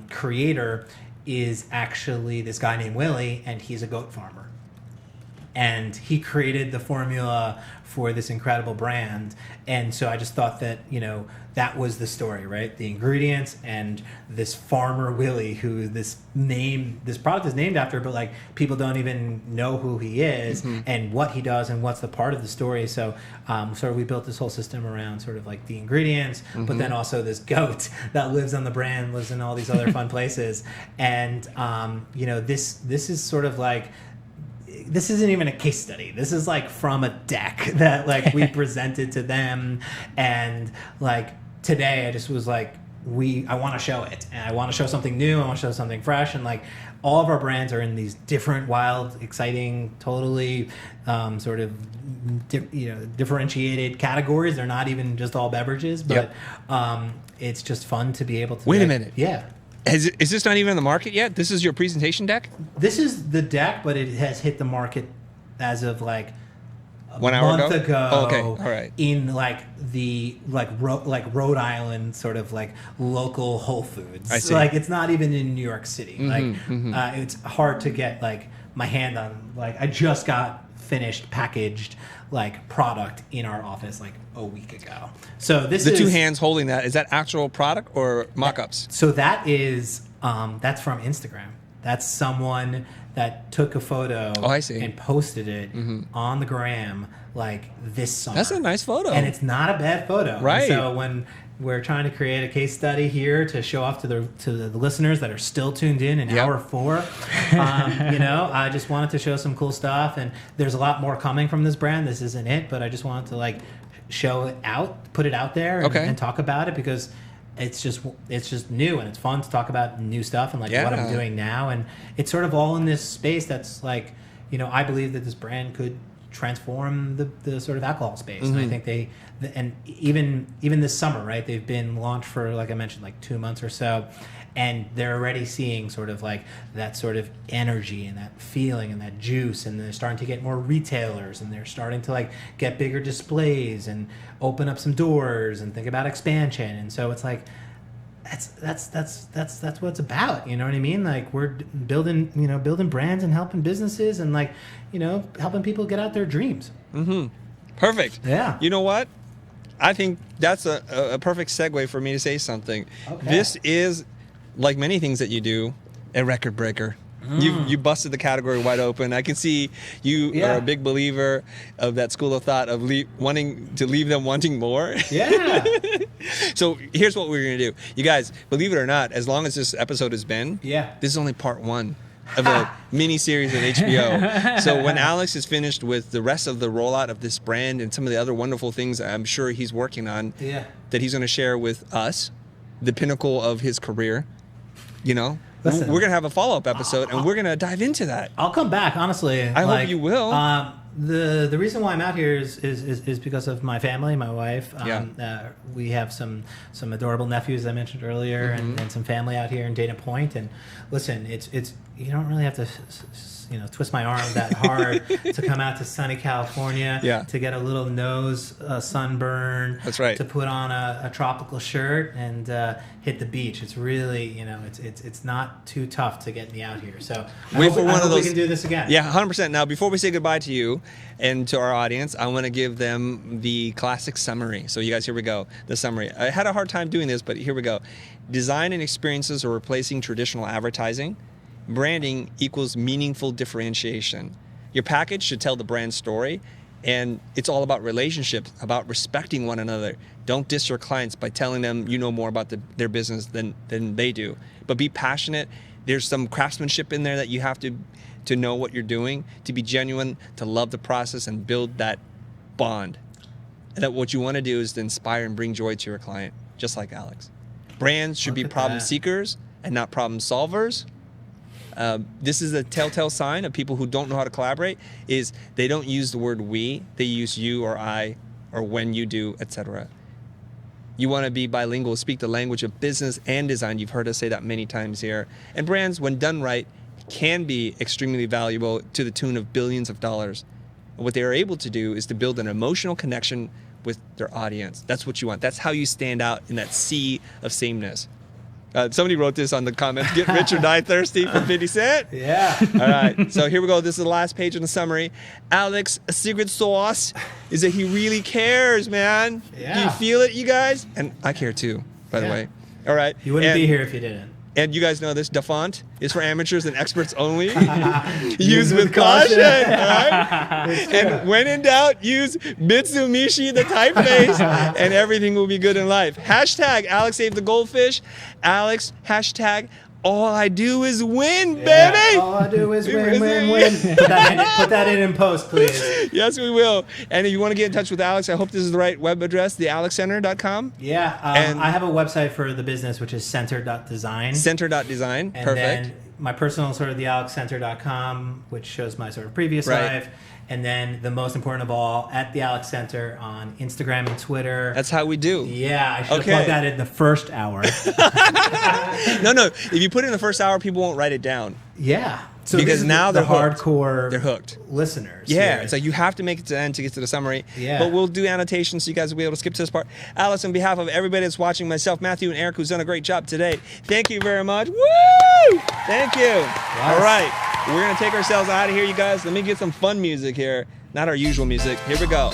creator is actually this guy named Willie, and he's a goat farmer. And he created the formula for this incredible brand. And so I just thought that, that was the story, right? The ingredients and this farmer Willie, who this product is named after, but like people don't even know who he is and what he does and what's the part of the story. So sort of we built this whole system around sort of like the ingredients, but then also this goat that lives on the brand, lives in all these other fun places. And, this is sort of like, this isn't even a case study. This is like from a deck that like we presented to them. And like today I just was like, I want to show it, and I want to show something new. I want to show something fresh. And like all of our brands are in these different, wild, exciting, totally sort of differentiated categories. They're not even just all beverages, but it's just fun to be able to. Wait a minute. Yeah. Is this not even in the market yet? This is your presentation deck? This is the deck, but it has hit the market as of like a 1 hour month ago. Oh, okay, all right. In like the Rhode Island sort of like local Whole Foods. I see. Like it's not even in New York City. It's hard to get like my hand on. Like I just got finished packaged like product in our office like a week ago. So this is the two hands holding that. Is that actual product or mock-ups? So that is that's from Instagram. That's someone that took a photo and posted it on the gram like this summer. That's a nice photo. And it's not a bad photo. Right. And so when we're trying to create a case study here to show off to the listeners that are still tuned in hour 4. I just wanted to show some cool stuff, and there's a lot more coming from this brand. This isn't it, but I just wanted to like show it out, put it out there, and talk about it because it's just new and it's fun to talk about new stuff and like what I'm doing now, and it's sort of all in this space that's like, I believe that this brand could transform the sort of alcohol space. And I think and even this summer, right, they've been launched for, like I mentioned, like 2 months or so, and they're already seeing sort of like that sort of energy and that feeling and that juice, and they're starting to get more retailers, and they're starting to like get bigger displays and open up some doors and think about expansion. And so it's like that's what it's about. You know what I mean? Like we're building brands and helping businesses and like, helping people get out their dreams. Perfect. Yeah. You know what? I think that's a perfect segue for me to say something. Okay. This is, like many things that you do, a record breaker. You busted the category wide open. I can see you are a big believer of that school of thought of wanting to leave them wanting more. Yeah. So here's what we're going to do. You guys, believe it or not, as long as this episode has been, this is only part 1 of a mini series of HBO. So when Alex is finished with the rest of the rollout of this brand and some of the other wonderful things I'm sure he's working on, that he's going to share with us, the pinnacle of his career, you know, Listen, we're going to have a follow-up episode and we're going to dive into that. I'll come back, honestly. I hope you will. The reason why I'm out here is because of my family, my wife. We have some adorable nephews I mentioned earlier, and some family out here in Dana Point. And listen, it's you don't really have to twist my arm that hard to come out to sunny California to get a little nose sunburn. That's right. To put on a tropical shirt and hit the beach. It's really it's not too tough to get me out here. So I hope we can do this again. Yeah, 100%. Now, before we say goodbye to you and to our audience, I want to give them the classic summary. So you guys, here we go. The summary. I had a hard time doing this, but here we go. Design and experiences are replacing traditional advertising. Branding equals meaningful differentiation. Your package should tell the brand story, and it's all about relationships, about respecting one another. Don't diss your clients by telling them you know more about their business than they do. But be passionate. There's some craftsmanship in there that you have to know what you're doing, to be genuine, to love the process and build that bond. And that what you want to do is to inspire and bring joy to your client, just like Alex. Brands should be problem seekers and not problem solvers. This is a telltale sign of people who don't know how to collaborate, is they don't use the word we, they use you or I or when you do, etc. You want to be bilingual, speak the language of business and design. You've heard us say that many times here. And brands, when done right, can be extremely valuable to the tune of billions of dollars. And what they are able to do is to build an emotional connection with their audience. That's what you want. That's how you stand out in that sea of sameness. Somebody wrote this on the comments, get rich or die thirsty from 50 Cent. Yeah. All right, so here we go. This is the last page in the summary. Alex, a secret sauce is that he really cares, man. Yeah. Do you feel it, you guys? And I care too, by the way. All right. You wouldn't be here if you didn't. And you guys know this, the font is for amateurs and experts only. Use with caution. All right? And when in doubt, use Mitsumishi, the typeface, and everything will be good in life. Hashtag Alex Save the Goldfish. Alex, hashtag all I do is win, baby. All I do is win. Put that in post, please. Yes, we will. And if you want to get in touch with Alex, I hope this is the right web address, thealexcenter.com. Yeah, and I have a website for the business, which is center.design. Center.design, and perfect. Then my personal sort of thealexcenter.com, which shows my sort of previous life. And then the most important of all, at the Alex Center on Instagram and Twitter. That's how we do. Yeah, I should have plugged that in the first hour. No. If you put it in the first hour, people won't write it down. Yeah. So because now they're hardcore. They're hooked. Listeners. Yeah. It's like you have to make it to the end to get to the summary. Yeah. But we'll do annotations so you guys will be able to skip to this part. Alice, on behalf of everybody that's watching, myself, Matthew, and Eric, who's done a great job today, thank you very much. Woo! Thank you. Yes. All right. We're going to take ourselves out of here, you guys. Let me get some fun music here. Not our usual music. Here we go.